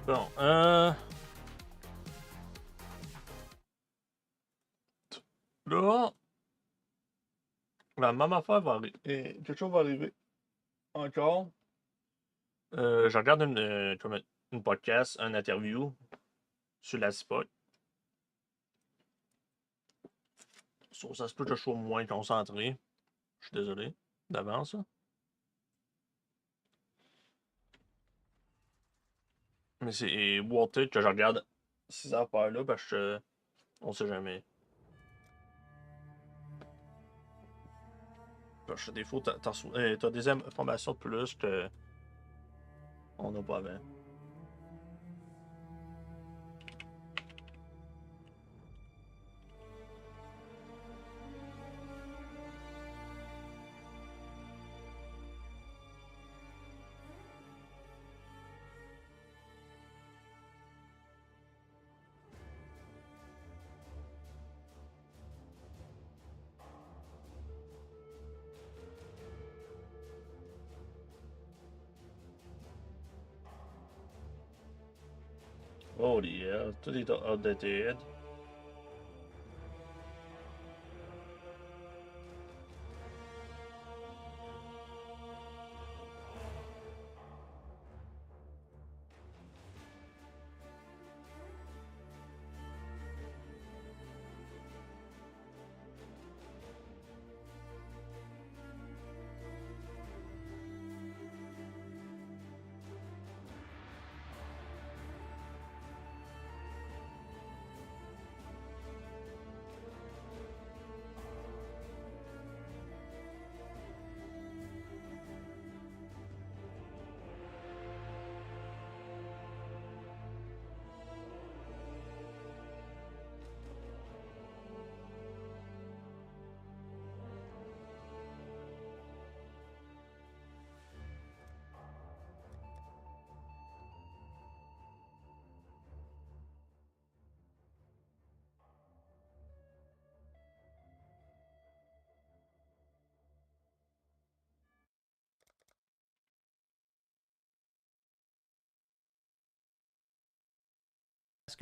Bon, là, la même affaire va arriver. Quelque chose va arriver. Encore. Je regarde une podcast, une interview sur la CIPOC. Ça se peut que je sois moins concentré. Je suis désolé d'avance. Mais c'est worth it que je regarde ces affaires-là parce que on sait jamais. Parce que des fois, t'as des informations de plus que on n'a pas avant. Holy hell, tout est outdated.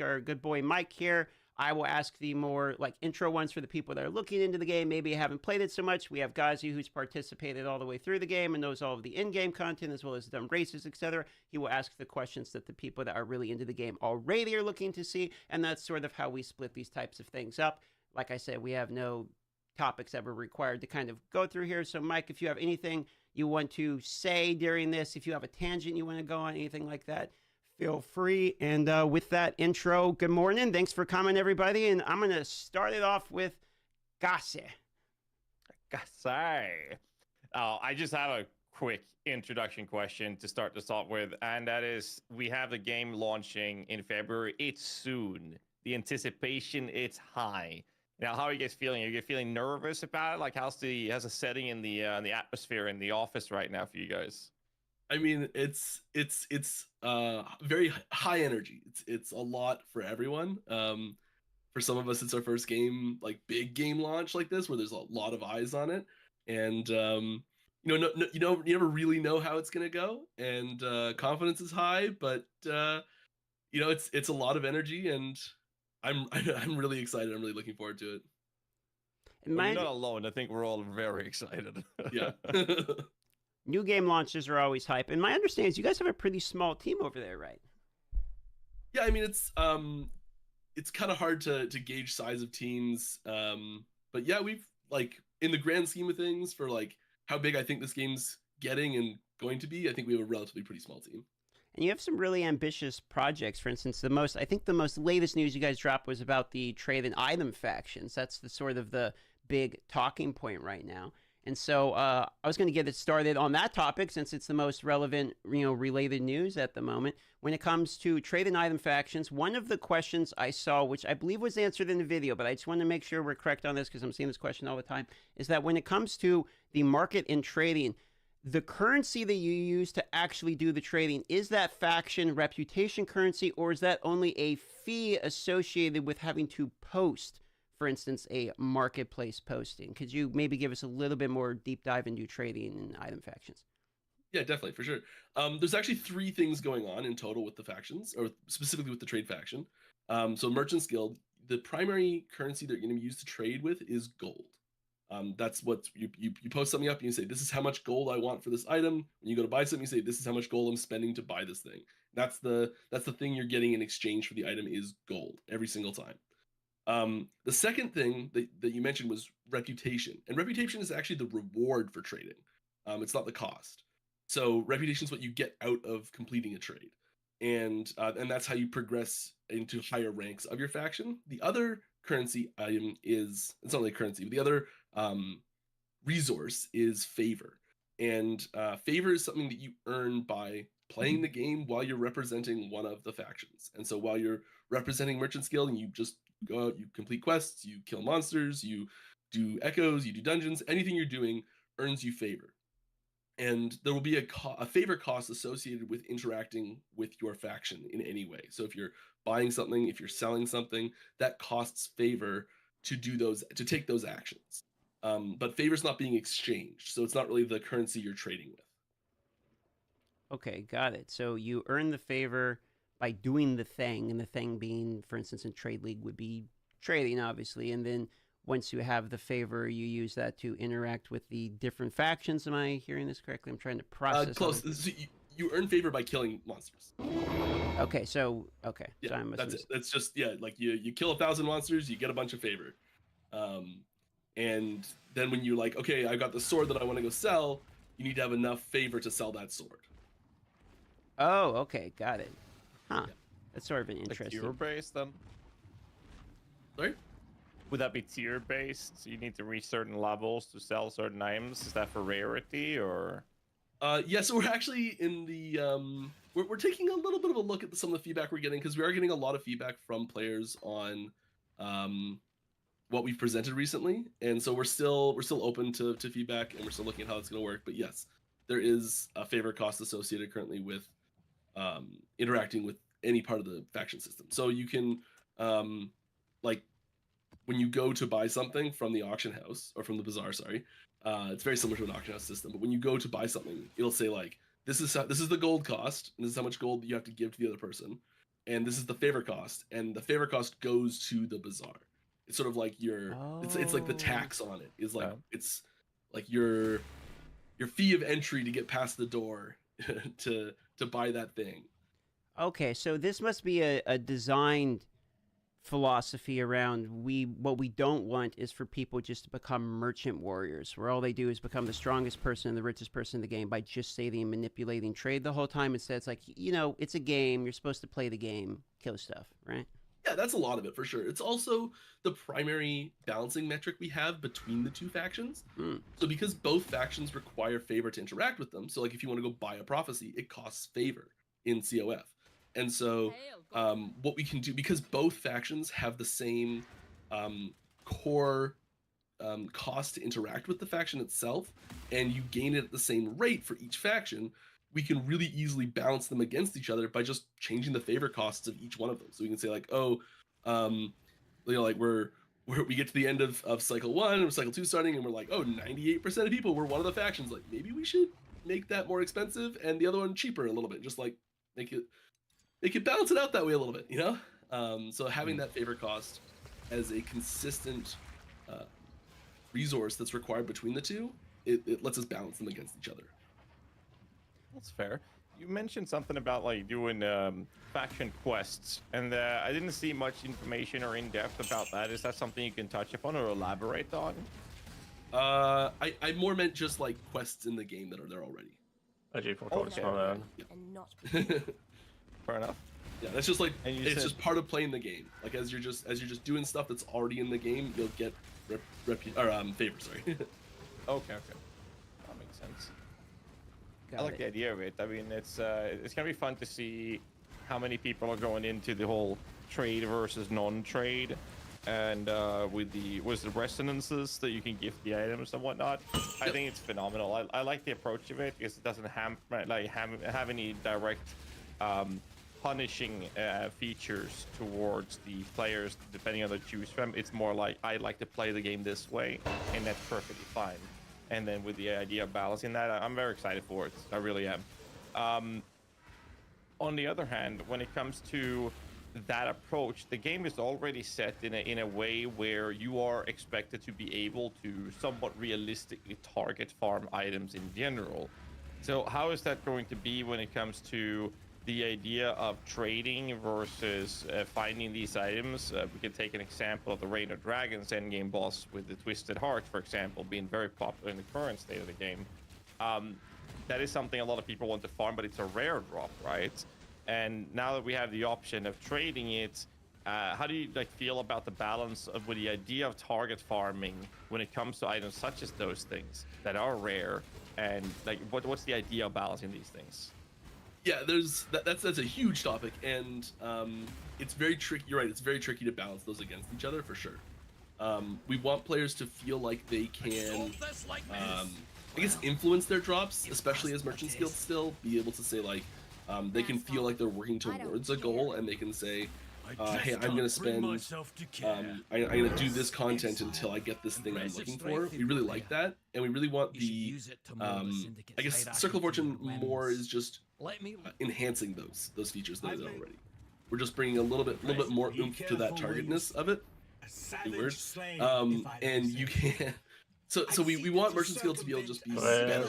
Our good boy Mike here. I will ask the more like intro ones for the people that are looking into the game, maybe haven't played it so much. We have Gazi, who's participated all the way through the game and knows all of the in-game content as well as done races, etc. He will ask the questions that the people that are really into the game already are looking to see, and that's sort of how we split these types of things up. Like I said, we have no topics ever required to kind of go through here. So, Mike, if you have anything you want to say during this, if you have a tangent you want to go on, anything like that, feel free. And with that intro, good morning. Thanks for coming, everybody. And I'm going to start it off with Gase. Gase. Oh, I just have a quick introduction question to start this off with. And that is, we have the game launching in February. It's soon. The anticipation, it's high. Now, how are you guys feeling? Are you feeling nervous about it? Like, how's the setting in the atmosphere in the office right now for you guys? I mean, it's very high energy. It's a lot for everyone. For some of us, it's our first game, like big game launch like this, where there's a lot of eyes on it, and you never really know how it's gonna go, and confidence is high, but it's a lot of energy, and I'm really excited. I'm really looking forward to it. Well, you're not alone. I think we're all very excited. Yeah. New game launches are always hype. And my understanding is you guys have a pretty small team over there, right? Yeah, I mean it's kind of hard to gauge size of teams. But yeah, we've like in the grand scheme of things for like how big I think this game's getting and going to be, I think we have a relatively pretty small team. And you have some really ambitious projects. For instance, the most latest news you guys dropped was about the trade and item factions. That's the sort of the big talking point right now. And so I was going to get it started on that topic since it's the most relevant, related news at the moment. When it comes to trade and item factions, one of the questions I saw, which I believe was answered in the video, but I just want to make sure we're correct on this because I'm seeing this question all the time, is that when it comes to the market and trading, the currency that you use to actually do the trading, is that faction reputation currency, or is that only a fee associated with having to post, for instance, a marketplace posting? Could you maybe give us a little bit more deep dive into trading and item factions? Yeah, definitely, for sure. There's actually 3 things going on in total with the factions, or specifically with the trade faction. So Merchants Guild, the primary currency that you're going to use to trade with is gold. That's what you post something up and you say, this is how much gold I want for this item. When you go to buy something, you say, this is how much gold I'm spending to buy this thing. That's the thing you're getting in exchange for the item is gold every single time. The second thing that you mentioned was reputation, and reputation is actually the reward for trading. It's not the cost. So reputation is what you get out of completing a trade, and that's how you progress into higher ranks of your faction. The other currency item is, it's not really a currency, but the other resource is favor, and favor is something that you earn by playing the game while you're representing one of the factions. And so while you're representing Merchants Guild and you just go out, you complete quests, you kill monsters, you do echoes, you do dungeons, anything you're doing earns you favor. And there will be a favor cost associated with interacting with your faction in any way. So if you're buying something, if you're selling something, that costs favor to take those actions. But favor's not being exchanged, so it's not really the currency you're trading with. Okay, got it. So you earn the favor by doing the thing, and the thing being, for instance, in Trade League would be trading, obviously, and then once you have the favor, you use that to interact with the different factions. Am I hearing this correctly? I'm trying to process. Close. So you earn favor by killing monsters. Okay, yeah, so that's it. That's just like you kill 1,000 monsters, you get a bunch of favor, and then when you're like, okay, I got the sword that I want to go sell, you need to have enough favor to sell that sword. Oh, okay, got it. Huh. Yeah. That's sort of an interesting. Tier based then? Sorry? Would that be tier based? So you need to reach certain levels to sell certain items? Is that for rarity or? Yeah, so we're actually in the we're taking a little bit of a look at some of the feedback we're getting, because we are getting a lot of feedback from players on what we've presented recently, and so we're still open to feedback, and we're still looking at how it's going to work. But yes, there is a favor cost associated currently with interacting with any part of the faction system. So you can like when you go to buy something from the auction house, or from the bazaar, sorry, it's very similar to an auction house system. But when you go to buy something, it'll say like, this is the gold cost, and this is how much gold you have to give to the other person, and this is the favor cost, and the favor cost goes to the bazaar. It's sort of like it's like the tax on it is like, it's like your fee of entry to get past the door to buy that thing. Okay, so this must be a designed philosophy around what we don't want is for people just to become merchant warriors, where all they do is become the strongest person and the richest person in the game by just saving and manipulating trade the whole time. Instead, it's like, it's a game. You're supposed to play the game, kill stuff, right? Yeah, that's a lot of it for sure. It's also the primary balancing metric we have between the two factions. So because both factions require favor to interact with them, so like if you want to go buy a prophecy, it costs favor in COF. And so what we can do, because both factions have the same core cost to interact with the faction itself, and you gain it at the same rate for each faction, we can really easily balance them against each other by just changing the favor costs of each one of them. So we can say like, like we get to the end of cycle 1 or cycle 2 starting, and we're like, 98% of people were one of the factions. Like, maybe we should make that more expensive and the other one cheaper a little bit, just like make it balance it out that way a little bit, So having that favor cost as a consistent resource that's required between the two, it lets us balance them against each other. That's fair. You mentioned something about like doing faction quests, and I didn't see much information or in depth about that. Is that something you can touch upon or elaborate on? I more meant just like quests in the game that are there already. Fair enough. Yeah, that's just like just part of playing the game. Like as you're just doing stuff that's already in the game, you'll get favor. Sorry. Okay. That makes sense. I like the idea of it. I mean, it's gonna be fun to see how many people are going into the whole trade versus non-trade, and with the resonances that you can give the items and whatnot. I think it's phenomenal. I like the approach of it because it doesn't have any direct punishing features towards the players depending on the choose from. It's more like, I like to play the game this way, and that's perfectly fine. and then with the idea of balancing that, I'm very excited for it. I really am. On the other hand, when it comes to that approach, the game is already set in a way where you are expected to be able to somewhat realistically target farm items in general. So how is that going to be when it comes to the idea of trading versus finding these items? We can take an example of the Reign of Dragons endgame boss with the Twisted Heart, for example, being very popular in the current state of the game. That is something a lot of people want to farm, but it's a rare drop, right? And now that we have the option of trading it, how do you feel about the balance with the idea of target farming when it comes to items such as those things that are rare, and what's the idea of balancing these things? Yeah, that's a huge topic, and it's very tricky. You're right; it's very tricky to balance those against each other for sure. We want players to feel like they can, I guess, influence their drops, especially as merchants guilds. Still, be able to say they can feel like they're working towards a goal, and they can say, hey, I'm gonna spend, I'm gonna do this content until I get this thing I'm looking for. We really like that, and we really want the, I guess, Circle of Fortune more is just enhancing those features that are there already. We're just bringing a little bit more oomph to that targetness of it. And you can. So we want merchant skill to be able to just be better,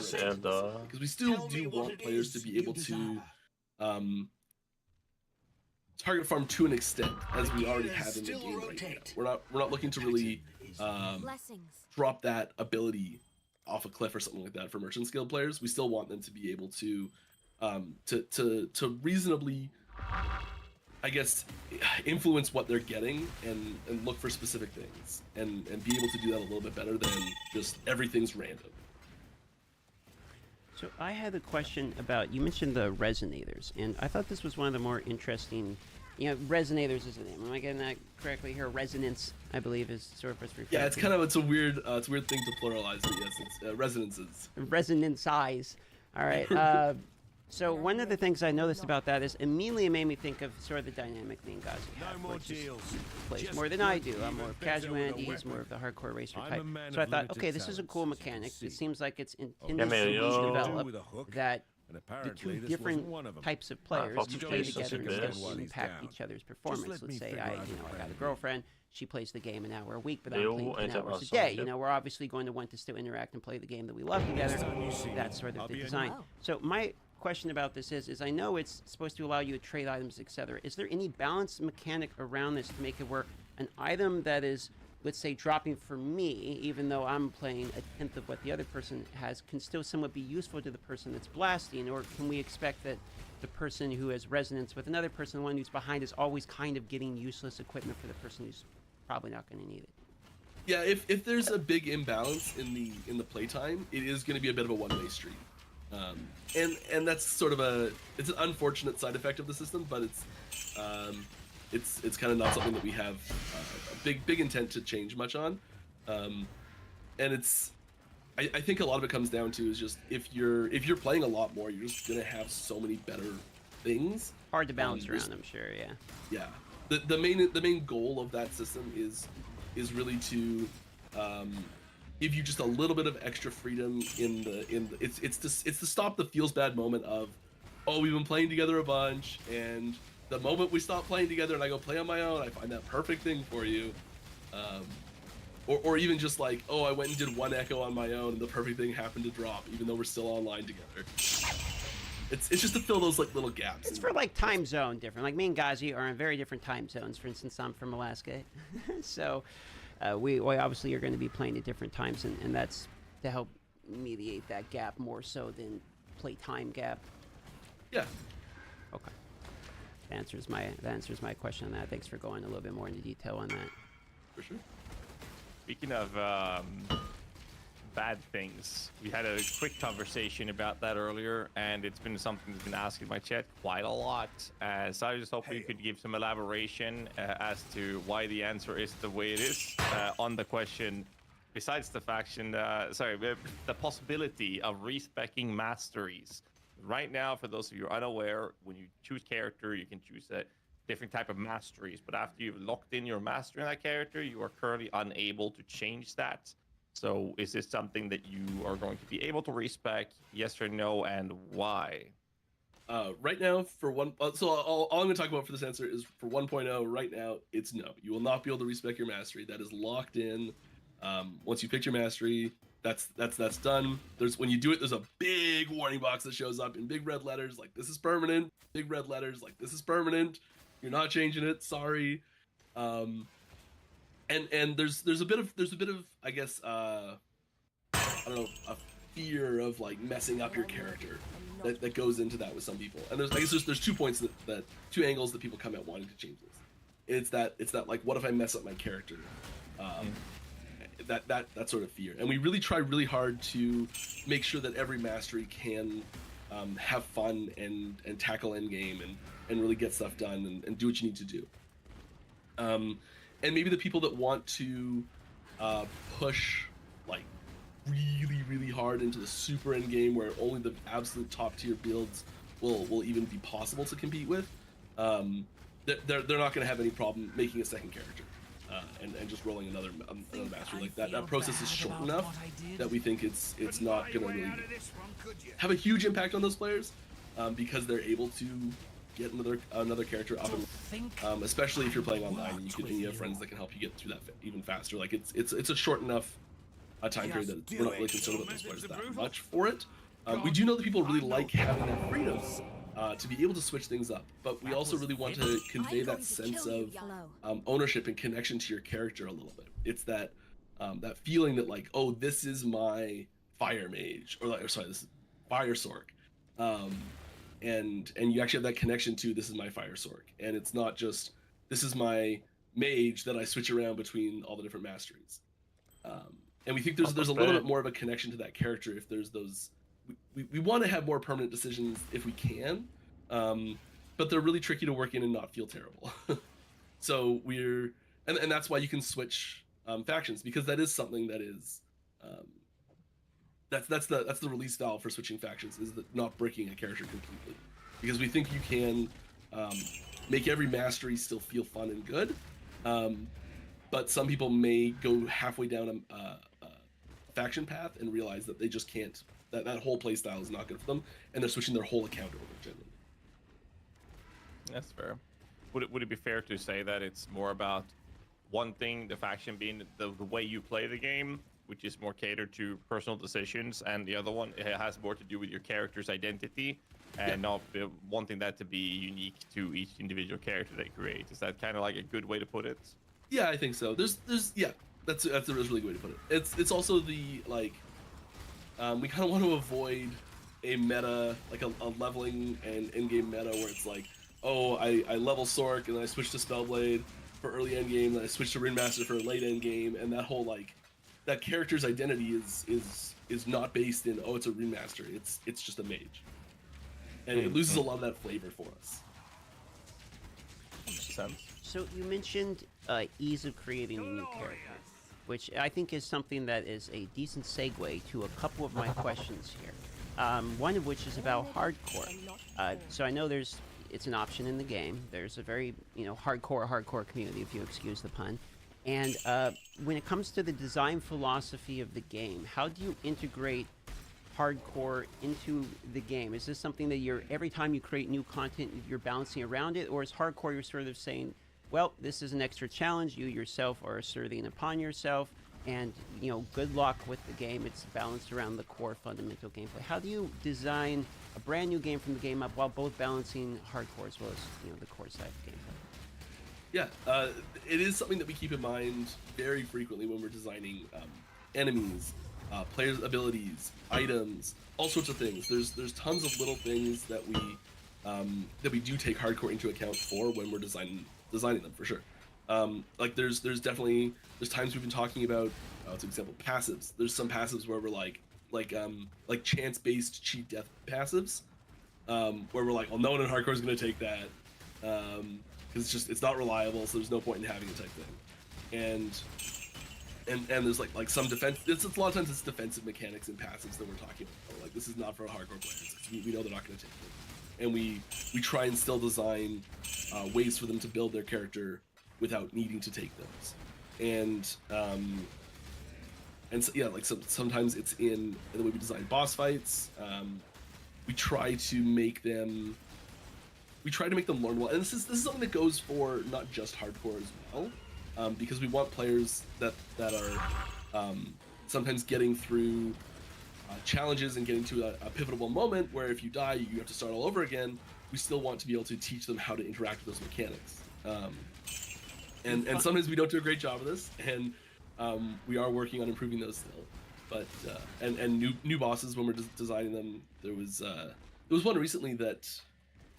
because we still do want players to be able to target farm to an extent, as we already have in the game right now. We're not looking to really drop that ability off a cliff or something like that for merchant skill players. We still want them to be able to reasonably, I guess, influence what they're getting and look for specific things and be able to do that a little bit better than just everything's random. So I had a question about, you mentioned the resonators, and I thought this was one of the more interesting, resonators is the name. Am I getting that correctly here? Resonance, I believe, is sort of what's referred to. Yeah, it's a weird thing to pluralize, but yes, it's resonances. Resonance size. All right. So one of the things I noticed about that is immediately it made me think of sort of the dynamic the Ngazi plays more than I do. I'm more of casuality, he's more of the hardcore racer type. So I thought, okay, this is a cool mechanic. It seems like it's intended to be developed that the two different types of players can play together and still impact each other's performance. Let's say I got a girlfriend. She plays the game an hour a week, but I'm playing 10 hours a day. We're obviously going to want to still interact and play the game that we love together. That's sort of the design. So my question about this is I know it's supposed to allow you to trade items, etc. Is there any balanced mechanic around this to make it where an item that is, let's say, dropping for me, even though I'm playing a tenth of what the other person has, can still somewhat be useful to the person that's blasting? Or can we expect that the person who has resonance with another person, the one who's behind, is always kind of getting useless equipment for the person who's probably not going to need it? Yeah, if there's a big imbalance in the playtime, it is going to be a bit of a one-way street. And that's sort of it's an unfortunate side effect of the system, but it's kind of not something that we have a big intent to change much on. And I think a lot of it comes down to is just if you're playing a lot more, you're just gonna have so many better things. Hard to balance around, I'm sure. Yeah. Yeah. The main goal of that system is really to give you just a little bit of extra freedom it's to stop the feels bad moment of, oh, we've been playing together a bunch, and the moment we stop playing together and I go play on my own, I find that perfect thing for you. Or even just like, oh, I went and did one echo on my own and the perfect thing happened to drop even though we're still online together. It's just to fill those little gaps. It's for time zone different. Like me and Ghazi are in very different time zones. For instance, I'm from Alaska. So we obviously are going to be playing at different times, and that's to help mediate that gap more so than play time gap. Yeah. Okay. That answers my question on that. Thanks for going a little bit more into detail on that. For sure. Speaking of bad things, we had a quick conversation about that earlier, and it's been something that's been asked in my chat quite a lot. So I just hope you could give some elaboration as to why the answer is the way it is on the question. Besides the the possibility of respeccing masteries. Right now, for those of you who are unaware, when you choose character, you can choose a different type of masteries. But after you've locked in your mastery in that character, you are currently unable to change that. So is this something that you are going to be able to respec? Yes or no, and why? Right now, for all I'm going to talk about for this answer is for 1.0. Right now, it's no. You will not be able to respec your mastery. That is locked in. Once you pick your mastery, that's done. When you do it, there's a big warning box that shows up in big red letters like this is permanent. Big red letters like this is permanent. You're not changing it. Sorry. And there's a bit of I guess I don't know, a fear of like messing up your character that goes into that with some people. And there's 2 points that 2 angles that people come at wanting to change this. It's that like, what if I mess up my character? That sort of fear. And we really try really hard to make sure that every mastery can have fun and tackle endgame and really get stuff done and do what you need to do. And maybe the people that want to push like really hard into the super end game where only the absolute top tier builds will even be possible to compete with, they're not going to have any problem making a second character and just rolling another mastery like that. That process is short enough that we think it's not going to really have a huge impact on those players because they're able to get another character up and especially if you're playing online and you have friends that can help you get through that even faster. Like it's a short enough time period that we're not really concerned about those players that much for it. We do know that people really like having that freedom to be able to switch things up, but we also really want to convey that sense of ownership and connection to your character a little bit. It's that feeling that like, oh, this is my fire mage, this is fire sork, and you actually have that connection to this is my fire sork, and it's not just this is my mage that I switch around between all the different masteries. And we think there's a little bit more of a connection to that character if there's those. We want to have more permanent decisions if we can, but they're really tricky to work in and not feel terrible. So and that's why you can switch factions, because that is something that is that's the release valve for switching factions, is that not breaking a character completely, because we think you can make every mastery still feel fun and good. But some people may go halfway down a faction path and realize that they just can't. That whole playstyle is not good for them, and they're switching their whole account over generally. That's fair. Would it be fair to say that it's more about one thing, the faction being the way you play the game, which is more catered to personal decisions, and the other one, it has more to do with your character's identity and not wanting that to be unique to each individual character they create? Is that kind of like a good way to put it? Yeah, I think so. There's that's a really good way to put it. It's also the like we kind of want to avoid a meta, like a leveling and in-game meta where it's like, oh, I level Sork and then I switch to Spellblade for early endgame, then I switch to Ringmaster for late endgame, and that whole like that character's identity is not based in, oh, it's a Ringmaster, it's just a mage, and it loses a lot of that flavor for us. Makes sense. So you mentioned ease of creating a new character, which I think is something that is a decent segue to a couple of my questions here. One of which is about hardcore. So I know it's an option in the game. There's a very hardcore community, if you excuse the pun. And when it comes to the design philosophy of the game, how do you integrate hardcore into the game? Is this something that every time you create new content, you're balancing around it, or is hardcore you're sort of saying, well, this is an extra challenge, you yourself are asserting upon yourself, and good luck with the game, it's balanced around the core fundamental gameplay? How do you design a brand new game from the game up while both balancing hardcore as well as the core side of gameplay? Yeah, it is something that we keep in mind very frequently when we're designing enemies, players' abilities, items, all sorts of things. There's tons of little things that we do take hardcore into account for when we're designing them, for sure. Like there's times we've been talking about, for example, passives. There's some passives where we're like chance-based cheat death passives, where we're like, well, no one in hardcore is going to take that, because it's not reliable, so there's no point in having it type thing. And there's like some defense. It's a lot of times it's defensive mechanics and passives that we're talking about. Like, this is not for hardcore players. We know they're not going to take it, and we try and still design ways for them to build their character without needing to take those. And And so, yeah, like sometimes it's in the way we design boss fights. We try to make them learn well, and this is something that goes for not just hardcore as well, because we want players that are sometimes getting through challenges and getting to a pivotal moment where if you die, you have to start all over again. We still want to be able to teach them how to interact with those mechanics. And sometimes we don't do a great job of this, and we are working on improving those still. But and new bosses when we're designing them, there was one recently that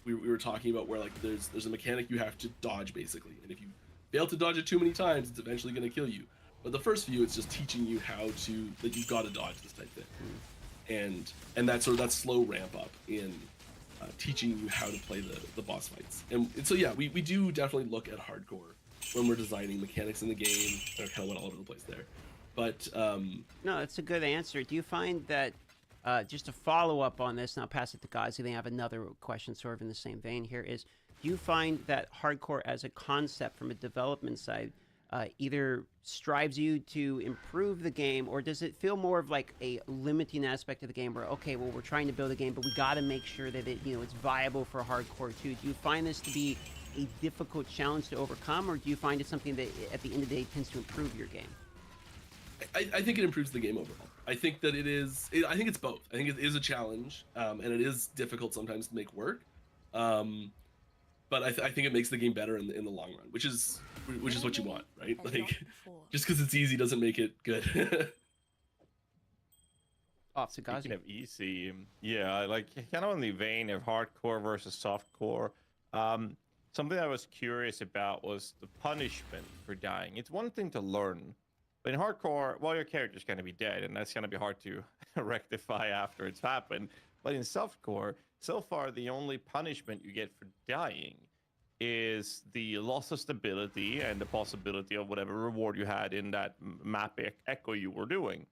we were talking about where like there's a mechanic you have to dodge basically, and if you fail to dodge it too many times, it's eventually going to kill you. But the first few, it's just teaching you how to that you've got to dodge this type thing, and that sort of that slow ramp up in teaching you how to play the boss fights. And so yeah, we do definitely look at hardcore when we're designing mechanics in the game. I kind of went all over the place there, but no, that's a good answer. Do you find that just to follow up on this, and I'll pass it to guys, and they have another question sort of in the same vein here, is do you find that hardcore as a concept from a development side either strives you to improve the game, or does it feel more of like a limiting aspect of the game where, okay, well, we're trying to build a game, but we got to make sure that it, it's viable for hardcore too? Do you find this to be a difficult challenge to overcome, or do you find it something that at the end of the day tends to improve your game? I think it improves the game overall. I think that I think it's both. I think it is a challenge, and it is difficult sometimes to make work. But I think it makes the game better in the long run, which is what you want, right? Like, just because it's easy doesn't make it good. Off to guys. Speaking of easy, yeah, like kind of in the vein of hardcore versus softcore. Something I was curious about was the punishment for dying. It's one thing to learn, but in hardcore, well, your character's going to be dead, and that's going to be hard to rectify after it's happened. But in softcore, so far, the only punishment you get for dying is the loss of stability and the possibility of whatever reward you had in that map echo you were doing.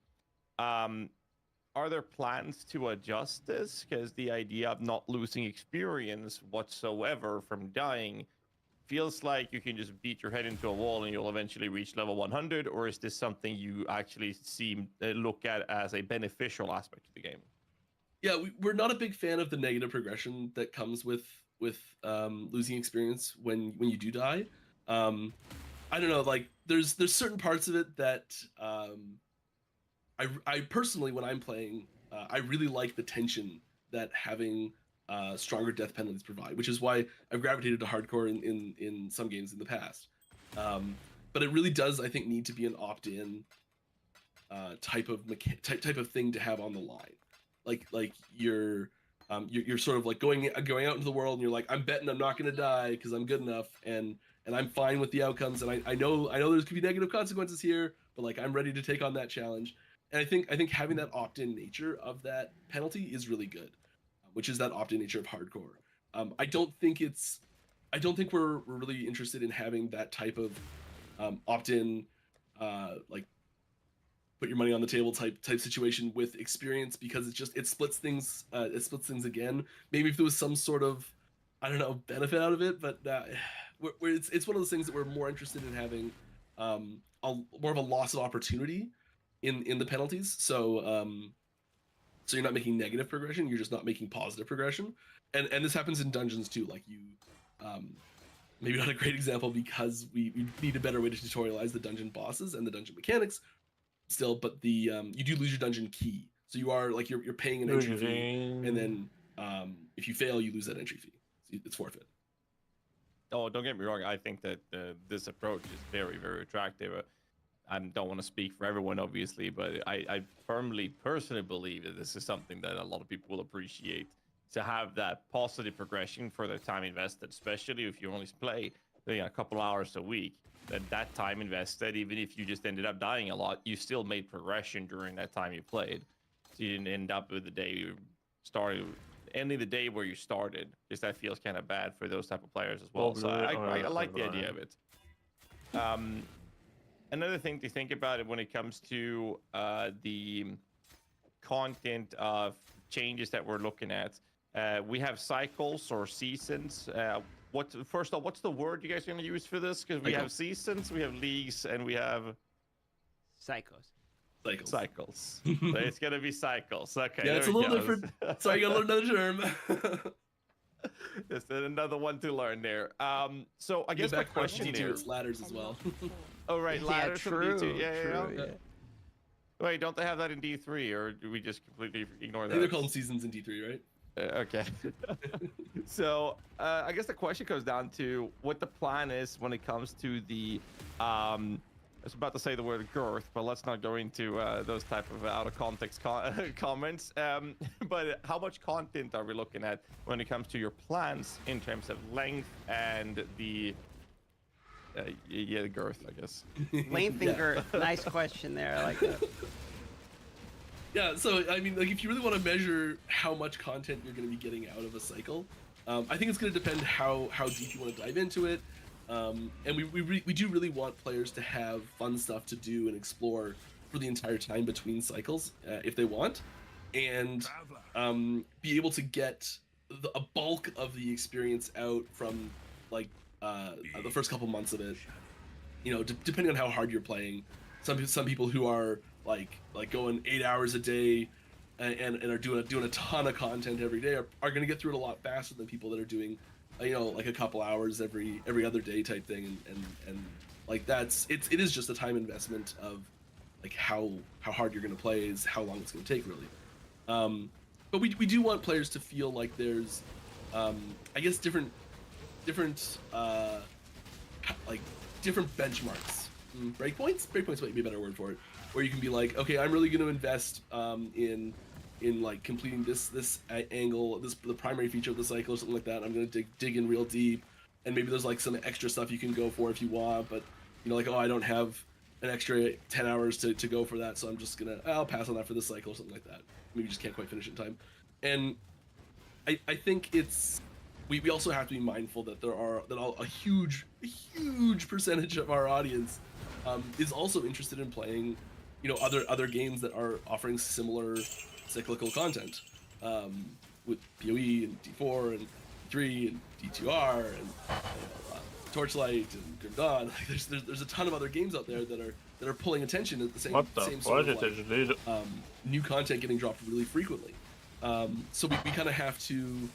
Are there plans to adjust this? Because the idea of not losing experience whatsoever from dying feels like you can just beat your head into a wall and you'll eventually reach level 100, or is this something you actually look at as a beneficial aspect of the game? Yeah, we're not a big fan of the negative progression that comes with losing experience when you do die. I don't know, like there's certain parts of it that I personally, when I'm playing, I really like the tension that having stronger death penalties provide, which is why I've gravitated to hardcore in some games in the past. But it really does, I think, need to be an opt-in type of thing to have on the line. Like you're sort of like going out into the world and you're like, I'm betting I'm not going to die because I'm good enough and I'm fine with the outcomes, and I know there's could be negative consequences here, but like I'm ready to take on that challenge. And I think having that opt-in nature of that penalty is really good, which is that opt-in nature of hardcore. I don't think we're really interested in having that type of opt-in like put your money on the table type situation with experience, because it splits things again. Maybe if there was some sort of, I don't know, benefit out of it, but it's one of those things that we're more interested in having more of a loss of opportunity in the penalties. So you're not making negative progression, you're just not making positive progression. And this happens in dungeons too. Like you maybe not a great example because we need a better way to tutorialize the dungeon bosses and the dungeon mechanics still, but the you do lose your dungeon key, so you are like you're paying an entry fee, and then if you fail, you lose that entry fee. It's forfeit. Oh, don't get me wrong. I think that this approach is very, very attractive. I don't want to speak for everyone, obviously, but I personally believe that this is something that a lot of people will appreciate, to have that positive progression for their time invested, especially if you only play a couple hours a week. That time invested, even if you just ended up dying a lot, you still made progression during that time you played. So you didn't end up with the day you started, ending the day where you started. Just that feels kind of bad for those type of players as well. So I like the idea of it. Another thing to think about it when it comes to the content of changes that we're looking at. We have cycles or seasons. First off, what's the word you guys are going to use for this? Because we have seasons, we have leagues, and we have Psychos. Cycles. Cycles. So it's gonna be cycles. Okay. Yeah, it's a there we little go. different. Sorry, you gotta learn another term. Just another one to learn there. So I guess my Back question D2, there. it's ladders as well. Oh right, Yeah, ladders from true, D2. Yeah. true, yeah. Wait, don't they have that in D3, or do we just completely ignore I that? think they're called seasons in D3, right? Okay. So I guess the question comes down to what the plan is when it comes to the I was about to say the word girth, but let's not go into those type of out of context comments. But how much content are we looking at when it comes to your plans in terms of length and the girth, I guess. Length and girth. Nice question there. I like that. Yeah, so I mean, like, if you really want to measure how much content you're going to be getting out of a cycle, I think it's going to depend how deep you want to dive into it. And we do really want players to have fun stuff to do and explore for the entire time between cycles, if they want, and be able to get a bulk of the experience out from like the first couple months of it. You know, depending on how hard you're playing. Some people who are like going 8 hours a day and are doing a ton of content every day are going to get through it a lot faster than people that are doing, you know, like a couple hours every other day type thing, and like it is just a time investment of like how hard you're going to play is how long it's going to take, really. But we do want players to feel like there's I guess different like different benchmarks. Breakpoints might be a better word for it, where you can be like, okay, I'm really going to invest in like completing this angle, the primary feature of the cycle or something like that. I'm going to dig in real deep, and maybe there's like some extra stuff you can go for if you want, but you know, like, oh, I don't have an extra 10 hours to go for that, so I'll pass on that for this cycle or something like that. Maybe you just can't quite finish it in time. And I think we also have to be mindful that a huge percentage of our audience is also interested in playing, you know, other games that are offering similar cyclical content, with PoE and D4 and D3 and D2R and Torchlight and Grim Dawn. Like, there's a ton of other games out there that are pulling attention at the same sort of like, new content getting dropped really frequently. So we kind of have to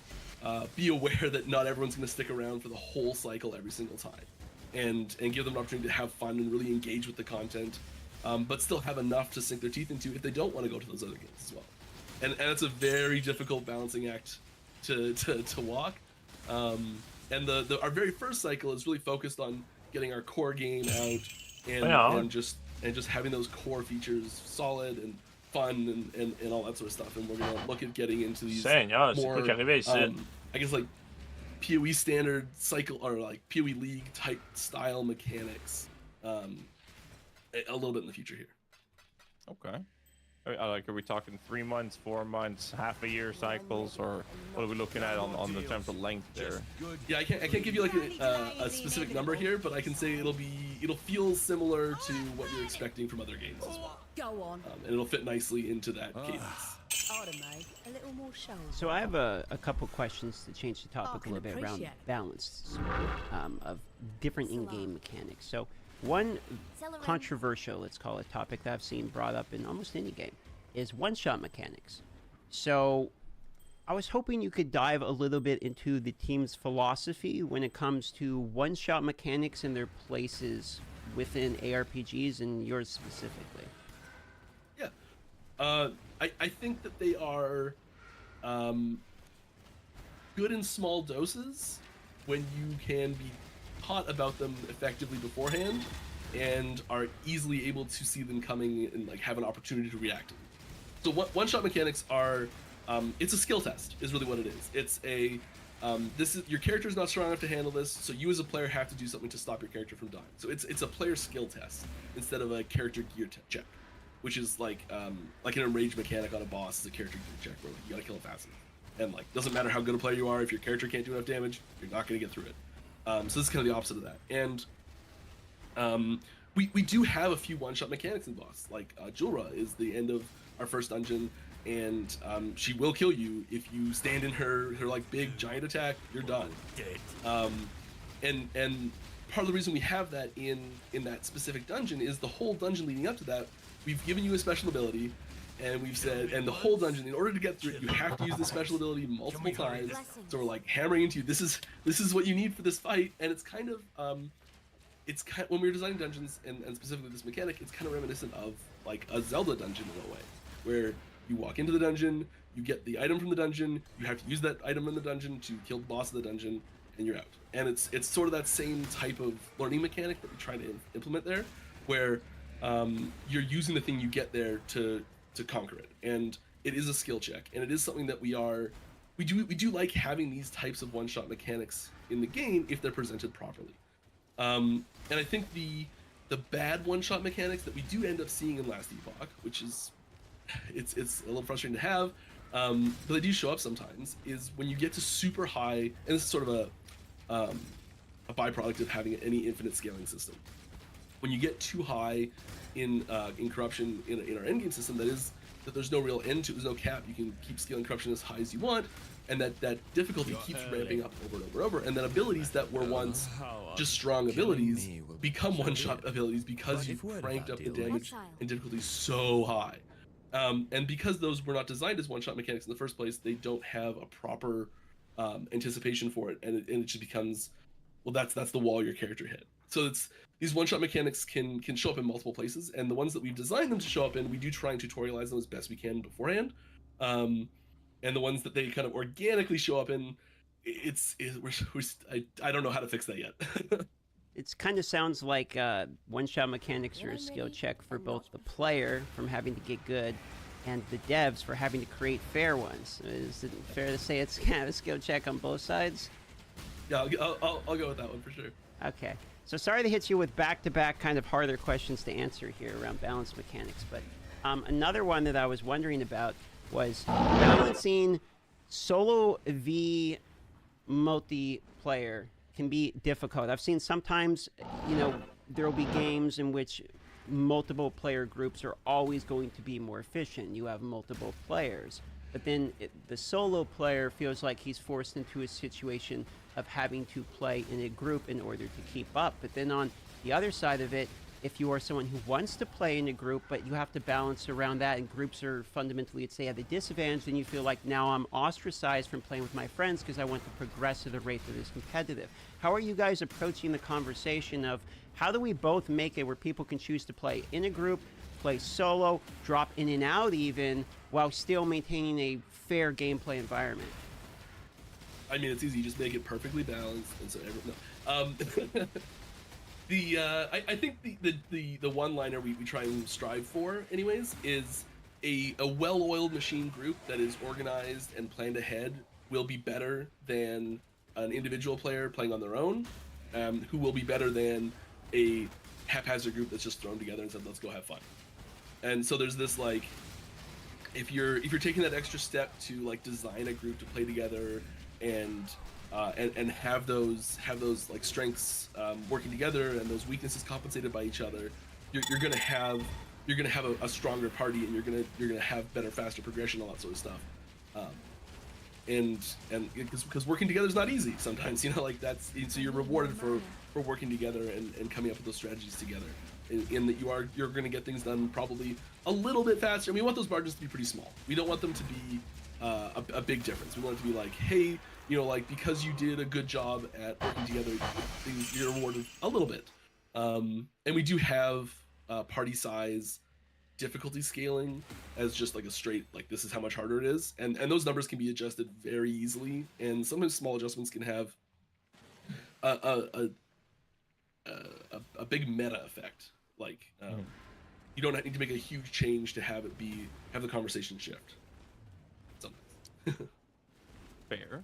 be aware that not everyone's going to stick around for the whole cycle every single time, and give them an opportunity to have fun and really engage with the content, but still have enough to sink their teeth into if they don't want to go to those other games as well. And it's a very difficult balancing act to walk. And our very first cycle is really focused on getting our core game out and just having those core features solid and fun and all that sort of stuff. And we're gonna look at getting into these more, I guess, like PoE standard cycle or like PoE League type style mechanics, a little bit in the future here. Okay. Like, are we talking 3 months, 4 months, half a year cycles, or what are we looking at on the terms of length there? Yeah, I can't give you like a specific number here, but I can say it'll feel similar to what you're expecting from other games as well. Go on. And it'll fit nicely into that cadence. A little more show. So I have a couple questions to change the topic a little bit around balance of different in-game mechanics. So one controversial, let's call it, topic that I've seen brought up in almost any game is one-shot mechanics. So I was hoping you could dive a little bit into the team's philosophy when it comes to one-shot mechanics and their places within ARPGs, and yours specifically. Yeah. I think that they are good in small doses when you can be taught about them effectively beforehand and are easily able to see them coming and like have an opportunity to react to them. So one-shot mechanics are it's a skill test is really what it is. It's a your character's not strong enough to handle this, so you as a player have to do something to stop your character from dying. So it's a player skill test instead of a character gear check, which is like an enrage mechanic on a boss is a character gear check where you gotta kill him fast enough. And like doesn't matter how good a player you are, if your character can't do enough damage, you're not gonna get through it. So this is kind of the opposite of that. And we do have a few one-shot mechanics in boss. Like Julra is the end of our first dungeon, and she will kill you if you stand in her like big giant attack. You're done. And part of the reason we have that in that specific dungeon is the whole dungeon leading up to that we've given you a special ability, and we've said, and the whole dungeon, in order to get through it, you have to use this special ability multiple times. So we're like hammering into you. This is what you need for this fight, and it's kind of when we were designing dungeons and specifically this mechanic, it's kind of reminiscent of like a Zelda dungeon in a way, where you walk into the dungeon, you get the item from the dungeon, you have to use that item in the dungeon to kill the boss of the dungeon, and you're out. And it's sort of that same type of learning mechanic that we try to implement there, where you're using the thing you get there to conquer it, and it is a skill check, and it is something that we do like having these types of one-shot mechanics in the game if they're presented properly. And I think the bad one-shot mechanics that we do end up seeing in Last Epoch, which is it's a little frustrating to have, but they do show up sometimes, is when you get to super high, and this is sort of a byproduct of having any infinite scaling system. When you get too high in corruption in our endgame system, that there's no real end to it, there's no cap, you can keep scaling corruption as high as you want, and that difficulty keeps ramping up over and over and over, and then abilities that were once just strong abilities become one-shot abilities because you cranked up the damage and difficulty so high. And because those were not designed as one-shot mechanics in the first place, they don't have a proper anticipation for it, and it just becomes, well, that's the wall your character hit. So these one-shot mechanics can show up in multiple places, and the ones that we've designed them to show up in, we do try and tutorialize them as best we can beforehand. And the ones that they kind of organically show up in, I don't know how to fix that yet. It kind of sounds like one-shot mechanics are a skill check for both the player from having to get good and the devs for having to create fair ones. Is it fair to say it's kind of a skill check on both sides? Yeah, I'll go with that one for sure. Okay. So sorry to hit you with back-to-back kind of harder questions to answer here around balance mechanics, but another one that I was wondering about was balancing solo v multiplayer can be difficult. I've seen sometimes, there will be games in which multiple player groups are always going to be more efficient. You have multiple players, but then the solo player feels like he's forced into a situation of having to play in a group in order to keep up. But then on the other side of it, if you are someone who wants to play in a group, but you have to balance around that, and groups are fundamentally, let's say, at a disadvantage, then you feel like now I'm ostracized from playing with my friends because I want to progress at a rate that is competitive. How are you guys approaching the conversation of how do we both make it where people can choose to play in a group, play solo, drop in and out even, while still maintaining a fair gameplay environment? I mean, it's easy. You just make it perfectly balanced, and so everyone. I think the one-liner we try and strive for, anyways, is a well-oiled machine group that is organized and planned ahead will be better than an individual player playing on their own, who will be better than a haphazard group that's just thrown together and said, "Let's go have fun." And so there's this like, if you're taking that extra step to like design a group to play together and have those like strengths working together and those weaknesses compensated by each other, you're gonna have a stronger party, and you're gonna have better, faster progression, all that sort of stuff. And because working together is not easy sometimes, like that's, so you're rewarded for working together and coming up with those strategies together. In that you're going to get things done probably a little bit faster. And we want those margins to be pretty small. We don't want them to be a big difference. We want it to be like, hey, like because you did a good job at working together, you're rewarded a little bit. And we do have party size difficulty scaling as just like a straight, like this is how much harder it is. And those numbers can be adjusted very easily. And sometimes small adjustments can have a big meta effect. Like you don't need to make a huge change to have the conversation shift sometimes. Fair.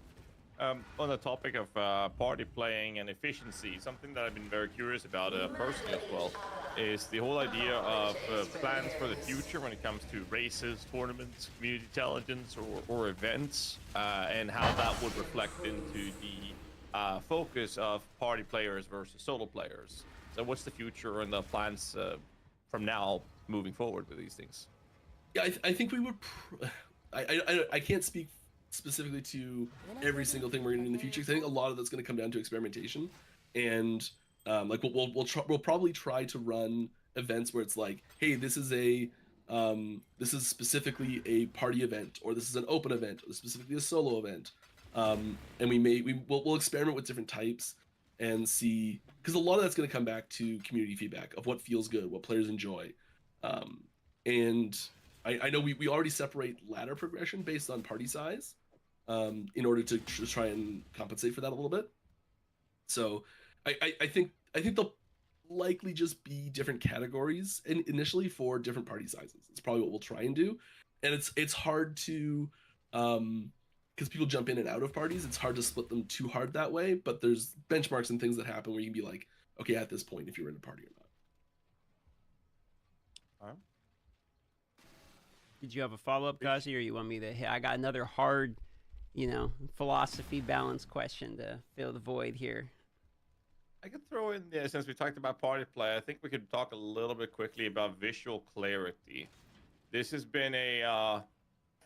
On the topic of party playing and efficiency, something that I've been very curious about personally as well is the whole idea of plans for the future when it comes to races, tournaments, community intelligence, or events, and how that would reflect into the focus of party players versus solo players. So what's the future and the plans from now moving forward with these things? Yeah, I think we would. I can't speak specifically to every single thing we're going to do in the future, because I think a lot of that's going to come down to experimentation, and like we'll probably try to run events where it's like, hey, this is specifically a party event, or this is an open event, or specifically a solo event. And we'll experiment with different types and see, because a lot of that's going to come back to community feedback of what feels good, what players enjoy. And I know we already separate ladder progression based on party size, in order to try and compensate for that a little bit. So I think they'll likely just be different categories initially for different party sizes. It's probably what we'll try and do. And it's hard to, because people jump in and out of parties, it's hard to split them too hard that way, but there's benchmarks and things that happen where you can be like, okay, at this point, if you're in a party or not. Did you have a follow-up, Gazi, or you want me to hit? I got another hard, philosophy balance question to fill the void here. I could throw in there, since we talked about party play, I think we could talk a little bit quickly about visual clarity. This has been a,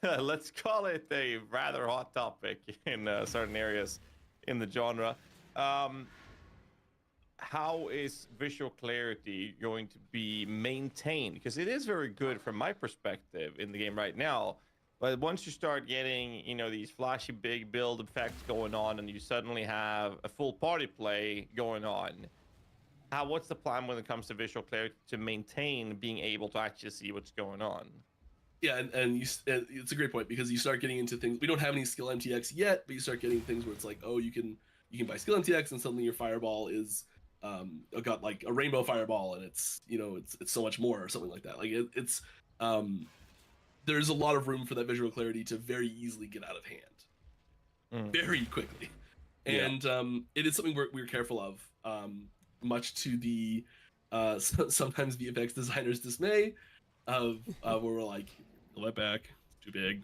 let's call it a rather hot topic in certain areas in the genre. How is visual clarity going to be maintained? Because it is very good from my perspective in the game right now. But once you start getting, these flashy big build effects going on, and you suddenly have a full party play going on, what's the plan when it comes to visual clarity to maintain being able to actually see what's going on? Yeah, and it's a great point, because you start getting into things. We don't have any skill MTX yet, but you start getting things where it's like, oh, you can buy skill MTX, and suddenly your fireball is got like a rainbow fireball, and it's it's so much more, or something like that. Like there's a lot of room for that visual clarity to very easily get out of hand, very quickly, and it is something we're careful of, much to the sometimes VFX designers' dismay, of where we're like, pull that back, it's too big,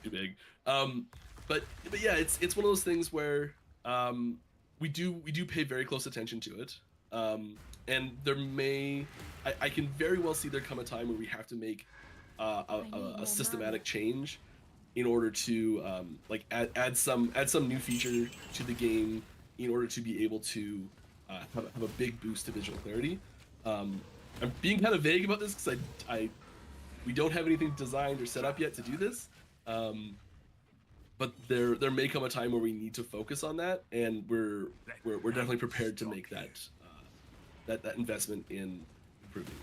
too big. But yeah, it's one of those things where we do pay very close attention to it, and I can very well see there come a time where we have to make a systematic change in order to add some new feature to the game in order to be able to have a big boost to visual clarity. I'm being kind of vague about this because we don't have anything designed or set up yet to do this. But there may come a time where we need to focus on that, and we're definitely prepared to make that investment in improving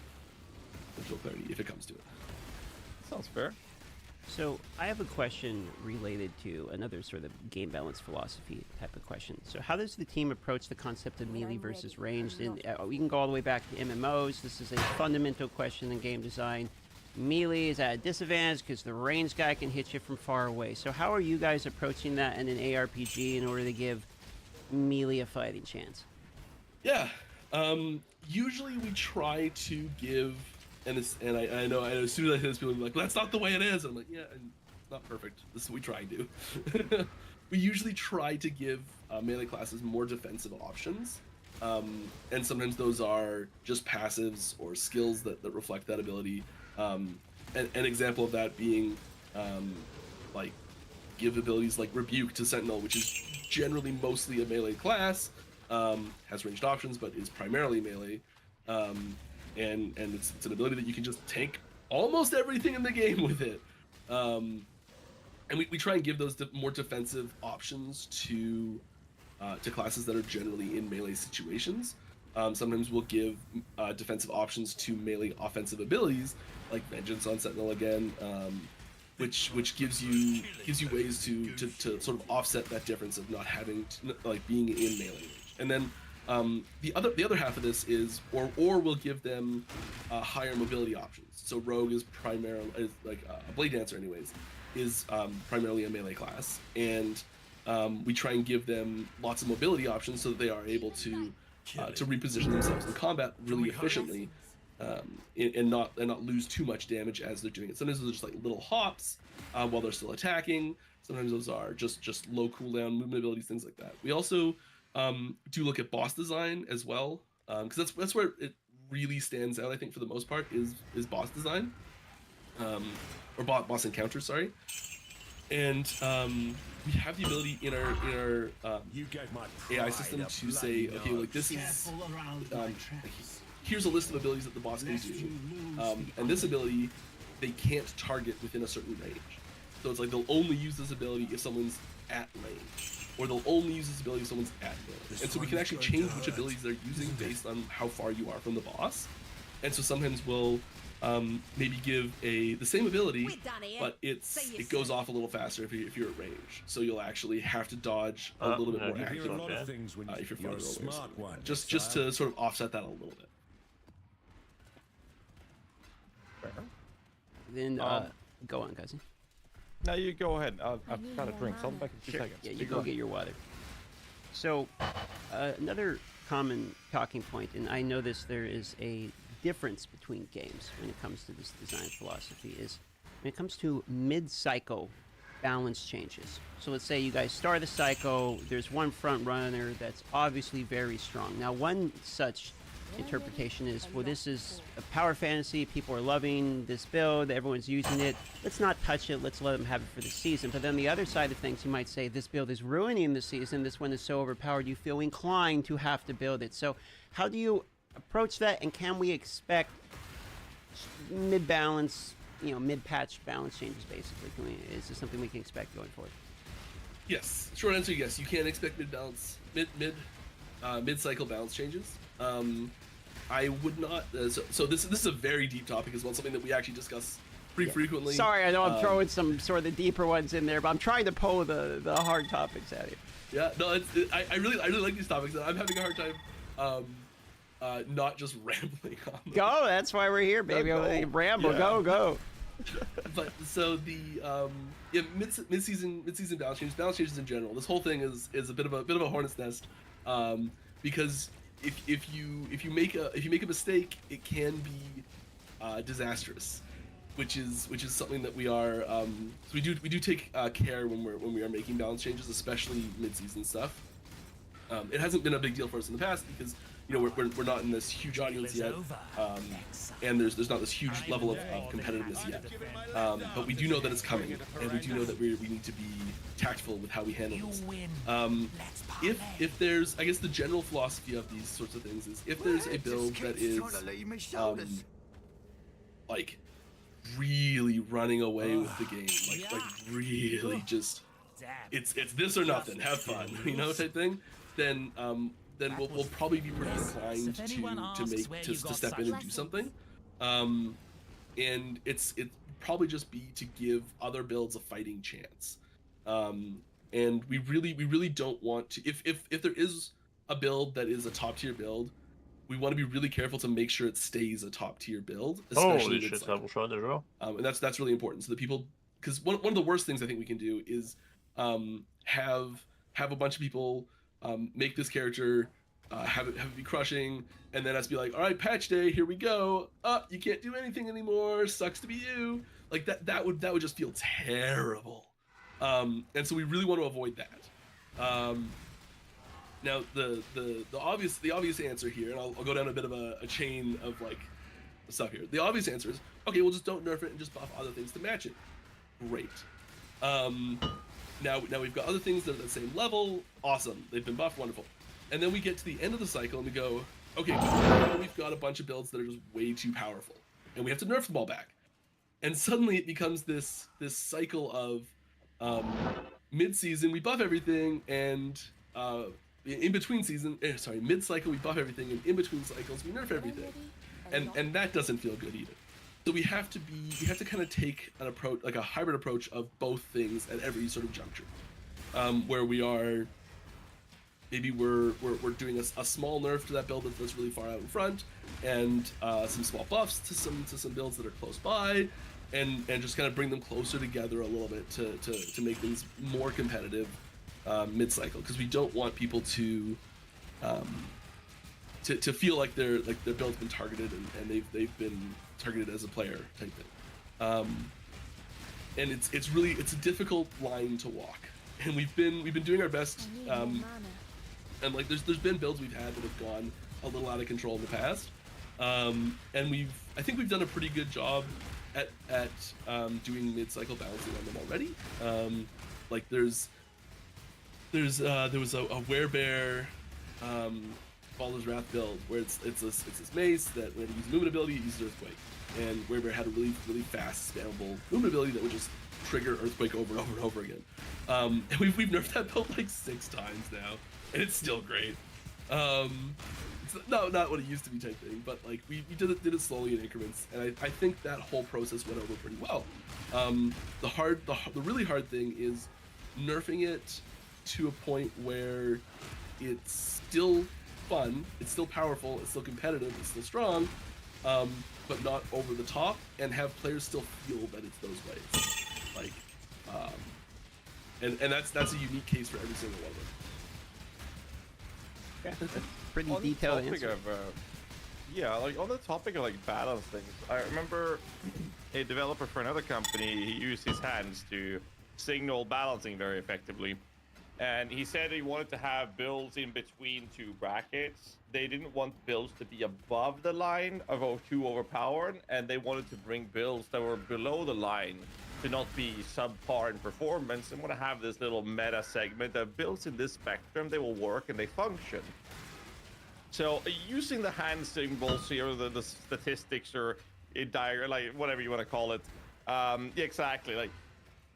visual clarity if it comes to it. Sounds fair. So I have a question related to another sort of game balance philosophy type of question. So how does the team approach the concept of melee versus ranged? And we can go all the way back to MMOs. This is a fundamental question in game design. Melee is at a disadvantage because the ranged guy can hit you from far away. So how are you guys approaching that in an ARPG in order to give melee a fighting chance? Yeah, usually we try to give, and I know as soon as I say this, people will be like, well, that's not the way it is. And I'm like, yeah, and it's not perfect. This is what we try and do. We usually try to give melee classes more defensive options. And sometimes those are just passives or skills that reflect that ability. An example of that being like give abilities like Rebuke to Sentinel, which is generally mostly a melee class, has ranged options but is primarily melee, and it's an ability that you can just tank almost everything in the game with it, and we try and give those more defensive options to classes that are generally in melee situations. Sometimes we'll give defensive options to melee offensive abilities, like Vengeance on Sentinel again, which gives you ways to sort of offset that difference of not having being in melee range. And then the other half of this is, or we'll give them higher mobility options. So Rogue is primarily a Blade Dancer, anyways, is primarily a melee class, and we try and give them lots of mobility options so that they are able to reposition themselves in combat really efficiently, and not lose too much damage as they're doing it. Sometimes those are just like little hops while they're still attacking. Sometimes those are just low cooldown movement abilities, things like that. We also do look at boss design as well, because that's where it really stands out, I think, for the most part, is boss design, or boss encounters, sorry. And we have the ability in our AI system to say, okay, like this is here's a list of abilities that the boss can do, and this ability they can't target within a certain range. So it's like they'll only use this ability if someone's at range, or they'll only use this ability if someone's at range. And so we can actually change which abilities they're using based on how far you are from the boss. And so sometimes we'll maybe give the same ability, but it goes off a little faster if you're at range. So you'll actually have to dodge a little bit more actively if you're farther away. Just to sort of offset that a little bit. Then go on, cousin. No, you go ahead. I've got a drink, so I'll be back in 2 seconds. Yeah, you go get your water. So, another common talking point, and I know there is a difference between games when it comes to this design philosophy, is when it comes to mid-cycle balance changes. So let's say you guys start the cycle, there's one front runner that's obviously very strong. Now, one such interpretation is, well, this is a power fantasy, people are loving this build, everyone's using it, let's not touch it, let's let them have it for the season. But then the other side of things, you might say, this build is ruining the season, this one is so overpowered, you feel inclined to have to build it. So how do you approach that, and can we expect mid-balance, mid-patch balance changes, basically? Is this something we can expect going forward? Yes, short answer, yes. You can expect mid-cycle balance changes. I would not. So this is a very deep topic as well. Something that we actually discuss pretty frequently. Sorry, I know I'm throwing some sort of the deeper ones in there, but I'm trying to pull the hard topics at you. Yeah, no, I really like these topics. I'm having a hard time not just rambling on them. Go, that's why we're here, baby. Ramble, yeah. go. But so the mid-season balance changes in general. This whole thing is a bit of a hornet's nest, because if you make a mistake, it can be disastrous, which is something that we are so we do take care when we are making balance changes, especially mid-season stuff. It hasn't been a big deal for us in the past because we're not in this huge audience yet, and there's not this huge level of competitiveness yet. But we do know that it's coming, and we do know that we need to be tactful with how we handle this. If there's, I guess the general philosophy of these sorts of things is, if there's a build that is like really running away with the game, like really just it's this or nothing, have fun, type thing, then we'll probably be pretty inclined to step in and do something. And it's probably just be to give other builds a fighting chance. And we really don't want to, if there is a build that is a top tier build, we want to be really careful to make sure it stays a top tier build, especially double shot as well. And that's really important, so that people, because one of the worst things I think we can do is have a bunch of people make this character, have it be crushing, and then us be like, all right, patch day, here we go. You can't do anything anymore. Sucks to be you. Like that would just feel terrible. And so we really want to avoid that. Now the obvious answer here, and I'll go down a bit of a chain of like stuff here. The obvious answer is, okay, we'll just don't nerf it and just buff other things to match it. Great. Now we've got other things that are at the same level. Awesome, they've been buffed, wonderful. And then we get to the end of the cycle and we go, okay, now we've got a bunch of builds that are just way too powerful, and we have to nerf them all back. And suddenly it becomes this cycle of mid-season we buff everything, and in between mid-cycle we buff everything, and in between cycles we nerf everything, and that doesn't feel good either. So we have to kind of take an approach, like a hybrid approach of both things at every sort of juncture, where we are, maybe we're doing a small nerf to that build that's really far out in front, and some small buffs to some builds that are close by, and just kind of bring them closer together a little bit to make things more competitive mid-cycle, because we don't want people to feel like their build's been targeted and they've been targeted as a player type thing. And it's a difficult line to walk, and we've been doing our best. And like there's been builds we've had that have gone a little out of control in the past, and I think we've done a pretty good job at doing mid-cycle balancing on them already. Like there was a werebear Baldur's Wrath build where it's this mace that when you use movement ability, it uses Earthquake, and Weber had a really fast spammable movement ability that would just trigger Earthquake over and over and over again. And we've nerfed that build like 6 times now, and it's still great. It's not what it used to be type thing, but like we did it slowly in increments, and I think that whole process went over pretty well. The really hard thing is nerfing it to a point where it's still fun, it's still powerful, it's still competitive, it's still strong, but not over the top, and have players still feel that it's those ways. Like, and that's a unique case for every single one of them. Pretty On the detailed topic answer. of, yeah, like on the topic of like balance things, I remember a developer for another company, he used his hands to signal balancing very effectively. And he said he wanted to have builds in between 2 brackets. They didn't want builds to be above the line of too overpowered, and they wanted to bring builds that were below the line to not be subpar in performance, and want to have this little meta segment that builds in this spectrum, they will work and they function. So using the hand symbols here, the statistics or a diagram, like whatever you want to call it, exactly. Like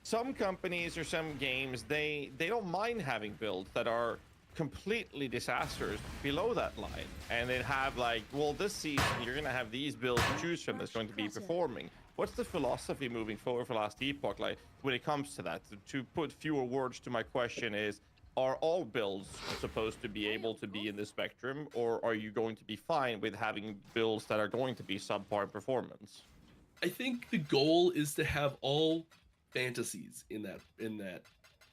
some companies or some games, they don't mind having builds that are completely disasters below that line, and they have like, well, this season you're gonna have these builds to choose from that's going to be performing. What's the philosophy moving forward for Last Epoch like when it comes to that? To put fewer words to my question is, are all builds supposed to be able to be in the spectrum, or are you going to be fine with having builds that are going to be subpar performance? I think the goal is to have all fantasies in that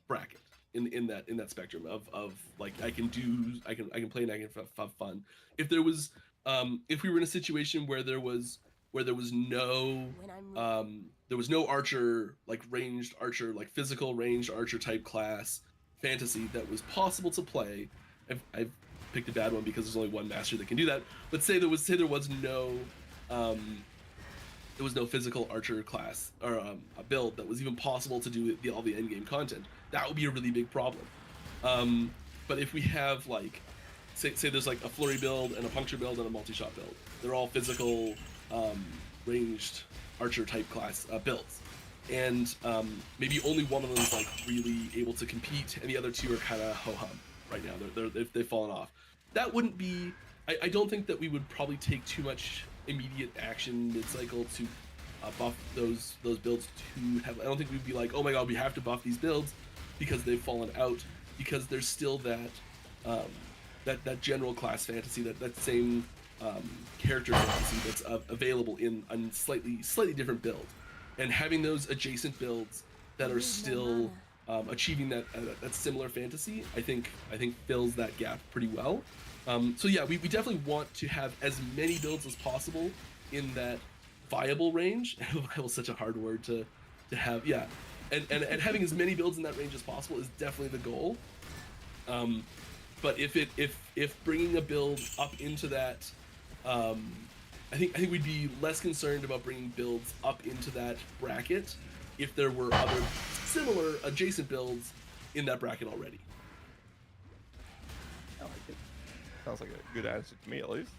bracket, in that spectrum of like I can play and I can have fun. If there was if we were in a situation where there was no archer, like ranged archer, like physical ranged archer type class fantasy that was possible to play, I've picked a bad one because there's only one master that can do that, but say there was no physical archer class or a build that was even possible to do all the end game content, that would be a really big problem. But if we have like say there's like a flurry build and a puncture build and a multi-shot build, they're all physical ranged archer type class builds, and maybe only one of them is like really able to compete and the other 2 are kind of ho-hum right now, they've fallen off. That wouldn't be, I don't think that we would probably take too much immediate action mid-cycle to buff those builds to have. I don't think we'd be like, oh my god, we have to buff these builds because they've fallen out, because there's still that that general class fantasy, that same character fantasy that's available in a slightly different build, and having those adjacent builds that are still achieving that similar fantasy, I think fills that gap pretty well. So yeah, we definitely want to have as many builds as possible in that viable range. Viable is such a hard word to have. Yeah, and having as many builds in that range as possible is definitely the goal. But if bringing a build up into that, I think we'd be less concerned about bringing builds up into that bracket if there were other similar adjacent builds in that bracket already. I like it. Sounds like a good answer to me, at least.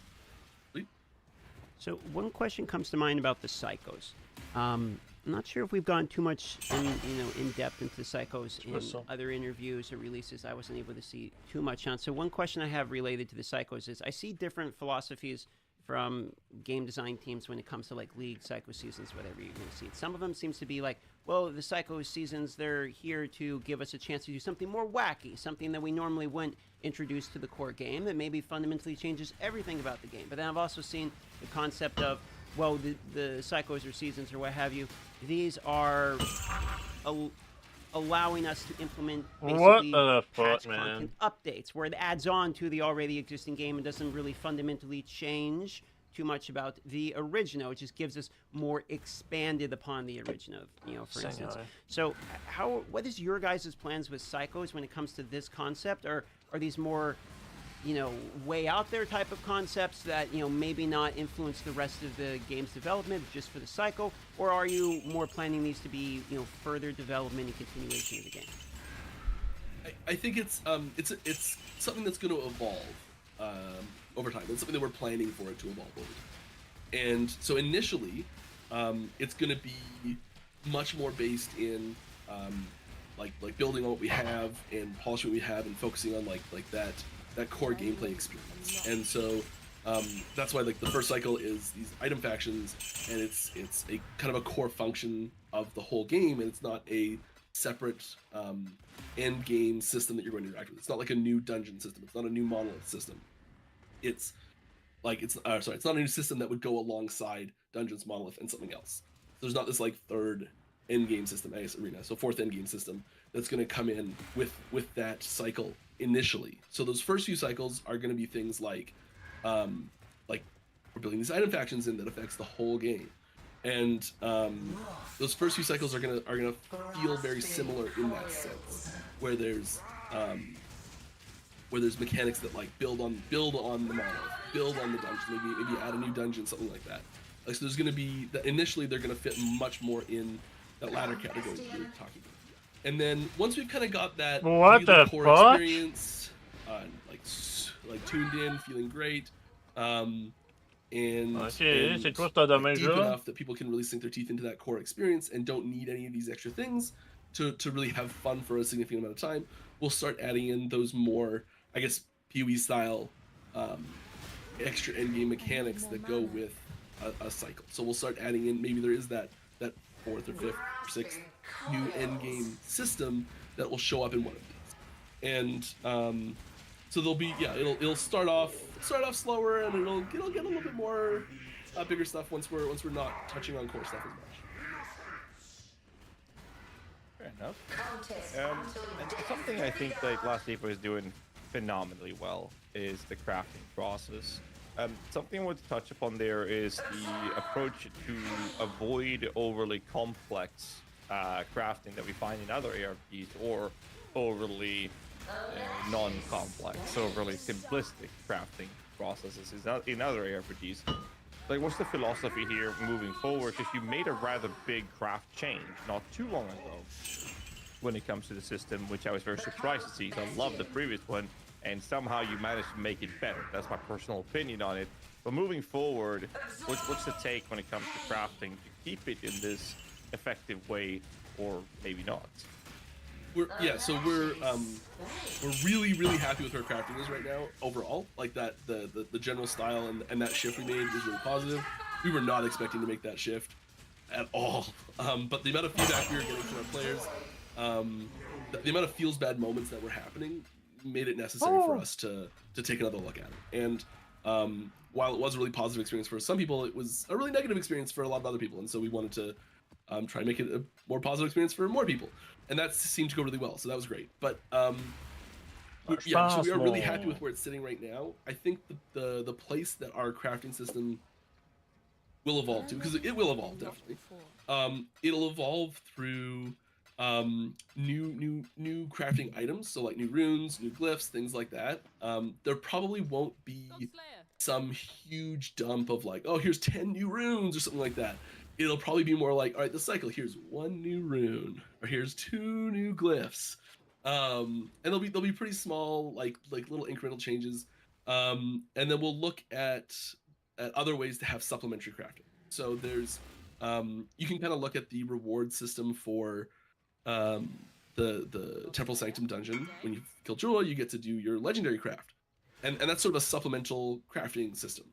So one question comes to mind about the psychos. I'm not sure if we've gone too much in depth into the psychos in other interviews or releases. I wasn't able to see too much on. So one question I have related to the psychos is I see different philosophies from game design teams when it comes to like league psycho seasons, whatever you're going to see. Some of them seems to be like, well, the psycho seasons, they're here to give us a chance to do something more wacky, something that we normally wouldn't introduce to the core game that maybe fundamentally changes everything about the game. But then I've also seen the concept of, well, the psychos or seasons or what have you, these are allowing us to implement basically patch content updates where it adds on to the already existing game and doesn't really fundamentally change too much about the original. It just gives us more expanded upon the original, for instance. So what is your guys' plans with psychos when it comes to this concept? Or are these more way out there type of concepts that maybe not influence the rest of the game's development just for the cycle, or are you more planning these to be further development and continuation of the game? I think it's something that's going to evolve. over time. It's something that we're planning for it to evolve over time. And so initially, it's going to be much more based in like building on what we have and polishing what we have and focusing on like that core gameplay experience. And so that's why like the first cycle is these item factions, and it's a kind of a core function of the whole game, and it's not a separate end game system that you're going to interact with. It's not like a new dungeon system. It's not a new monolith system. It's like it's not a new system that would go alongside Dungeons, Monolith, and something else. There's not this like third end game system, I guess, arena, so fourth end game system that's going to come in with that cycle initially. So those first few cycles are going to be things like we're building these item factions in that affects the whole game, and those first few cycles are gonna feel very similar in that sense, where there's mechanics that like build on the monolith, build on the dungeon, maybe add a new dungeon, something like that. Like so, there's gonna be that initially they're gonna fit much more in that latter category that you're talking about. And then once we've kind of got that What the core fuck? experience, like tuned in, feeling great, and c'est quoi ce like, domaine deep là? enough that people can really sink their teeth into that core experience and don't need any of these extra things to really have fun for a significant amount of time, we'll start adding in those more, I guess, PoE style extra endgame mechanics that go with a cycle. So we'll start adding in, maybe there is that fourth or fifth or sixth new endgame system that will show up in one of these. And so there'll be, it'll start off slower, and it'll get a little bit more bigger stuff once we're not touching on core stuff as much. Fair enough. And something I think like Last Depot is doing phenomenally well is the crafting process. Something I want to touch upon there is the approach to avoid overly complex crafting that we find in other ARPGs, or overly non-complex, overly simplistic crafting processes in other ARPGs. Like, what's the philosophy here moving forward? Because you made a rather big craft change not too long ago when it comes to the system, which I was very surprised to see. I love the previous one, and somehow you managed to make it better. That's my personal opinion on it. But moving forward, what's the take when it comes to crafting to keep it in this effective way, or maybe not? We're really, really happy with where crafting is right now overall. Like that the general style and that shift we made is really positive. We were not expecting to make that shift at all. But the amount of feedback we were getting from our players, the amount of feels bad moments that were happening made it necessary for us to take another look at it. And while it was a really positive experience for some people, it was a really negative experience for a lot of other people. And so we wanted to try and make it a more positive experience for more people. And that seemed to go really well, so that was great. But so we are really happy with where it's sitting right now. I think the place that our crafting system will evolve to, because it will evolve definitely. It'll evolve through new crafting items, so like new runes, new glyphs, things like that. There probably won't be some huge dump of like, oh, here's 10 new runes or something like that. It'll probably be more like, all right, the cycle, here's 1 new rune, or here's 2 new glyphs. And they'll be pretty small, like little incremental changes. And then we'll look at other ways to have supplementary crafting. So there's you can kind of look at the reward system for the Temple Sanctum dungeon. When you kill Jewel, you get to do your legendary craft. And that's sort of a supplemental crafting system.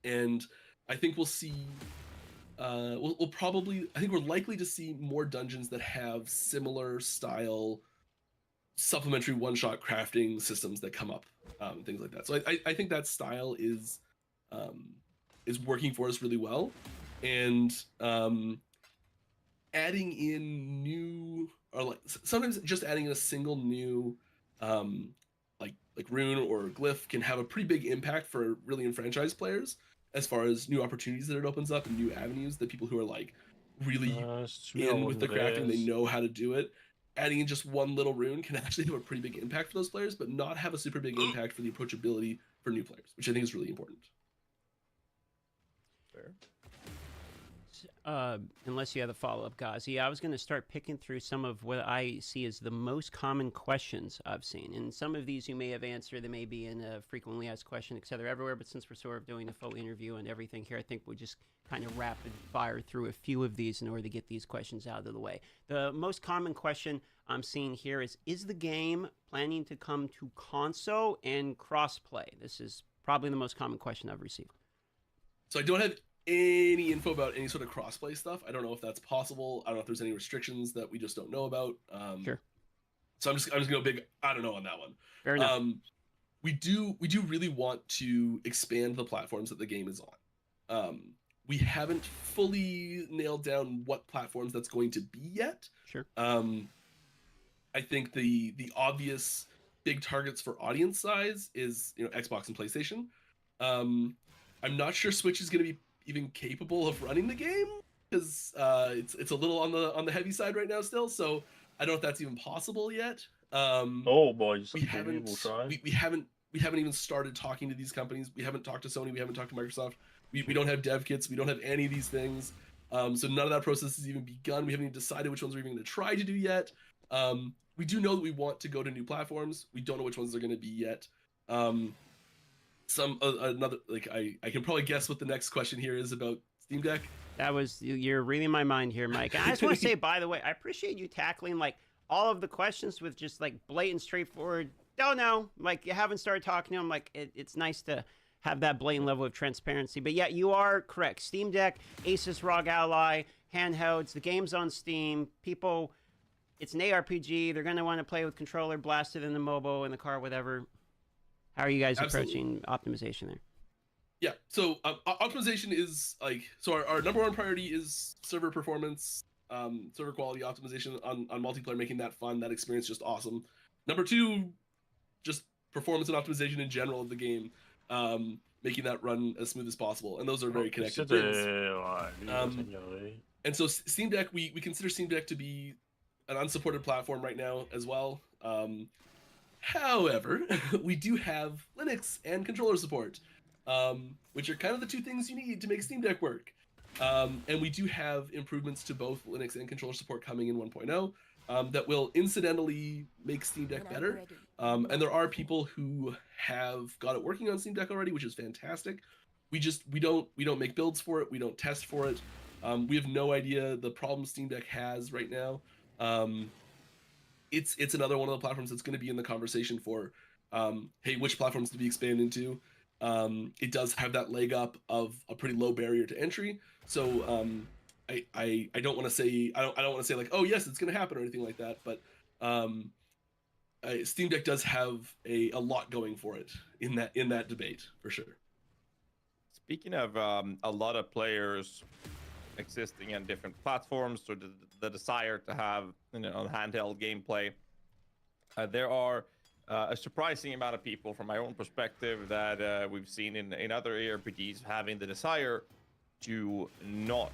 And I think we'll see I think we're likely to see more dungeons that have similar style supplementary one-shot crafting systems that come up, things like that. So I think that style is working for us really well, and adding in new, or like sometimes just adding in a single new like rune or glyph can have a pretty big impact for really enfranchised players, as far as new opportunities that it opens up and new avenues that people who are like really in with the crafting, they know how to do it. Adding in just one little rune can actually have a pretty big impact for those players, but not have a super big impact for the approachability for new players, which I think is really important. Fair. Unless you have a follow-up, Ghazi, I was going to start picking through some of what I see as the most common questions I've seen. And some of these you may have answered. They may be in a frequently asked question, et cetera, everywhere. But since we're sort of doing a full interview and everything here, I think we'll just kind of rapid fire through a few of these in order to get these questions out of the way. The most common question I'm seeing here is the game planning to come to console and crossplay? This is probably the most common question I've received. So I don't have any info about any sort of crossplay stuff. I don't know if that's possible. I don't know if there's any restrictions that we just don't know about. Sure. So I'm just gonna go big. I don't know on that one. Fair enough. We do really want to expand the platforms that the game is on. We haven't fully nailed down what platforms that's going to be yet. Sure. I think the obvious big targets for audience size is Xbox and PlayStation. I'm not sure Switch is going to be even capable of running the game because it's a little on the heavy side right now still. So I don't know if that's even possible yet. Oh boys, We haven't even started talking to these companies. We haven't talked to Sony. We haven't talked to Microsoft. We don't have dev kits. We don't have any of these things. So none of that process has even begun. We haven't even decided which ones we're even going to try to do yet. We do know that we want to go to new platforms. We don't know which ones they're going to be yet. Another I can probably guess what the next question here is about Steam Deck. You're reading my mind here, Mike. And I just want to say, by the way, I appreciate you tackling like all of the questions with just like blatant, straightforward. Don't know. Like you haven't started talking to them. Like it's nice to have that blatant level of transparency. But yeah, you are correct. Steam Deck, Asus ROG Ally, handhelds. The game's on Steam. People, it's an ARPG. They're gonna want to play with controller, blast it in the mobile, in the car, whatever. How are you guys approaching optimization there? Yeah, so optimization is our number one priority is server performance, server quality optimization on multiplayer, making that fun, that experience just awesome. Number two, just performance and optimization in general of the game, making that run as smooth as possible, and those are very connected things. And so Steam Deck, we consider Steam Deck to be an unsupported platform right now as well. However, we do have Linux and controller support, which are kind of the two things you need to make Steam Deck work. And we do have improvements to both Linux and controller support coming in 1.0 that will incidentally make Steam Deck better. And there are people who have got it working on Steam Deck already, which is fantastic. We don't make builds for it. We don't test for it. We have no idea the problems Steam Deck has right now. It's another one of the platforms that's going to be in the conversation for, hey, which platforms to be expanded into. It does have that leg up of a pretty low barrier to entry. So I don't want to say I don't want to say like, oh yes, it's going to happen or anything like that. But Steam Deck does have a lot going for it in that debate for sure. Speaking of a lot of players existing on different platforms, or the desire to have handheld gameplay, there are a surprising amount of people, from my own perspective, that we've seen in other ARPGs having the desire to not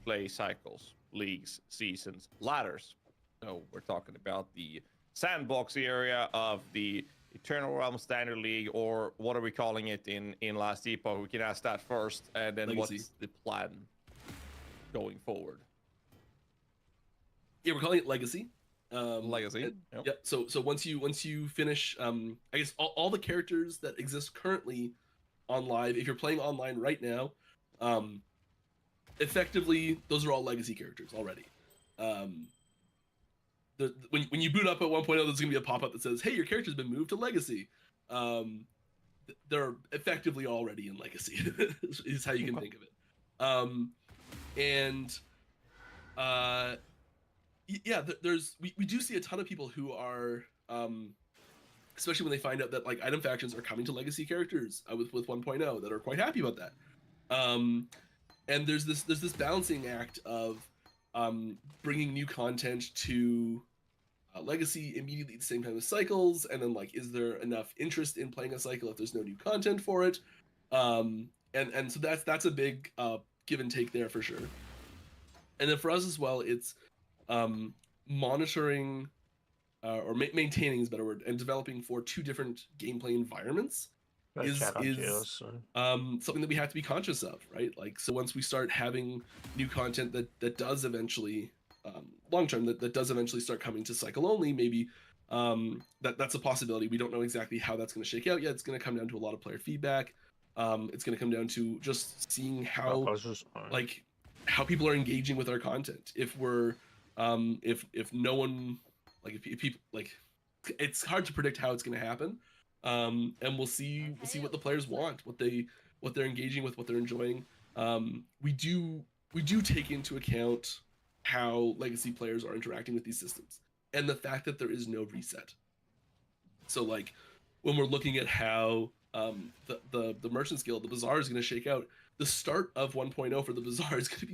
play cycles, leagues, seasons, ladders. So we're talking about the sandbox area of the Eternal Realm Standard League, or what are we calling it in Last Epoch? We can ask that first, and then Legacy. what's the plan going forward? Yeah, we're calling it Legacy. Legacy. Yep. Yeah. So once you finish, I guess all the characters that exist currently on live, if you're playing online right now, effectively those are all Legacy characters already. When you boot up at 1.0, there's gonna be a pop-up that says, "Hey, your character's been moved to Legacy." They're effectively already in Legacy. Is how you can think of it. We do see a ton of people who are, especially when they find out that like item factions are coming to Legacy characters with 1.0, that are quite happy about that. And there's this balancing act of bringing new content to Legacy immediately at the same time as cycles, and then like, is there enough interest in playing a cycle if there's no new content for it? And so that's a big give and take there for sure. And then for us as well, it's monitoring or maintaining is a better word, and developing for two different gameplay environments. Gotta is chat on is jails soon. something that we have to be conscious of, right? Like, so once we start having new content that does eventually, long term, that does eventually start coming to cycle only, maybe that's a possibility. We don't know exactly how that's going to shake out yet. It's going to come down to a lot of player feedback. It's going to come down to just seeing how like how people are engaging with our content. If we're if no one like if people like, it's hard to predict how it's going to happen. And we'll see what the players want, what they're engaging with, what they're enjoying. We do take into account how legacy players are interacting with these systems and the fact that there is no reset. So like when we're looking at how the Merchant's Guild, the Bazaar is going to shake out, the start of 1.0 for the Bazaar is going to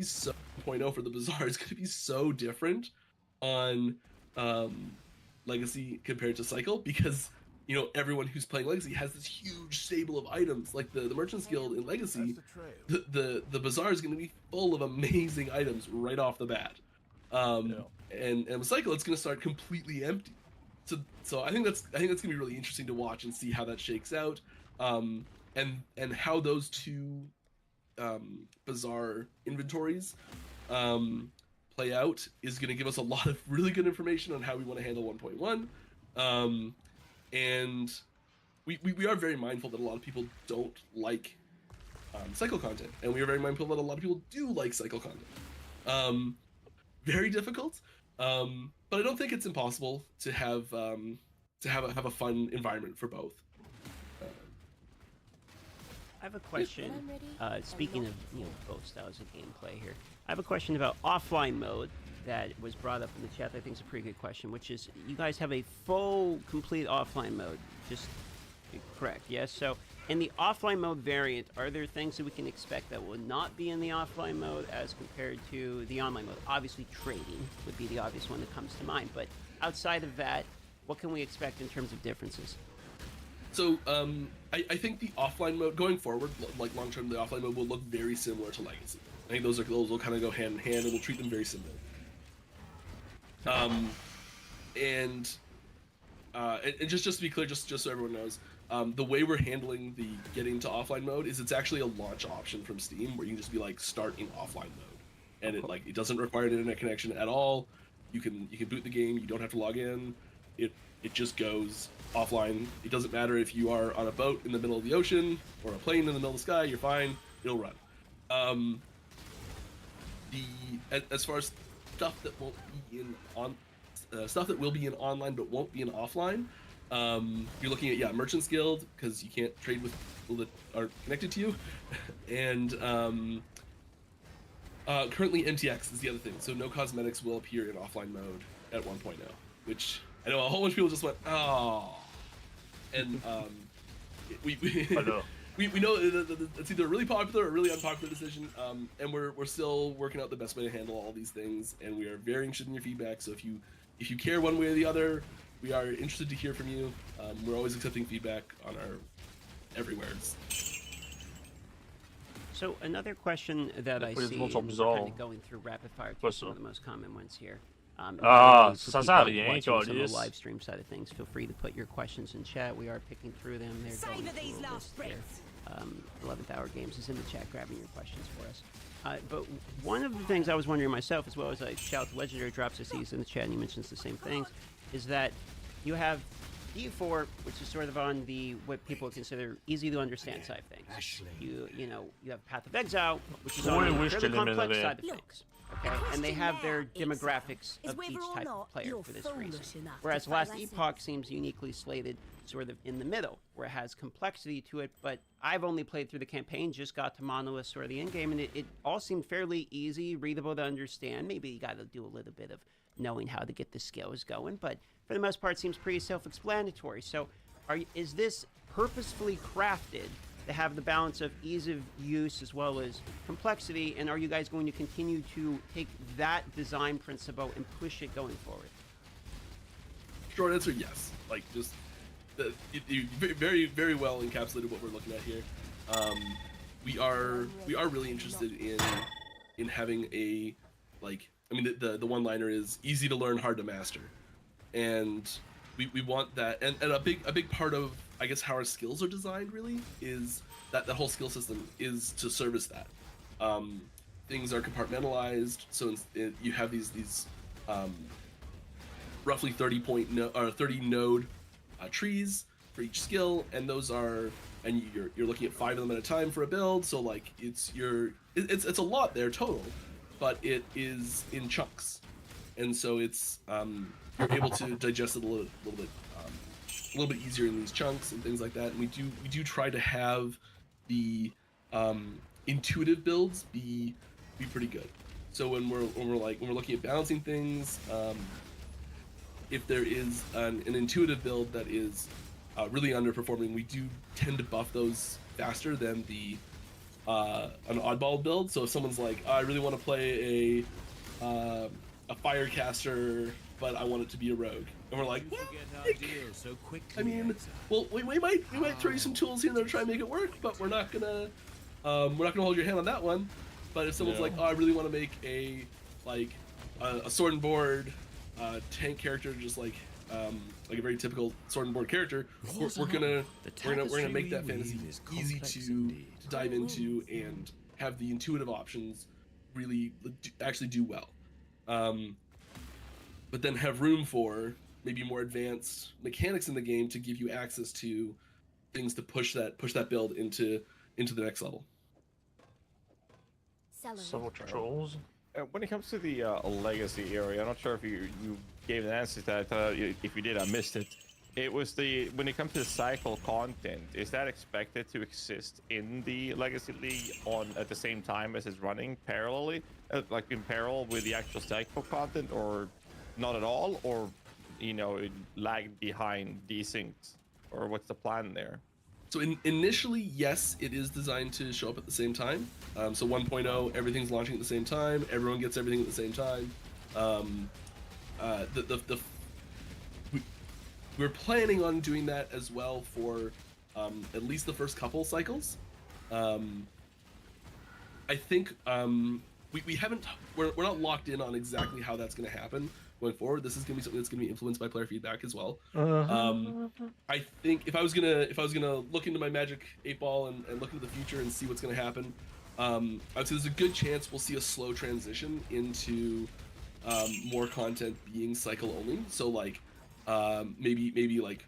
be so different on Legacy compared to Cycle, because you know everyone who's playing Legacy has this huge stable of items. Like the Merchant's Guild in Legacy, the Bazaar is going to be full of amazing items right off the bat. And with Cycle, it's going to start completely empty. So I think that's going to be really interesting to watch and see how that shakes out, and how those two Bazaar inventories play out is going to give us a lot of really good information on how we want to handle 1.1. And we are very mindful that a lot of people don't like cycle content, and we are very mindful that a lot of people do like cycle content. Very difficult, but I don't think it's impossible to have a fun environment for both. I have a question. Speaking of both styles of gameplay here, I have a question about offline mode that was brought up in the chat. I think is a pretty good question, which is you guys have a full, complete offline mode. Just correct, yes? So in the offline mode variant, are there things that we can expect that will not be in the offline mode as compared to the online mode? Obviously, trading would be the obvious one that comes to mind, but outside of that, what can we expect in terms of differences? So I think the offline mode going forward, like long term, the offline mode will look very similar to Legacy. I think those will kind of go hand in hand, and we'll treat them very similar. And just to be clear, just so everyone knows, the way we're handling the getting to offline mode is it's actually a launch option from Steam where you can just be like start in offline mode, and it doesn't require an internet connection at all. You can boot the game. You don't have to log in. It just goes offline. It doesn't matter if you are on a boat in the middle of the ocean or a plane in the middle of the sky. You're fine. It'll run. As far as stuff that won't be stuff that will be in online but won't be in offline, you're looking at Merchant's Guild, because you can't trade with people that are connected to you, and currently MTX is the other thing. So no cosmetics will appear in offline mode at 1.0, which I know a whole bunch of people just went, oh, and we know it's either a really popular or a really unpopular decision, and we're still working out the best way to handle all these things, and we are very interested in your feedback. So if you care one way or the other, we are interested to hear from you. We're always accepting feedback on our everywhere. So another question that I see, and kind of going through rapid fire, some of the most common ones here. Ça sert à rien, on the live stream side of things, feel free to put your questions in chat. We are picking through them. They're going through a list there. 11th Hour Games is in the chat grabbing your questions for us. But one of the things I was wondering myself, as well as I shout Legendary Drops, I see is in the chat and he mentions the same things, is that you have E4, which is sort of on the what people consider easy to understand side of things. You have Path of Exile, which is on the fairly complex side of things. Okay, and they have their demographics of each type of player for this reason. Whereas Last Epoch seems uniquely slated sort of in the middle, where it has complexity to it, but I've only played through the campaign, just got to Monolith sort of the end game, and it all seemed fairly easy, readable to understand. Maybe you got to do a little bit of knowing how to get the skills going, but for the most part, it seems pretty self-explanatory. So is this purposefully crafted to have the balance of ease of use as well as complexity, and are you guys going to continue to take that design principle and push it going forward? Short answer, yes. Like, just you very, very well encapsulated what we're looking at here. We are really interested in having a, like, I mean, the one-liner is easy to learn, hard to master, and we want that, and a big part of I guess how our skills are designed really is that the whole skill system is to service that. Things are compartmentalized, so you have these roughly 30 node trees for each skill, and those are, and you're looking at 5 of them at a time for a build. So like it's a lot there total, but it is in chunks, and so it's you're able to digest it a little bit easier in these chunks and things like that. And we do try to have the intuitive builds be pretty good. So when we're looking at balancing things, if there is an intuitive build that is really underperforming, we do tend to buff those faster than an oddball build. So if someone's like, I really want to play a firecaster, but I want it to be a rogue, and we're like, I mean, well, we might throw you some tools here and there to try and make it work, but we're not gonna hold your hand on that one. But if someone's like, oh, I really want to make a sword and board tank character, just like a very typical sword and board character, we're gonna make that fantasy easy to dive into and have the intuitive options really actually do well. But then have room for maybe more advanced mechanics in the game to give you access to things to push that build into the next level. Several trolls. When it comes to the legacy area, I'm not sure if you gave an answer to that. If you did, I missed it. It was when it comes to the cycle content, is that expected to exist in the Legacy League at the same time as it's running parallelly, like in parallel with the actual cycle content, or not at all, or it lagged behind desynced, or what's the plan there? So initially, yes, it is designed to show up at the same time. So 1.0, everything's launching at the same time. Everyone gets everything at the same time. We're planning on doing that as well for at least the first couple cycles. I think we haven't. We're not locked in on exactly how that's going to happen going forward. This is going to be something that's going to be influenced by player feedback as well. I think if I was gonna look into my Magic 8-Ball and look into the future and see what's going to happen, I would say there's a good chance we'll see a slow transition into more content being cycle only. So like maybe like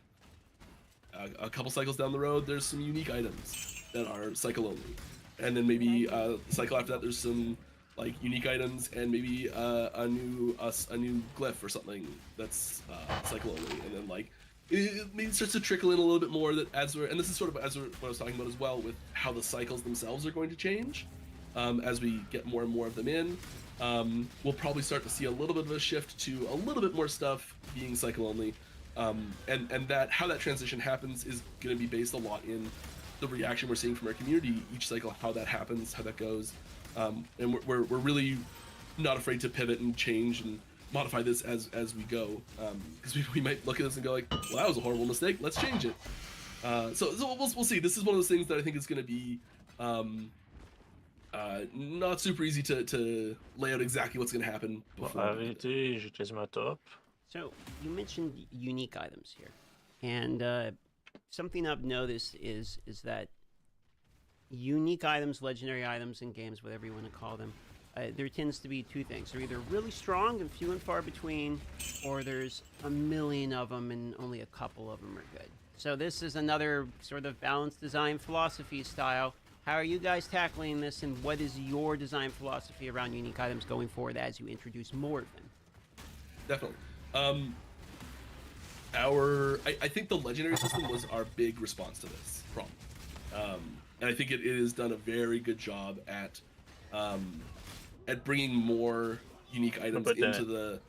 a couple cycles down the road, there's some unique items that are cycle only, and then maybe the cycle after that, there's some like unique items and maybe a new glyph or something that's cycle only, and then like it maybe starts to trickle in a little bit more that and this is sort of what I was talking about as well, with how the cycles themselves are going to change as we get more and more of them in. We'll probably start to see a little bit of a shift to a little bit more stuff being cycle only, and that how that transition happens is going to be based a lot in the reaction we're seeing from our community each cycle, how that happens, how that goes. And we're really not afraid to pivot and change and modify this as we go, because we might look at this and go like, well, that was a horrible mistake, let's change it. So we'll see. This is one of those things that I think is going to be not super easy to lay out exactly what's going to happen before. J'ai quasiment top. So you mentioned unique items here, and something I've noticed is that unique items, legendary items in games, whatever you want to call them, there tends to be two things. They're either really strong and few and far between, or there's a million of them and only a couple of them are good. So this is another sort of balanced design philosophy style. How are you guys tackling this, and what is your design philosophy around unique items going forward as you introduce more of them? Definitely. I think the legendary system was our big response to this problem. And I think it has done a very good job at bringing more unique items into the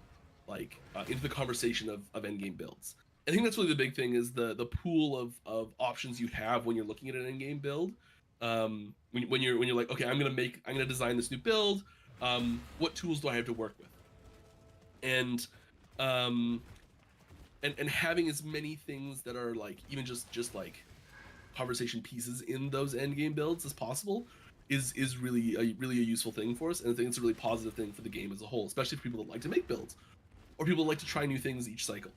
conversation of endgame builds. I think that's really the big thing, is the pool of options you have when you're looking at an endgame build. When you're like, okay, I'm gonna design this new build. What tools do I have to work with? And having as many things that are like even just like conversation pieces in those end game builds as possible is really a useful thing for us, and I think it's a really positive thing for the game as a whole, especially for people that like to make builds, or people that like to try new things each cycle,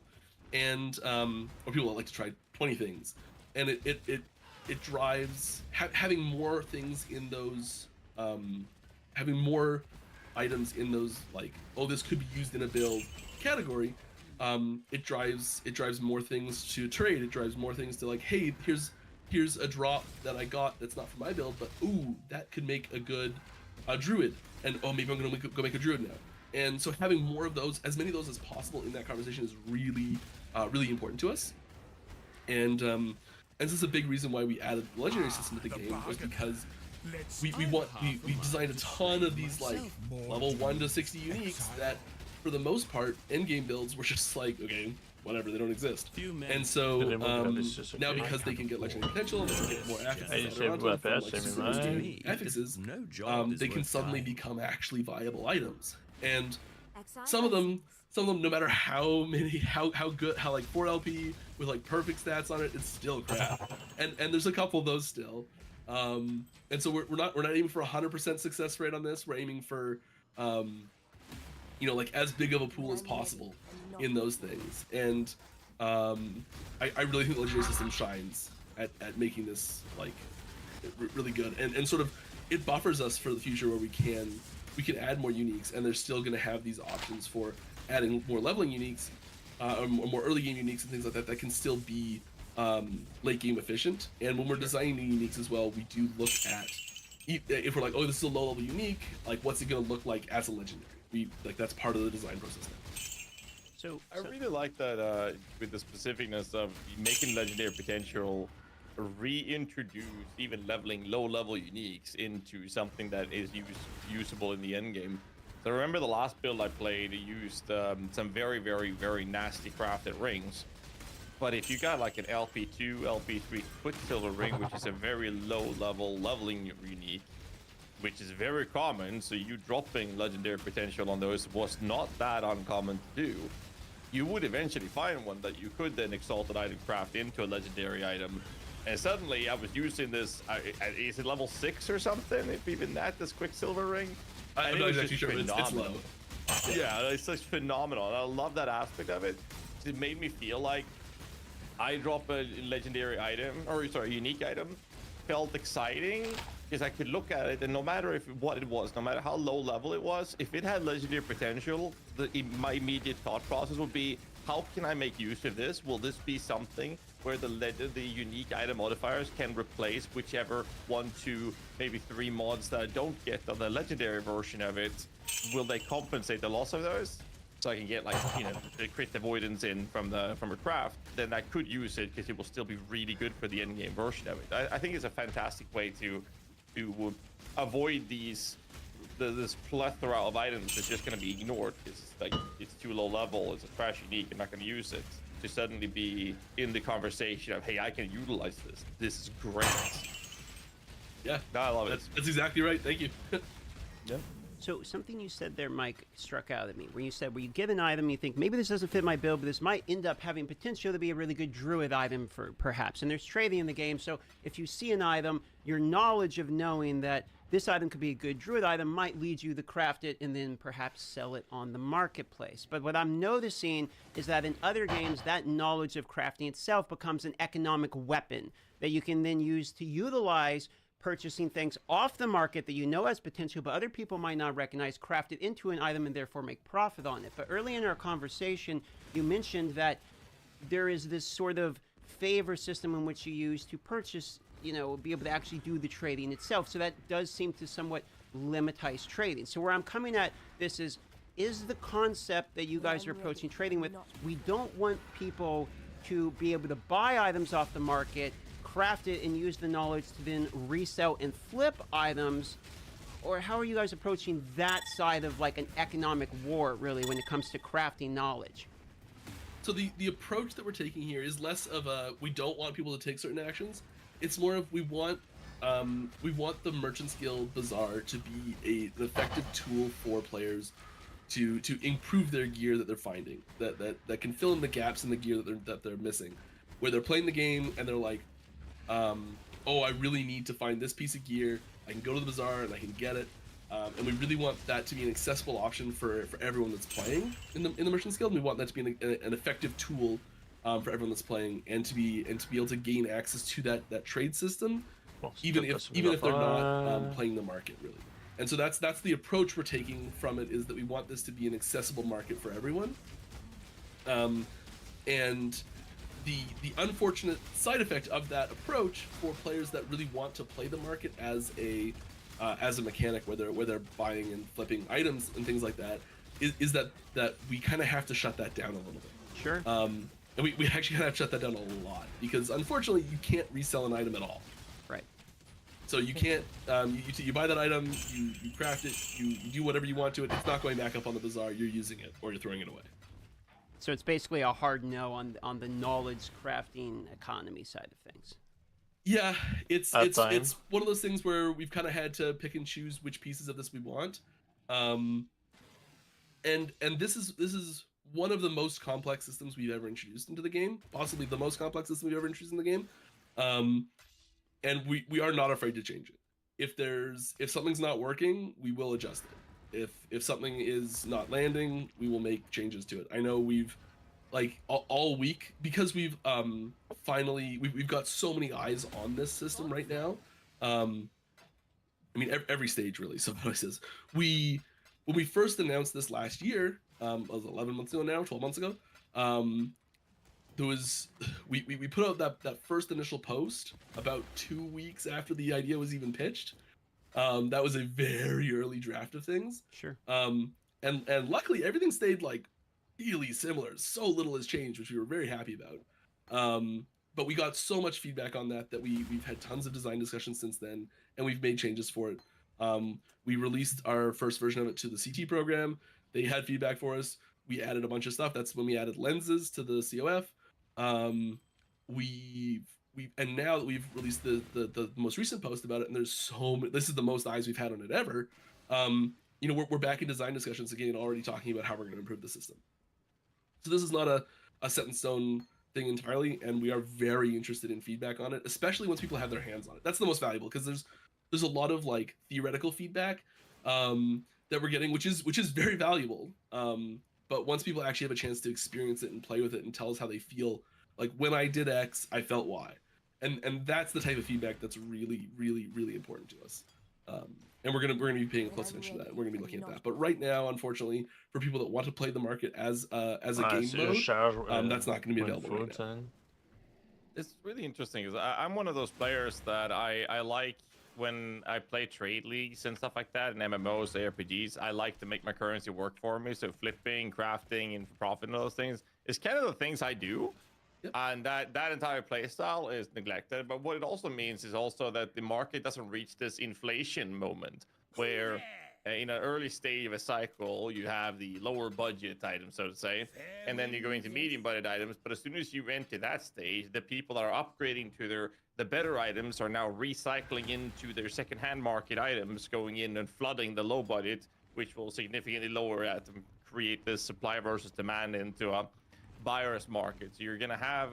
and or people that like to try 20 things. and it drives having more things in those, having more items in those, like, oh, this could be used in a build category. It drives more things to trade. It drives more things to, like, hey, here's a drop that I got that's not for my build, but ooh, that could make a good druid, and oh, maybe I'm gonna go make a druid now. And so having more of those, as many of those as possible in that conversation, is really really important to us. And this is a big reason why we added the legendary system to the game, was because we designed a ton of these, like, level 1 to 60 uniques that, for the most part, endgame builds were just like, okay, whatever, they don't exist. And so now, because they can get legendary potential and they can get more affixes that are onto them from, like, super game affixes, they can suddenly become actually viable items. And some of them, no matter how good, how like 4 LP with like perfect stats on it, it's still crap. And there's a couple of those still. And so we're not aiming for 100% success rate on this. We're aiming for, you know, like, as big of a pool as possible in those things. And I really think the legendary system shines at making this, like, really good, and sort of it buffers us for the future, where we can add more uniques, and they're still going to have these options for adding more leveling uniques, or more early game uniques and things like that can still be late game efficient. And when we're designing the uniques as well, we do look at, if we're like, oh, this is a low level unique, like, what's it going to look like as a legendary? That's part of the design process now. So I really like that with the specificness of making legendary potential reintroduce even leveling low level uniques into something that is usable in the end game. So I remember the last build I played, it used some very, very, very nasty crafted rings. But if you got like an LP2, LP3 Quicksilver ring, which is a very low level leveling unique, which is very common, so you dropping legendary potential on those was not that uncommon to do. You would eventually find one that you could then exalted item craft into a legendary item. And suddenly I was using this, is it level 6 or something? If even that, this Quicksilver ring? I'm not exactly sure, it's low. Yeah, it's just phenomenal. And I love that aspect of it. It made me feel like I drop a legendary item, or sorry, unique item, felt exciting, because I could look at it, and no matter what it was, no matter how low level it was, if it had legendary potential, my immediate thought process would be, how can I make use of this? Will this be something where the unique item modifiers can replace whichever 1, 2, maybe 3 mods that I don't get on the legendary version of it? Will they compensate the loss of those? So I can get, like, you know, the crit avoidance in from a craft, then I could use it, because it will still be really good for the end game version of it. I think it's a fantastic way to avoid this plethora of items that's just going to be ignored because, like, it's too low level, it's a trash unique, I'm not going to use it, to suddenly be in the conversation of, hey, I can utilize this. This is great. Yeah, no, I love it. That's exactly right. Thank you. Yeah. So something you said there, Mike, struck out at me. Where you said, you get an item, you think, maybe this doesn't fit my build, but this might end up having potential to be a really good druid item for perhaps. And there's trading in the game, so if you see an item, your knowledge of knowing that this item could be a good druid item might lead you to craft it and then perhaps sell it on the marketplace. But what I'm noticing is that in other games, that knowledge of crafting itself becomes an economic weapon that you can then use to utilize purchasing things off the market that you know has potential, but other people might not recognize, craft it into an item and therefore make profit on it. But early in our conversation, you mentioned that there is this sort of favor system in which you use to purchase, you know, be able to actually do the trading itself. So that does seem to somewhat limitize trading. So where I'm coming at this is the concept that you guys are approaching trading with, we don't want people to be able to buy items off the market, craft it, and use the knowledge to then resell and flip items? Or how are you guys approaching that side of, like, an economic war, really, when it comes to crafting knowledge? So the approach that we're taking here is less of a, we don't want people to take certain actions. It's more of, we want the Merchant's Guild Bazaar to be an effective tool for players to improve their gear that they're finding, that can fill in the gaps in the gear that they're missing, where they're playing the game and they're like, oh, I really need to find this piece of gear. I can go to the bazaar and I can get it. And we really want that to be an accessible option for everyone that's playing in the Merchant's Guild. We want that to be an effective tool for everyone that's playing, and to be able to gain access to that trade system, Bon, even c'est if they're not pas- playing the market really. And so that's the approach we're taking from it, is that we want this to be an accessible market for everyone. And the unfortunate side effect of that approach for players that really want to play the market as a mechanic, where they're buying and flipping items and things like that, is that we kind of have to shut that down a little bit. Sure. And we actually kind of shut that down a lot, because unfortunately you can't resell an item at all. Right. So you can't, you buy that item, you craft it, you do whatever you want to it. It's not going back up on the bazaar. You're using it, or you're throwing it away. So it's basically a hard no on the knowledge crafting economy side of things. Yeah, it's At times. it's one of those things where we've kind of had to pick and choose which pieces of this we want. And this is one of the most complex systems we've ever introduced into the game, possibly the most complex system we've ever introduced in the game. And we are not afraid to change it. If something's not working, we will adjust it. If something is not landing, we will make changes to it. I know we've like all week, because we've finally we've got so many eyes on this system right now. I mean, every stage really. So what says, when we first announced this last year, was 11 months ago now, 12 months ago, there was we put out that first initial post about 2 weeks after the idea was even pitched. That was a very early draft of things. Sure. And luckily everything stayed like really similar. So little has changed, which we were very happy about. But we got so much feedback on that we've had tons of design discussions since then, and we've made changes for it. We released our first version of it to the CT program. They had feedback for us. We added a bunch of stuff. That's when we added lenses to the COF. And now that we've released the most recent post about it, and there's this is the most eyes we've had on it ever. We're back in design discussions again, already talking about how we're going to improve the system. So this is not a set in stone thing entirely, and we are very interested in feedback on it, especially once people have their hands on it. That's the most valuable, because there's a lot of like theoretical feedback that we're getting, which is very valuable. But once people actually have a chance to experience it and play with it and tell us how they feel, like when I did X, I felt Y, and that's the type of feedback that's really, really, really important to us. And we're gonna be paying close attention to that. We're gonna be looking at that. But right now, unfortunately, for people that want to play the market as a game mode, that's not going to be available right now. It's really interesting, because I'm one of those players that I like when I play trade leagues and stuff like that, and MMOs, ARPGs. I like to make my currency work for me. So flipping, crafting, and profit and those things is kind of the things I do. Yep. And that entire play style is neglected. But what it also means is also that the market doesn't reach this inflation moment where in an early stage of a cycle, you have the lower budget items, so to say, and then you're going to medium budget items. But as soon as you enter that stage, the people that are upgrading to the better items are now recycling into their secondhand market items, going in and flooding the low budget, which will significantly lower it and create this supply versus demand into a buyer's market. So you're going to have,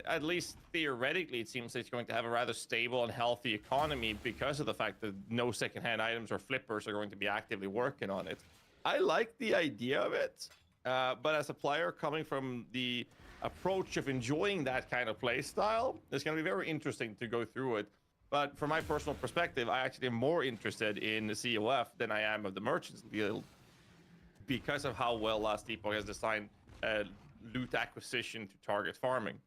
at least theoretically, it seems it's going to have a rather stable and healthy economy because of the fact that no secondhand items or flippers are going to be actively working on it. I like the idea of it, but as a player coming from the approach of enjoying that kind of play style, it's going to be very interesting to go through it. But from my personal perspective, I actually am more interested in the COF than I am of the Merchants Guild, because of how well Last Epoch has designed loot acquisition to target farming.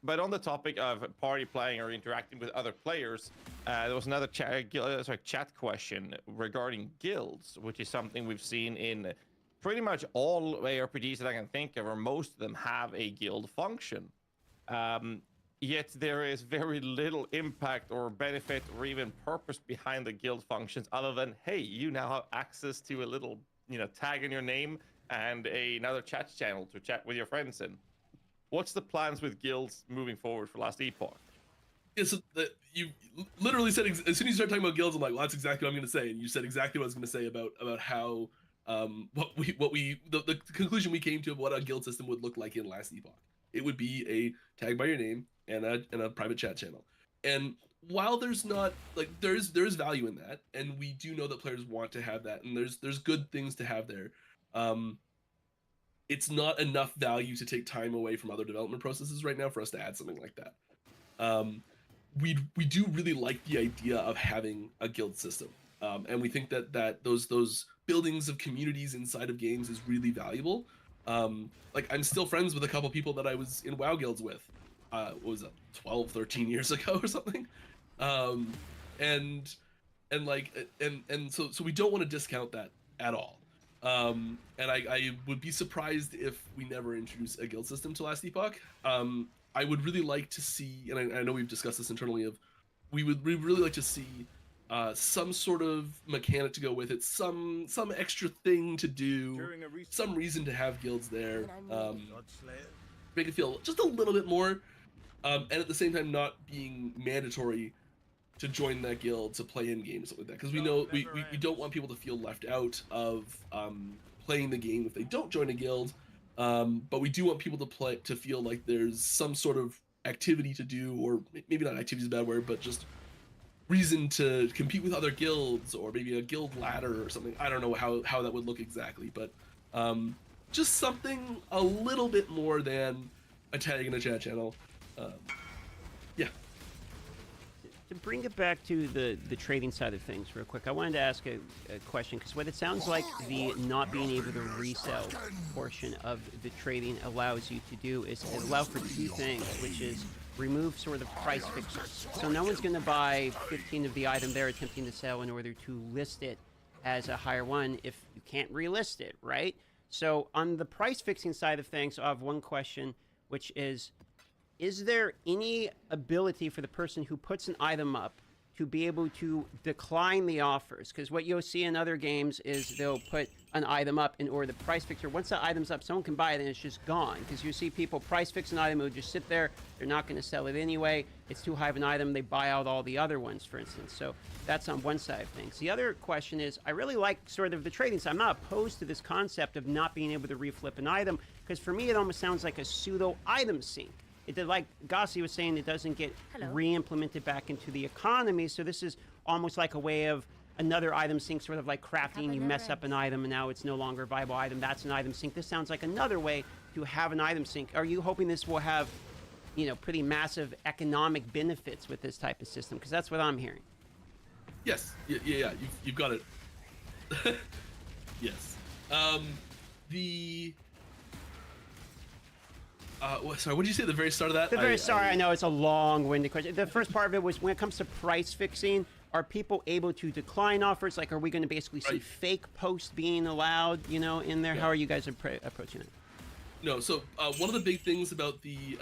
But on the topic of party playing or interacting with other players, there was another chat question regarding guilds, which is something we've seen in pretty much all ARPGs that I can think of, or most of them have a guild function. Yet there is very little impact or benefit or even purpose behind the guild functions, other than, hey, you now have access to a little, tag in your name and another chat channel to chat with your friends in. What's the plans with guilds moving forward for Last Epoch? Yeah, so you literally said, as soon as you start talking about guilds, I'm like, well, that's exactly what I'm going to say. And you said exactly what I was going to say about how the conclusion we came to of what a guild system would look like in Last Epoch. It would be a tag by your name and a private chat channel. And while there's not there's value in that, and we do know that players want to have that, and there's good things to have there. it's not enough value to take time away from other development processes right now for us to add something like that. We do really like the idea of having a guild system, and we think that those buildings of communities inside of games is really valuable. Like I'm still friends with a couple people that I was in WoW guilds with. What was it, 12, 13 years ago or something? And so we don't want to discount that at all. And I would be surprised if we never introduce a guild system to Last Epoch. I would really like to see, and I know we've discussed this internally, of we would really like to see some sort of mechanic to go with it, some extra thing to do, some reason to have guilds there, make it feel just a little bit more, and at the same time not being mandatory to join that guild to play in games, something like that, because we know we don't want people to feel left out of playing the game if they don't join a guild, but we do want people to feel like there's some sort of activity to do, or maybe not activity is a bad word, but just reason to compete with other guilds, or maybe a guild ladder or something. I don't know how that would look exactly, but just something a little bit more than a tag in a chat channel. Yeah. To bring it back to the trading side of things real quick, I wanted to ask a question, because what it sounds like the not being able to resell portion of the trading allows you to do is it allows for two things, which is remove sort of price fixers. So no one's going to buy 15 of the item they're attempting to sell in order to list it as a higher one if you can't relist it, right? So on the price fixing side of things, I have one question, which is there any ability for the person who puts an item up to be able to decline the offers? Because what you'll see in other games is they'll put an item up in order the price fixer. Once the item's up, someone can buy it and it's just gone. Because you see people price fix an item, it would just sit there. They're not going to sell it anyway. It's too high of an item. They buy out all the other ones, for instance. So that's on one side of things. The other question is, I really like sort of the trading side. I'm not opposed to this concept of not being able to reflip an item, because for me it almost sounds like a pseudo item sink. It did, like Gossi was saying, it doesn't get re-implemented back into the economy. So this is almost like a way of another item sink, sort of like crafting. You mess up an item and now it's no longer a viable item. That's an item sink. This sounds like another way to have an item sink. Are you hoping this will have, you know, pretty massive economic benefits with this type of system? Because that's what I'm hearing. Yes. Yeah. You've got it. Yes. Sorry, what did you say at the very start of that? Sorry, I know it's a long-winded question. The first part of it was, when it comes to price fixing, are people able to decline offers? Like, are we going to basically see fake posts being allowed, you know, in there? Yeah. How are you guys approaching it? No, so one of the big things about the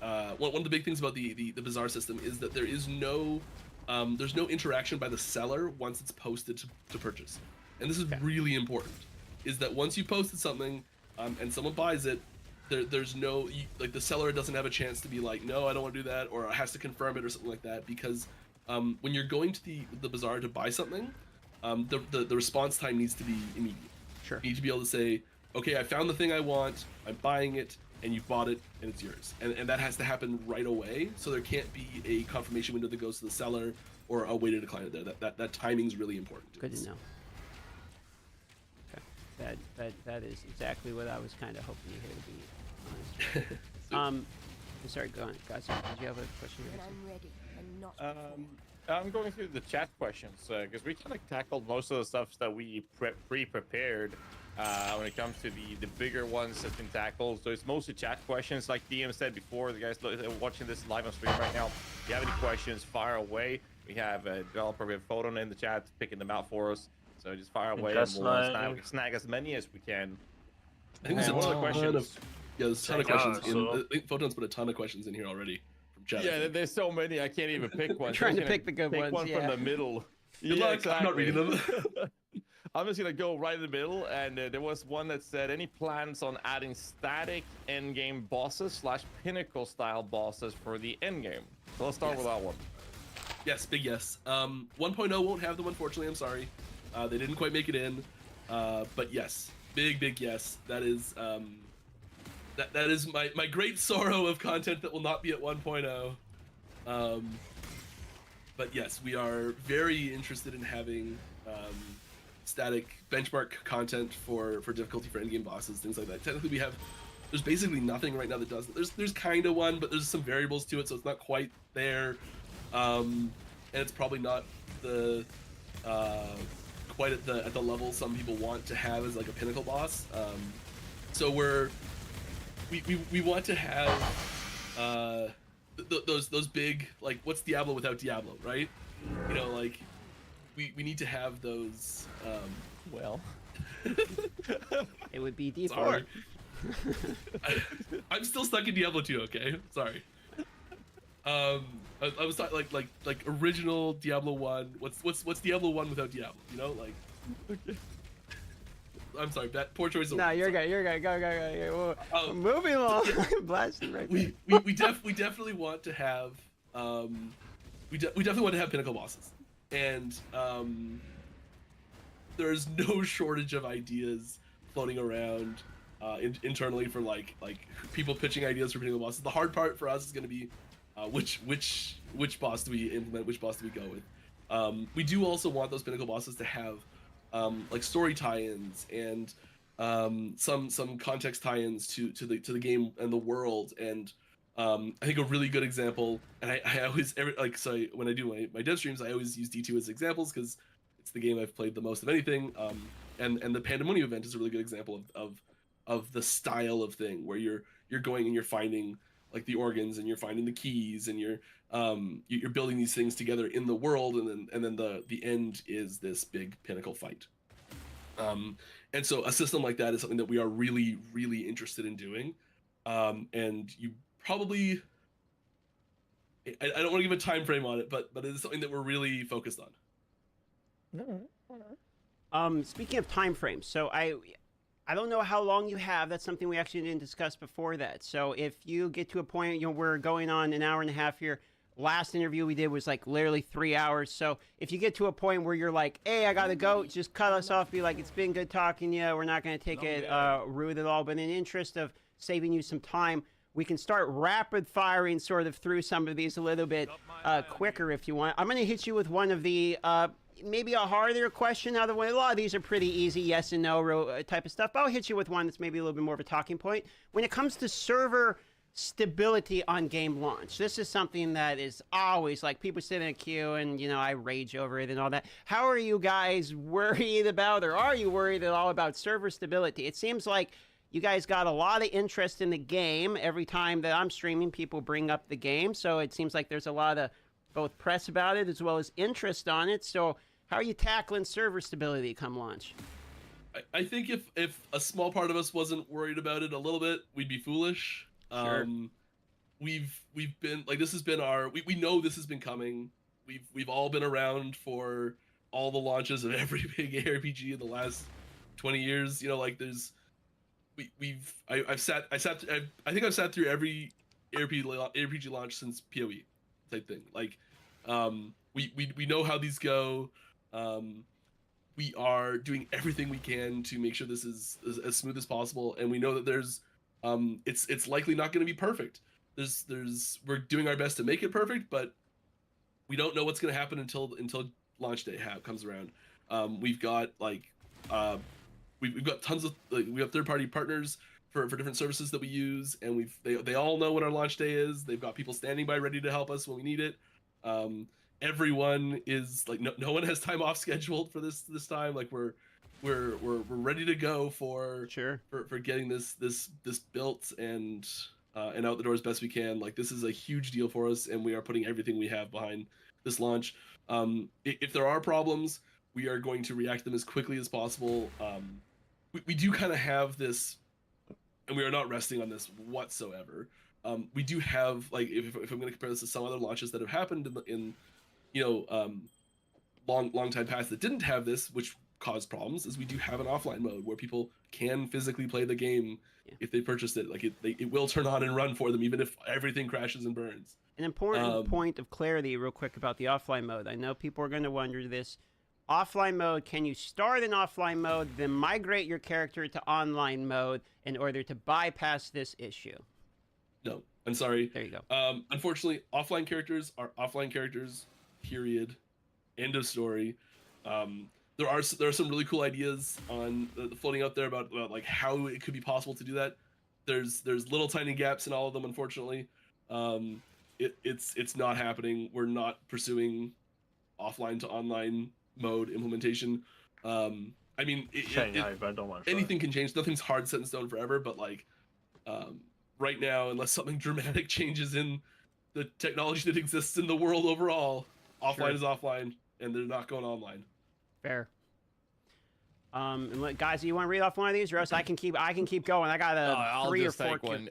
the Bazaar system is that there is there's no interaction by the seller once it's posted to purchase, and this is really important. Is that once you posted something and someone buys it, there's no, like, the seller doesn't have a chance to be like, no, I don't want to do that, or has to confirm it or something like that, because when you're going to the bazaar to buy something, the response time needs to be immediate. Sure. You need to be able to say, okay, I found the thing I want, I'm buying it, and you've bought it, and it's yours. And that has to happen right away, so there can't be a confirmation window that goes to the seller or a way to decline it there. That timing's really important. Good to know. Okay. That is exactly what I was kind of hoping to hear, to be honest. Sorry, go on, guys. Did you have a question? I'm ready, and not I'm going through the chat questions because we kind of tackled most of the stuff that we pre-prepared. When it comes to the bigger ones that's been tackled, so it's mostly chat questions. Like DM said before, the guys watching this live on stream right now, if you have any questions, fire away. We have a developer, we have Photon in the chat picking them out for us, so just fire away and we'll snag as many as we can. I think there's a ton of questions. I think Photon's put a ton of questions in here already from chat. Yeah, there's so many, I can't even pick one. Trying to pick the good ones. One from the middle. Good luck. Exactly. I'm not reading them. I'm just gonna go right in the middle, and there was one that said, any plans on adding static endgame bosses / pinnacle style bosses for the endgame? So let's start with that one. Yes, big yes. 1.0 won't have them, unfortunately. I'm sorry, they didn't quite make it in. But yes, big yes. That is that is my great sorrow of content that will not be at 1.0. But yes, we are very interested in having static benchmark content for difficulty for endgame bosses, things like that. Technically, there's basically nothing right now that does it. There's kind of one, but there's some variables to it, so it's not quite there. And it's probably not the quite at the level some people want to have as like a pinnacle boss. So we want to have those big, like, what's Diablo without Diablo, right? You know, like we need to have those. Well, It would be deeper. Sorry. I'm still stuck in Diablo 2. Okay, sorry. I was talking like original Diablo 1. What's Diablo 1 without Diablo? You know, like. Okay. I'm sorry, that poor choice. No, you're good. You're good. Go. Moving along. Blasting right. We definitely want to have we definitely want to have pinnacle bosses, and there's no shortage of ideas floating around internally for like people pitching ideas for pinnacle bosses. The hard part for us is going to be which boss do we implement, which boss do we go with. We do also want those pinnacle bosses to have like story tie-ins and some context tie-ins to the game and the world. And I think a really good example, and I always when I do my dev streams, I always use D2 as examples because it's the game I've played the most of anything. And the Pandemonium event is a really good example of the style of thing where you're going and you're finding like the organs and you're finding the keys and you're building these things together in the world, and then the end is this big pinnacle fight. And so a system like that is something that we are really, really interested in doing. And you probably, I don't want to give a time frame on it, but it is something that we're really focused on. Speaking of time frames, so I don't know how long you have. That's something we actually didn't discuss before that. So if you get to a point, we're going on an hour and a half here. Last interview we did was like literally 3 hours. So if you get to a point where you're like, hey, I got to go, just cut us off. Be like, it's been good talking to you. We're not going to take it rude at all. But in the interest of saving you some time, we can start rapid firing sort of through some of these a little bit quicker if you want. I'm going to hit you with one of the maybe a harder question. Out of the way, a lot of these are pretty easy, yes and no type of stuff. But I'll hit you with one that's maybe a little bit more of a talking point. When it comes to server stability on game launch, this is something that is always like people sit in a queue and I rage over it and all that. How are you guys worried about, or are you worried at all about server stability? It seems like you guys got a lot of interest in the game. Every time that I'm streaming, people bring up the game, so it seems like there's a lot of both press about it as well as interest on it. So how are you tackling server stability come launch? I think if a small part of us wasn't worried about it a little bit, we'd be foolish. Sure. We've been like, this has been we know this has been coming. We've all been around for all the launches of every big ARPG in the last 20 years. Like there's I think I've sat through every ARPG launch since PoE type thing. Like we know how these go. We are doing everything we can to make sure this is as smooth as possible, and we know that there's it's likely not going to be perfect. We're doing our best to make it perfect, but we don't know what's going to happen until launch day comes around. We've got we've got tons of we have third-party partners for different services that we use, and they all know what our launch day is. They've got people standing by ready to help us when we need it. Everyone is like, no one has time off scheduled for this time. Like we're ready to go for getting this built and out the door as best we can. Like this is a huge deal for us, and we are putting everything we have behind this launch. If there are problems, we are going to react to them as quickly as possible. We do kind of have this, and we are not resting on this whatsoever. We do have, like, if I'm going to compare this to some other launches that have happened in long time past that didn't have this, which caused problems, is we do have an offline mode where people can physically play the game if they purchased it. Like it will turn on and run for them even if everything crashes and burns. An important point of clarity real quick about the offline mode. I know people are going to wonder this. Offline mode, can you start in offline mode, then migrate your character to online mode in order to bypass this issue? No, I'm sorry. There you go. Unfortunately, offline characters are offline characters, period. End of story. there are some really cool ideas on floating out there about like how it could be possible to do that. There's little tiny gaps in all of them, unfortunately. It's not happening. We're not pursuing offline to online mode implementation. I mean, anything can change. Nothing's hard set in stone forever, but like right now, unless something dramatic changes in the technology that exists in the world overall, offline is offline, and they're not going online. Fair. And guys, you want to read off one of these, or else I can keep going. I got a 3 or 4. One.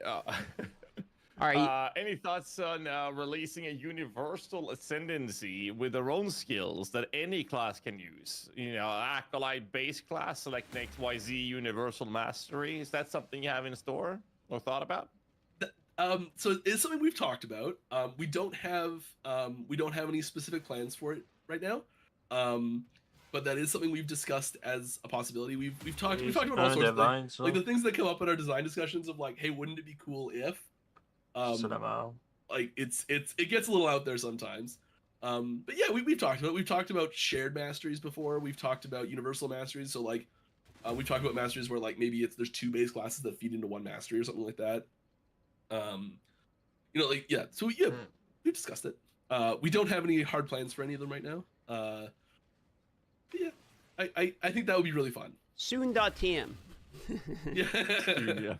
All right. Any thoughts on releasing a universal ascendancy with their own skills that any class can use? You know, Acolyte base class, select an XYZ universal mastery. Is that something you have in store or thought about? So it's something we've talked about. We don't have any specific plans for it right now. But that is something we've discussed as a possibility. We've talked about all sorts of things. Like the things that come up in our design discussions of like, hey, wouldn't it be cool if like it gets a little out there sometimes. But yeah, we've talked about it. We've talked about shared masteries before. We've talked about universal masteries. So like we've talked about masteries where like maybe there's 2 base classes that feed into one mastery or something like that. You know, like yeah. So yeah, we've discussed it. We don't have any hard plans for any of them right now. But yeah, I think that would be really fun. Soon.tm. Yeah.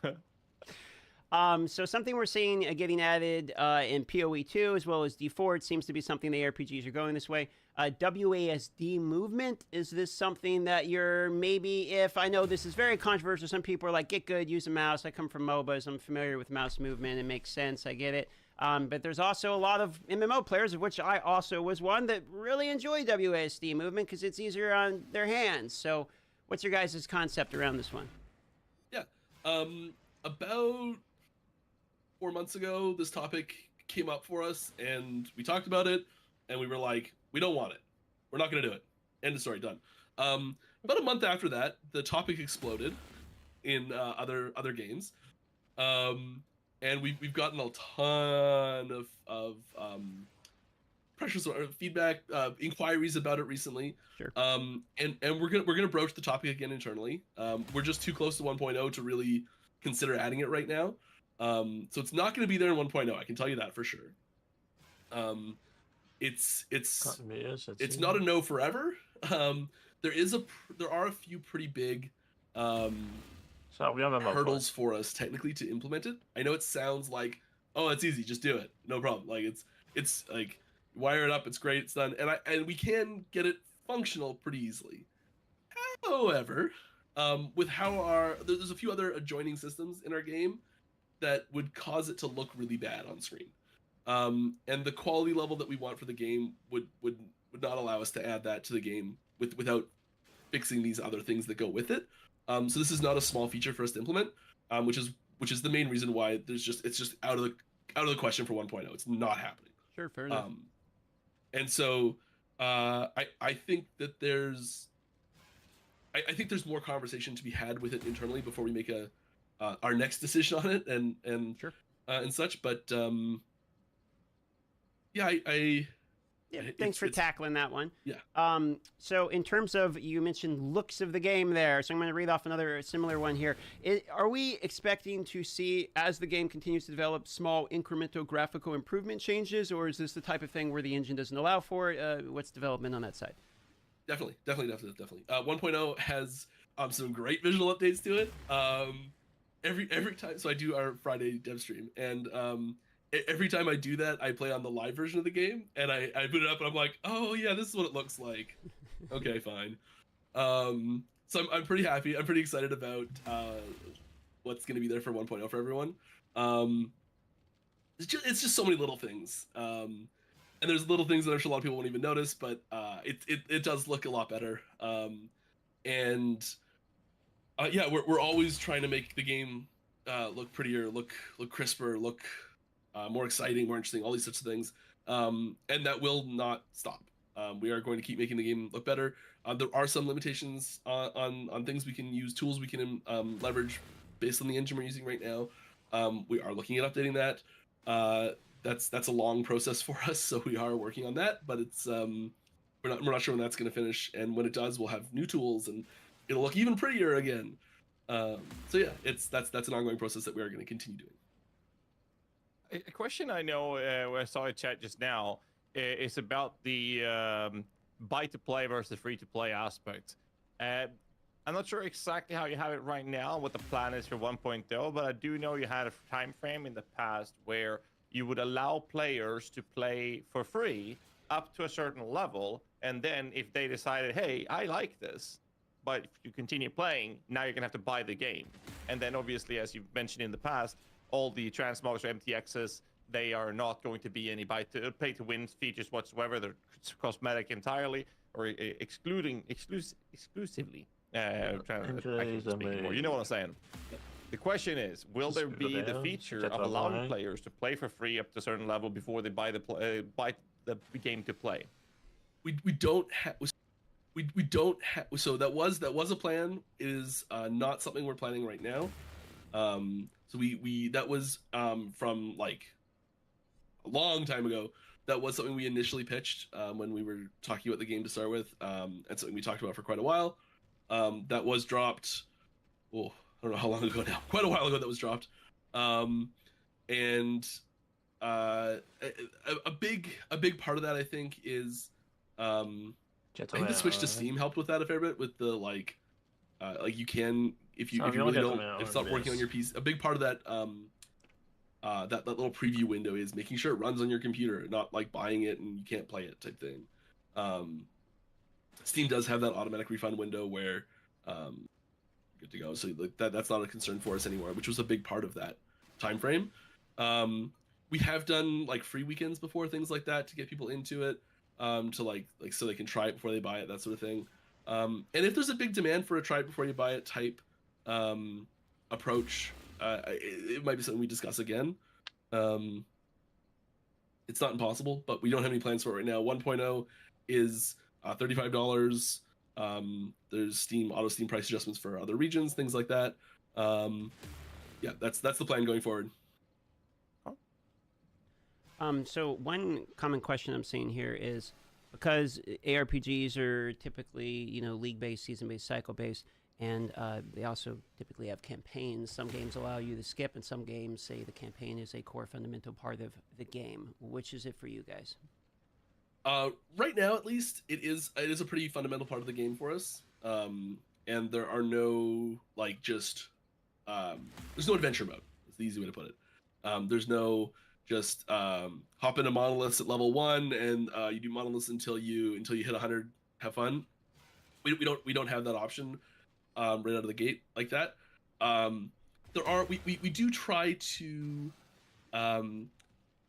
So something we're seeing getting added in PoE2 as well as D4, it seems to be something the RPGs are going this way. WASD movement, is this something that you're maybe, if I know this is very controversial, some people are like, get good, use a mouse. I come from MOBAs, I'm familiar with mouse movement, it makes sense, I get it. But there's also a lot of MMO players, of which I also was one, that really enjoy WASD movement because it's easier on their hands. So what's your guys' concept around this one? Yeah. About 4 months ago, this topic came up for us, and we talked about it, and we were like, we don't want it. We're not going to do it. End of story, done. About a month after that, the topic exploded in other games. And we've gotten a ton of pressures or feedback, inquiries about it recently. Sure. And we're gonna broach the topic again internally. We're just too close to 1.0 to really consider adding it right now. So it's not going to be there in 1.0. I can tell you that for sure. It's not a no forever. There are a few pretty big hurdles for us technically to implement it. I know it sounds like, oh, it's easy, just do it, no problem. Like it's like wire it up, it's great, it's done, and we can get it functional pretty easily. However, with how there's a few other adjoining systems in our game that would cause it to look really bad on screen. And the quality level that we want for the game would not allow us to add that to the game without fixing these other things that go with it. So this is not a small feature for us to implement, which is the main reason why it's just out of the question for 1.0. It's not happening. Sure, fair enough. And so I think that there's more conversation to be had with it internally before we make our next decision on it and sure. And such. But thanks for tackling that one. Yeah. So in terms of, you mentioned looks of the game there, so I'm going to read off another similar one here. Are we expecting to see, as the game continues to develop, small incremental graphical improvement changes, or is this the type of thing where the engine doesn't allow for it? What's development on that side? Definitely. 1.0 has some great visual updates to it. Every time, so I do our Friday dev stream, and every time I do that, I play on the live version of the game, and I boot it up, and I'm like, oh yeah, this is what it looks like. Okay, fine. So I'm pretty happy. I'm pretty excited about what's going to be there for 1.0 for everyone. It's just so many little things, and there's little things that I'm sure a lot of people won't even notice, but it does look a lot better. Yeah, we're always trying to make the game look prettier, look crisper, look more exciting, more interesting, all these sorts of things, and that will not stop. We are going to keep making the game look better. There are some limitations on things we can use, tools we can leverage based on the engine we're using right now. We are looking at updating that. That's a long process for us, so we are working on that. But it's we're not sure when that's going to finish, and when it does, we'll have new tools and it'll look even prettier again. So yeah, that's an ongoing process that we are going to continue doing. A question I know I saw in chat just now is about the buy to play versus free to play aspect. I'm not sure exactly how you have it right now, what the plan is for 1.0, but I do know you had a time frame in the past where you would allow players to play for free up to a certain level, and then if they decided, hey, I like this, but if you continue playing, now you're gonna have to buy the game. And then obviously, as you've mentioned in the past, all the transmogs or MTXs, they are not going to be any pay to win features whatsoever. They're cosmetic entirely, or exclusively. I can't speak anymore. You know what I'm saying? The question is, will there be the feature of allowing players to play for free up to a certain level before they buy the game to play? We don't have. We don't have. So that was a plan. It is not something we're planning right now. So we that was from like a long time ago. That was something we initially pitched when we were talking about the game to start with, and something we talked about for quite a while. That was dropped. Oh, I don't know how long ago now. Quite a while ago that was dropped. And a big part of that I think is I think the switch to Steam helped with that a fair bit, with the like you can if you really don't, if it's not working on your PC. A big part of that that little preview window is making sure it runs on your computer, not like buying it and you can't play it type thing. Steam does have that automatic refund window where good to go. So like that's not a concern for us anymore, which was a big part of that time frame. We have done like free weekends before, things like that, to get people into it, to like so they can try it before they buy it, that sort of thing. And if there's a big demand for a try it before you buy it type approach, it might be something we discuss again. It's not impossible, but we don't have any plans for it right now. 1.0 is $35. There's auto Steam price adjustments for other regions, things like that. Yeah, that's the plan going forward. So one common question I'm seeing here is, because ARPGs are typically, league-based, season-based, cycle-based, and they also typically have campaigns. Some games allow you to skip, and some games say the campaign is a core fundamental part of the game. Which is it for you guys? Right now, at least, it is a pretty fundamental part of the game for us. And there are no there's no adventure mode. That's the easy way to put it. There's no just hop into monoliths at level 1 and you do monoliths until you hit 100. Have fun. We don't have that option right out of the gate like that. We do try to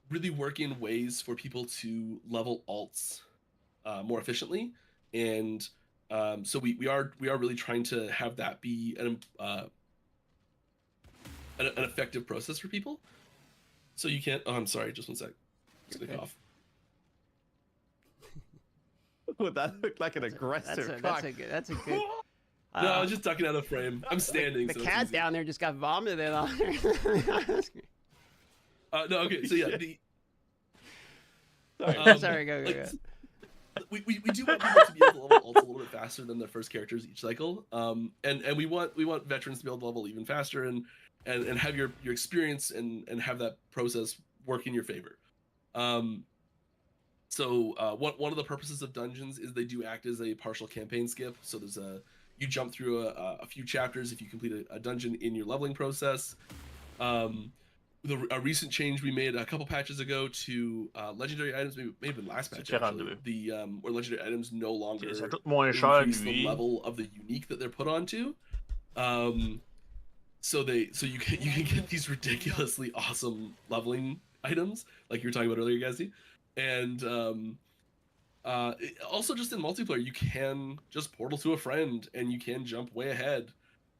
really work in ways for people to level alts more efficiently, and so we are really trying to have that be an effective process for people. So you can't. Oh, I'm sorry. Just one sec. Just gonna cough. Would that look like an aggressive cock? That's a good. No, I was just ducking out of frame. I'm standing. The so cat down there just got vomited on. No, okay. So yeah, sorry, go. We do want people to be able to level ults a little bit faster than their first characters each cycle. And we want veterans to be able to level even faster and have your experience and have that process work in your favor. So one of the purposes of dungeons is they do act as a partial campaign skip. So there's you jump through a few chapters if you complete a dungeon in your leveling process. A recent change we made a couple patches ago to legendary items, may have been last patch actually, where legendary items no longer increase the level of the unique that they're put onto. So you can get these ridiculously awesome leveling items like you were talking about earlier, Gazzy. And also just in multiplayer, you can just portal to a friend and you can jump way ahead.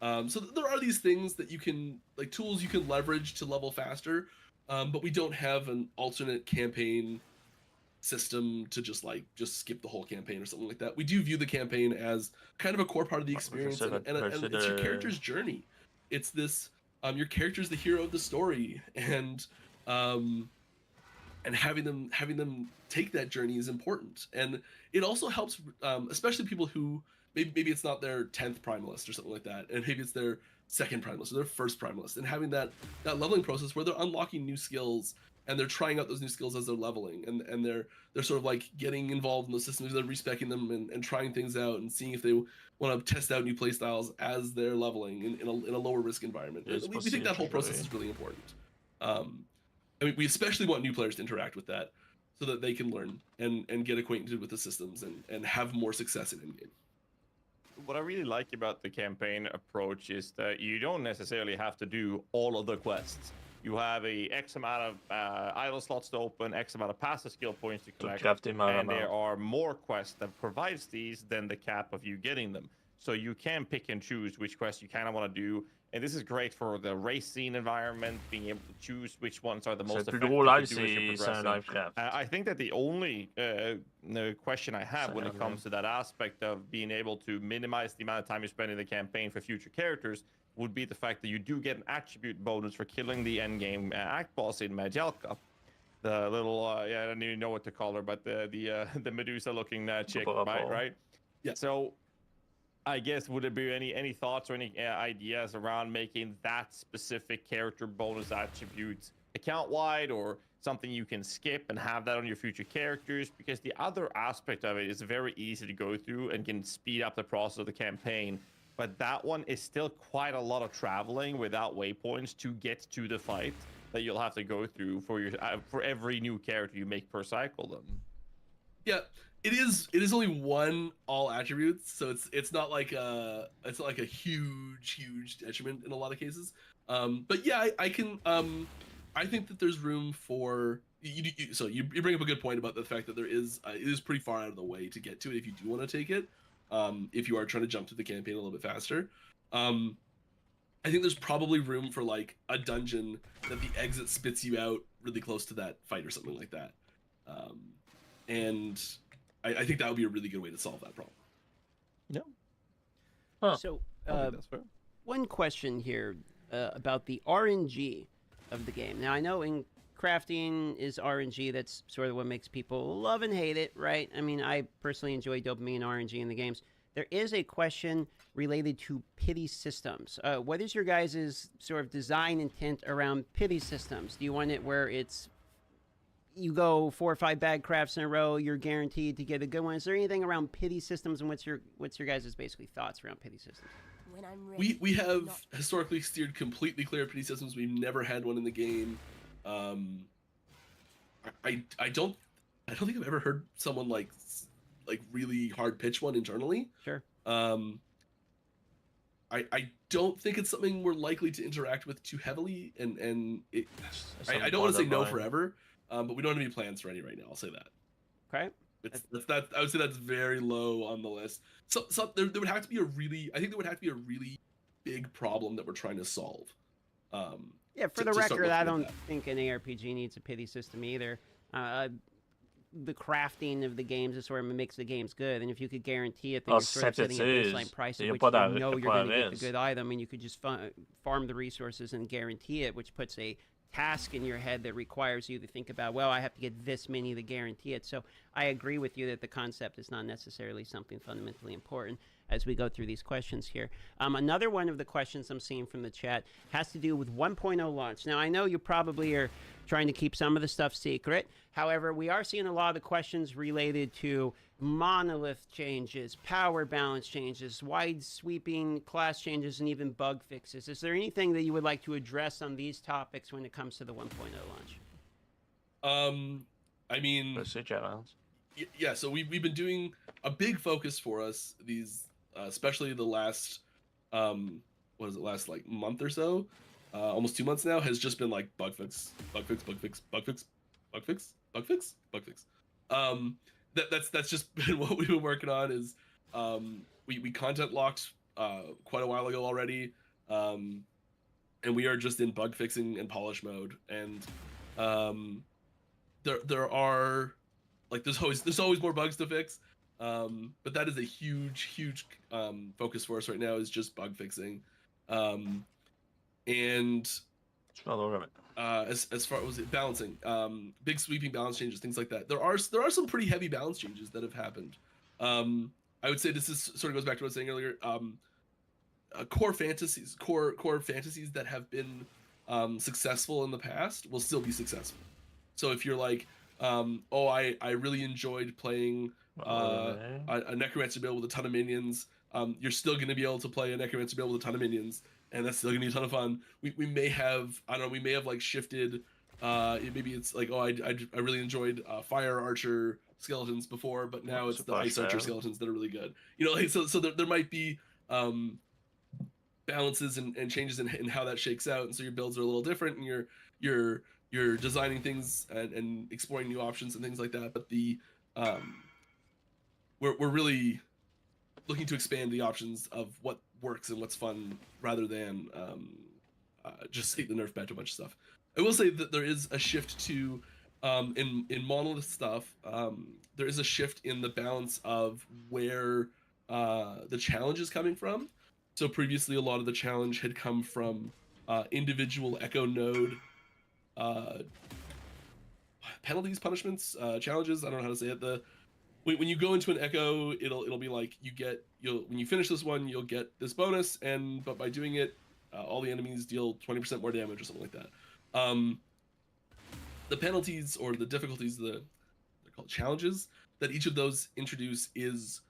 So there are these things that you can, like tools you can leverage to level faster, but we don't have an alternate campaign system to just skip the whole campaign or something like that. We do view the campaign as kind of a core part of the experience, and it's your character's journey. It's this, your character's the hero of the story, and having them take that journey is important. And it also helps, especially people who maybe it's not their 10th primalist or something like that, and maybe it's their second primalist or their first primalist, and having that leveling process where they're unlocking new skills and they're trying out those new skills as they're leveling, and they're sort of like getting involved in those systems, they're respecing them and trying things out and seeing if they want to test out new playstyles as they're leveling in a lower risk environment. We think that whole process is really important. I mean, we especially want new players to interact with that so that they can learn and get acquainted with the systems and have more success in in-game. What I really like about the campaign approach is that you don't necessarily have to do all of the quests. You have a X amount of idle slots to open, X amount of passive skill points to collect, and there are more quests that provides these than the cap of you getting them. So you can pick and choose which quests you kind of want to do, and this is great for the race scene environment, being able to choose which ones are the most effective to do as you're progressing. I think that the only question I have when it comes to that aspect of being able to minimize the amount of time you spend in the campaign for future characters would be the fact that you do get an attribute bonus for killing the endgame act boss in Majelka. The little, I don't even know what to call her, but the Medusa-looking chick, right? Yeah. So I guess, would there be any thoughts or any ideas around making that specific character bonus attribute account-wide, or something you can skip and have that on your future characters? Because the other aspect of it is very easy to go through and can speed up the process of the campaign. But that one is still quite a lot of traveling without waypoints to get to the fight that you'll have to go through for every new character you make per cycle. Then, yeah, it is only one all attributes, so it's not like a huge detriment in a lot of cases. But yeah, I can I think that there's room for so you bring up a good point about the fact that there is it is pretty far out of the way to get to it if you do want to take it. If you are trying to jump through the campaign a little bit faster. I think there's probably room for like a dungeon that the exit spits you out really close to that fight or something like that. And I think that would be a really good way to solve that problem. Yeah. Huh. So, that's fair. one question here about the RNG of the game. Now, I know in crafting is RNG. That's sort of what makes people love and hate it, right? I mean, I personally enjoy dopamine RNG in the games. There is a question related to pity systems. What is your guys' sort of design intent around pity systems? Do you want it where it's you go 4 or 5 bad crafts in a row, you're guaranteed to get a good one? Is there anything around pity systems, and what's your guys' basically thoughts around pity systems? When I'm ready, We have historically steered completely clear of pity systems. We've never had one in the game. I don't think I've ever heard someone like really hard pitch one internally. Sure. I don't think it's something we're likely to interact with too heavily, and I don't want to say no forever, but we don't have any plans for any right now. I'll say that. Okay. That I would say that's very low on the list. So there would have to be I think there would have to be a really big problem that we're trying to solve. Yeah, for the record, I don't think an ARPG needs a pity system either. The crafting of the games is sort of what makes the games good, and if you could guarantee it, then you're sort of setting a baseline price at which you know you're going to get the good item, and you could just farm the resources and guarantee it, which puts a task in your head that requires you to think about, well, I have to get this many to guarantee it. So I agree with you that the concept is not necessarily something fundamentally important as we go through these questions here. Another one of the questions I'm seeing from the chat has to do with 1.0 launch. Now, I know you probably are trying to keep some of the stuff secret. However, we are seeing a lot of the questions related to monolith changes, power balance changes, wide sweeping class changes, and even bug fixes. Is there anything that you would like to address on these topics when it comes to the 1.0 launch? I mean, yeah, so we've been doing a big focus for us these especially the last last like month or so, almost 2 months now, has just been like bug fix. That's just been what we've been working on. Is we content locked quite a while ago already, and we are just in bug fixing and polish mode, and there are like there's always more bugs to fix, but that is a huge focus for us right now, is just bug fixing, and as far as balancing, big sweeping balance changes, things like that. There are some pretty heavy balance changes that have happened. I would say this is sort of goes back to what I was saying earlier. Core fantasies that have been successful in the past will still be successful. So if you're like, I really enjoyed playing a necromancer build with a ton of minions, you're still going to be able to play a necromancer build with a ton of minions, and that's still gonna be a ton of fun. We may have, I don't know, we may have like shifted. Maybe it's like, I really enjoyed fire archer skeletons before, but now it's the ice archer skeletons that are really good. You know, like so there might be balances and changes in how that shakes out, and so your builds are a little different, and you're designing things and exploring new options and things like that. But the we're really looking to expand the options of what works and what's fun, rather than just take the nerf back to a bunch of stuff. I will say that there is a shift to in monolith stuff. There is a shift in the balance of where the challenge is coming from. So previously, a lot of the challenge had come from individual Echo node penalties, punishments, challenges. I don't know how to say it. When you go into an Echo, it'll be like when you finish this one, you'll get this bonus, but by doing it, all the enemies deal 20% more damage or something like that. The penalties or the difficulties, they're called challenges, that each of those introduce is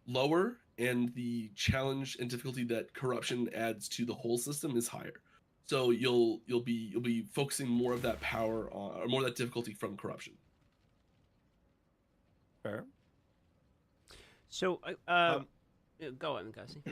lower, and the challenge and difficulty that corruption adds to the whole system is higher. So you'll be focusing more of that power on, or more of that difficulty from corruption. Fair. So, go on, Gussie.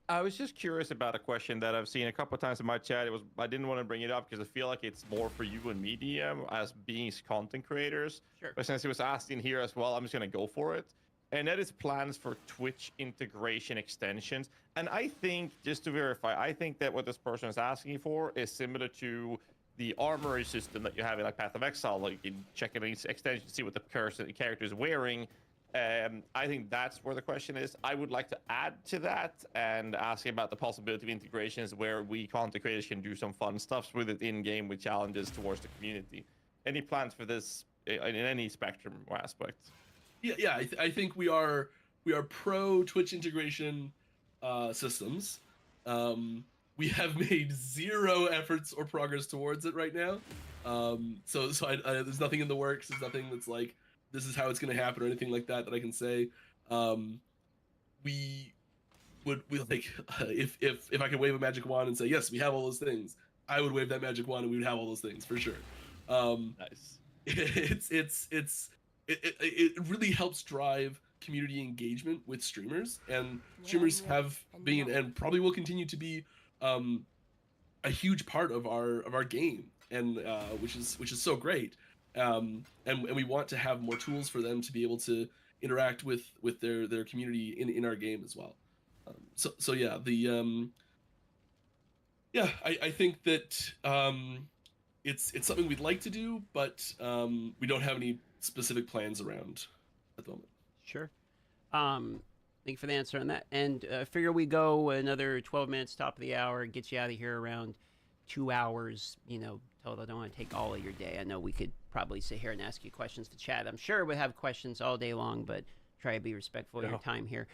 I was just curious about a question that I've seen a couple of times in my chat. I didn't want to bring it up because I feel like it's more for you and me, DM, as being content creators. Sure. But since it was asked in here as well, I'm just going to go for it. And that is plans for Twitch integration extensions. And I think, just to verify, I think that what this person is asking for is similar to the armory system that you have in like Path of Exile. Like you can check any extension to see what the character is wearing. I think that's where the question is. I would like to add to that and ask about the possibility of integrations where we content creators can do some fun stuff with it in game with challenges towards the community. Any plans for this in any spectrum or aspect? Yeah. I think we are pro Twitch integration systems. We have made zero efforts or progress towards it right now. So there's nothing in the works. There's nothing that's like, this is how it's going to happen or anything like that I can say. We like if I could wave a magic wand and say, yes, we have all those things, I would wave that magic wand and we would have all those things for sure. Nice. It really helps drive community engagement with streamers, and streamers have been and probably will continue to be a huge part of our game, and which is so great. And we want to have more tools for them to be able to interact with their community in our game as well. So yeah, I think that it's something we'd like to do, but we don't have any specific plans around at the moment. Sure. Thank you for the answer on that. And figure we go another 12 minutes, top of the hour, get you out of here around 2 hours. You know, I don't want to take all of your day. I know we could probably sit here and ask you questions to chat. I'm sure we'll have questions all day long, but try to be respectful of your time here.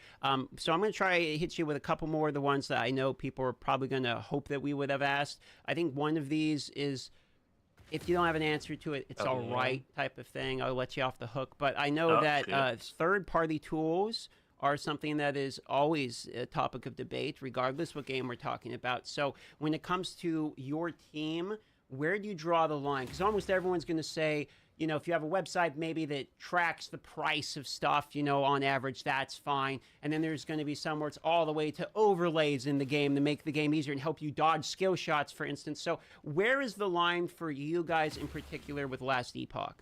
So I'm going to try to hit you with a couple more of the ones that I know people are probably going to hope that we would have asked. I think one of these is, if you don't have an answer to it, it's all right type of thing. I'll let you off the hook. But I know that third-party tools are something that is always a topic of debate, regardless what game we're talking about. So when it comes to your team, where do you draw the line? Because almost everyone's going to say, you know, if you have a website maybe that tracks the price of stuff, you know, on average, that's fine. And then there's going to be some where it's all the way to overlays in the game to make the game easier and help you dodge skill shots, for instance. So where is the line for you guys in particular with Last Epoch?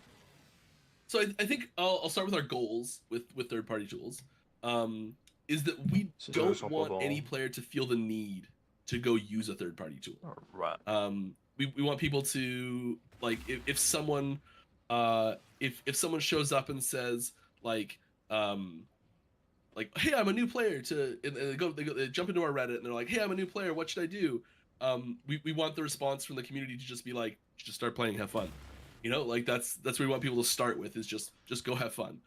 So I think I'll start with our goals with third-party tools. Is that we don't want any player to feel the need to go use a third-party tool. Right. We want people to, like, if someone if someone shows up and says like hey, I'm a new player, and they jump into our Reddit and they're like, hey, I'm a new player, what should I do? we want the response from the community to just be like, just start playing, have fun. You know, like that's where we want people to start with, is just go have fun.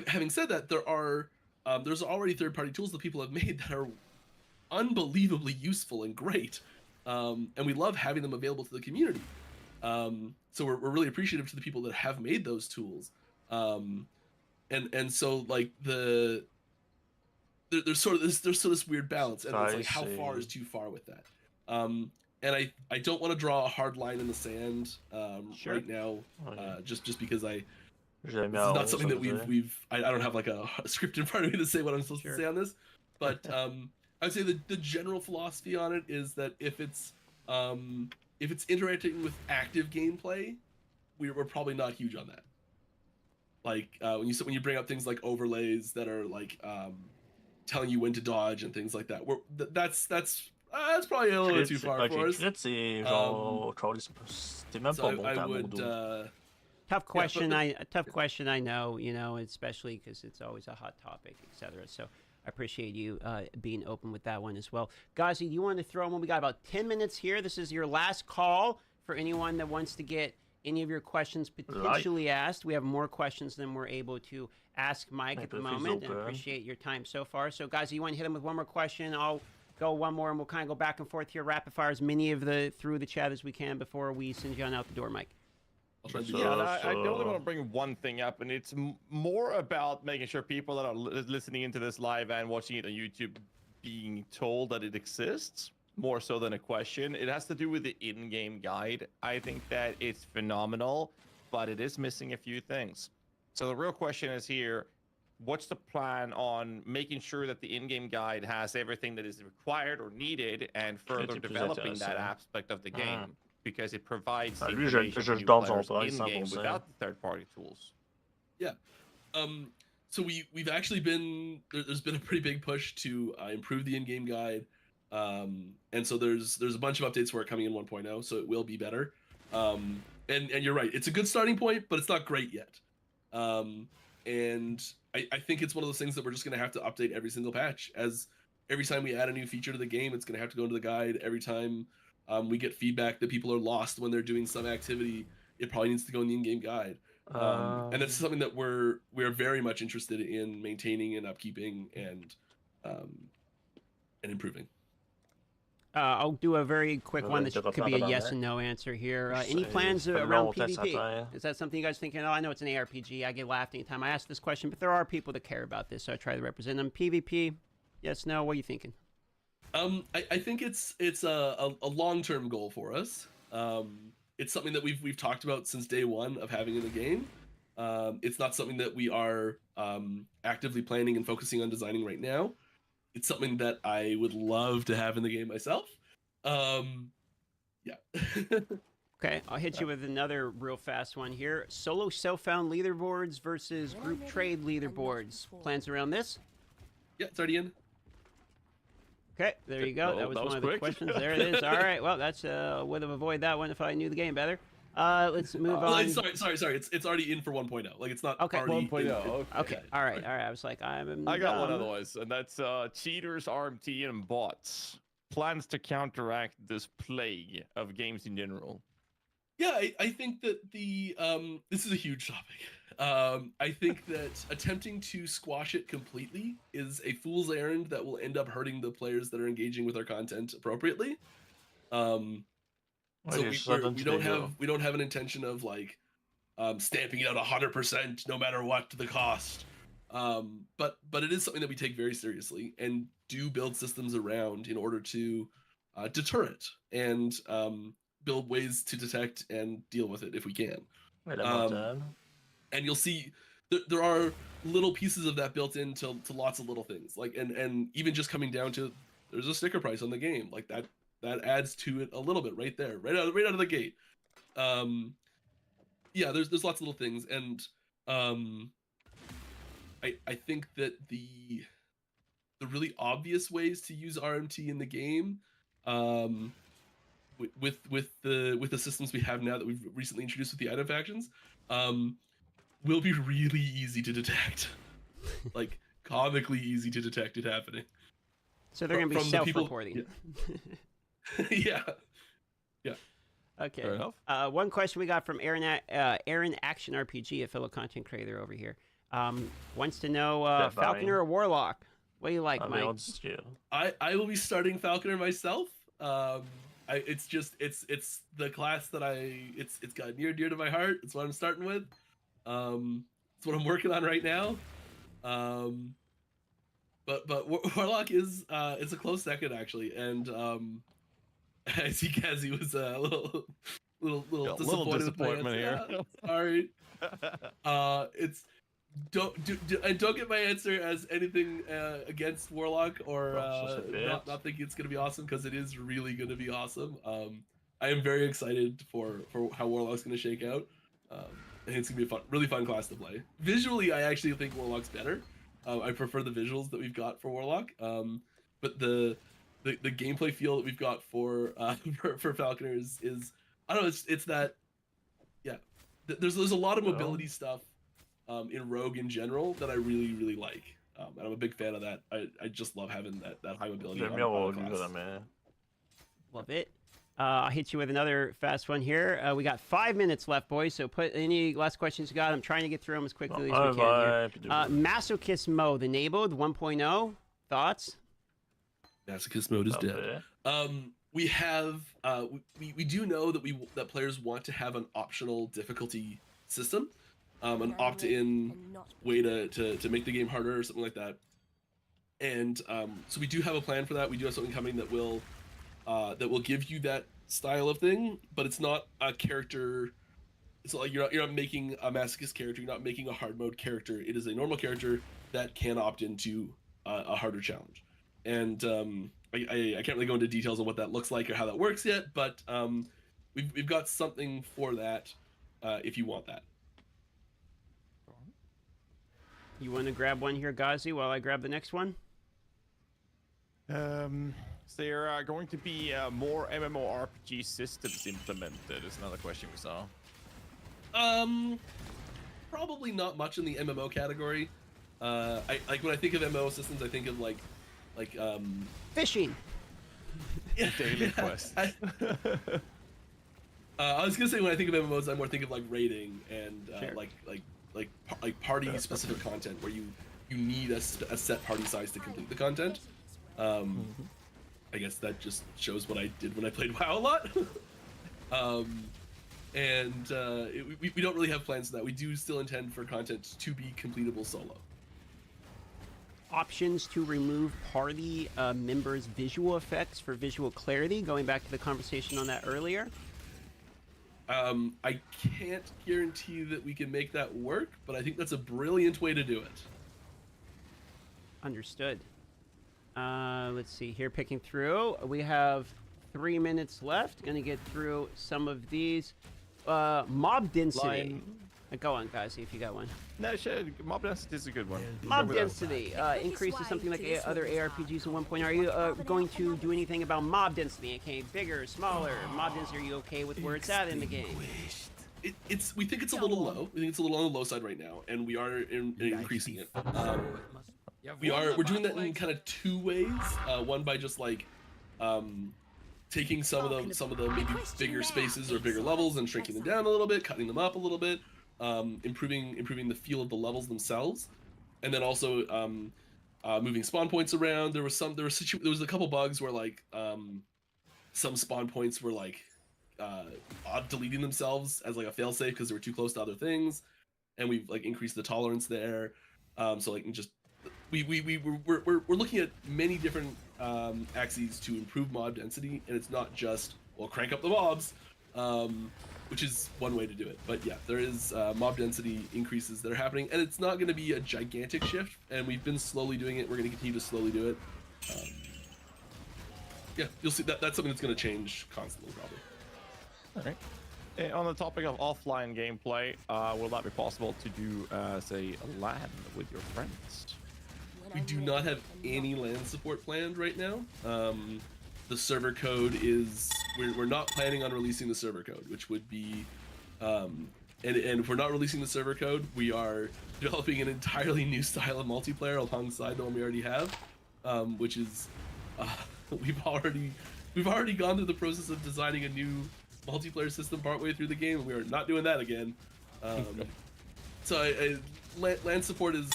Having said that, there's already third-party tools that people have made that are unbelievably useful and great, and we love having them available to the community. So we're really appreciative to the people that have made those tools, and so like there's sort of this weird balance, and it's like how far is too far with that. And I don't want to draw a hard line in the sand right now, just because this is not something that I don't have like a script in front of me to say what I'm supposed to say on this, but I'd say the general philosophy on it is that if it's interacting with active gameplay, we're probably not huge on that. Like when you bring up things like overlays that are like telling you when to dodge and things like that, that's probably a little bit too far for us. Tough question. Tough question. I know, especially because it's always a hot topic, etc. So I appreciate you being open with that one as well. Ghazi, you want to throw one? We got about 10 minutes here. This is your last call for anyone that wants to get any of your questions potentially asked. We have more questions than we're able to ask Mike at the moment, and appreciate your time so far. So, Ghazi, you want to hit him with one more question? I'll go one more, and we'll kind of go back and forth here, rapid fire as many of through the chat as we can before we send you on out the door, Mike. I only want to bring one thing up, and it's more about making sure people that are listening into this live and watching it on YouTube being told that it exists, more so than a question. It has to do with the in-game guide. I think that it's phenomenal, but it is missing a few things. So the real question is here, what's the plan on making sure that the in-game guide has everything that is required or needed, and further developing that aspect of the game? Because it provides the information in-game without the third-party tools. Yeah. So we've actually there's been a pretty big push to improve the in-game guide. And so there's a bunch of updates for it coming in 1.0, so it will be better. And you're right, it's a good starting point, but it's not great yet. And I think it's one of those things that we're just going to have to update every single patch. As every time we add a new feature to the game, it's going to have to go into the guide. Every time we get feedback that people are lost when they're doing some activity, it probably needs to go in the in-game guide. And that's something that we're very much interested in maintaining and upkeeping and improving. I'll do a very quick one that could be a yes and no answer here. Any plans around PvP? Is that something you guys thinking? Oh, I know it's an ARPG. I get laughed anytime I ask this question, but there are people that care about this, so I try to represent them. PvP, yes, no, what are you thinking? I think it's a long-term goal for us. It's something that we've talked about since day one of having in the game. It's not something that we are actively planning and focusing on designing right now. It's something that I would love to have in the game myself. Yeah. Okay, I'll hit you with another real fast one here. Solo self-found leaderboards versus group trade leaderboards. Plans around this? Yeah, it's already in. Okay, there you go. That was one of the questions. There it is. All right, well, that's would have avoided that one if I knew the game better. Let's move on. Sorry. It's already in for 1.0. Like it's not already 1.0. Okay. All right. I was like, I got one otherwise, and that's cheaters, RMT, and bots. Plans to counteract this plague of games in general. Yeah, I think that this is a huge topic. I think that attempting to squash it completely is a fool's errand that will end up hurting the players that are engaging with our content appropriately. So we don't have an intention of like stamping it out 100% no matter what the cost. But it is something that we take very seriously and do build systems around in order to deter it and build ways to detect and deal with it if we can. And you'll see there are little pieces of that built into lots of little things, like and even just coming down to there's a sticker price on the game, like that adds to it a little bit right there, right out of the gate. Yeah, there's lots of little things, and I think that the really obvious ways to use RMT in the game, with the systems we have now that we've recently introduced with the item factions, will be really easy to detect, like comically easy to detect it happening. So they're going to be from the people- self-reporting. Yeah. Okay. Fair enough. One question we got from Aaron Action RPG, a fellow content creator over here, wants to know Yeah, Falconer or Warlock. What do you like, I'll be Mike? honest, yeah. I will be starting Falconer myself. It's the class that it's got near and dear to my heart. It's what I'm starting with. It's what I'm working on right now. But Warlock is it's a close second actually, and I see Kazi was a little disappointed with my disappointment answer. here. Sorry. It's don't get my answer as anything against Warlock or not thinking it's gonna be awesome, because it is really gonna be awesome. I am very excited for how Warlock's gonna shake out. I think it's gonna be a really fun class to play. Visually, I actually think Warlock's better. I prefer the visuals that we've got for Warlock. But the gameplay feel that we've got for Falconer is I don't know, it's that, yeah. There's a lot of mobility stuff in Rogue in general that I really like. And I'm a big fan of that. I just love having that high mobility. Let me have a look at man. Love it. I'll hit you with another fast one here. We got 5 minutes left, boys, so put any last questions you got. I'm trying to get through them as quickly as we can here. Masochist mode enabled 1.0. Thoughts? Masochist mode is dead. We have we do know that players want to have an optional difficulty system, an opt-in way to make the game harder or something like that. And so we do have a plan for that. We do have something coming that will give you that style of thing, but it's not a character. It's like you're not making a masochist character. You're not making a hard mode character. It is a normal character that can opt into a harder challenge. And I can't really go into details on what that looks like or how that works yet, but we've got something for that if you want that. You want to grab one here, Ghazi, while I grab the next one? So there are going to be more MMORPG systems implemented, is another question we saw. Probably not much in the MMO category. I like when I think of MMO systems, I think of like fishing. Yeah, Daily quest. I was gonna say when I think of MMOs, I more think of like raiding and Sure. like party specific content where you need a set party size to complete the content. I guess that just shows what I did when I played WoW a lot. We don't really have plans for that. We do still intend for content to be completable solo. Options to remove party members' visual effects for visual clarity, going back to the conversation on that earlier. I can't guarantee that we can make that work, but I think that's a brilliant way to do it. Understood. Let's see here, picking through. We have 3 minutes left. Gonna get through some of these. Mob density. Go on, guys, see if you got one. No, sure. Mob density is a good one. Mob density increases something like other ARPGs at 1 point. Are you going to do anything about mob density? Okay, bigger, smaller. Mob density, are you okay with where it's at in the game? We think it's a little low. We think it's a little on the low side right now, and we are increasing it. We're doing that in kind of two ways. One by just like taking some of the maybe bigger spaces or bigger levels and shrinking them down a little bit, cutting them up a little bit, improving the feel of the levels themselves, and then also moving spawn points around. There was a couple bugs where like some spawn points were like deleting themselves as like a failsafe because they were too close to other things, and we've like increased the tolerance there. So like just we're looking at many different axes to improve mob density, and it's not just crank up the mobs, which is one way to do it. But yeah, there is mob density increases that are happening, and it's not going to be a gigantic shift, and we've been slowly doing it. We're going to continue to slowly do it. Yeah, you'll see that's something that's going to change constantly, probably. All right. On the topic of offline gameplay, will that be possible to do, say, a LAN with your friends? We do not have any LAN support planned right now. The server code is we're not planning on releasing the server code, which would be and if we're not releasing the server code, we are developing an entirely new style of multiplayer alongside the one we already have, which is we've already gone through the process of designing a new multiplayer system partway through the game, and we are not doing that again. So LAN support is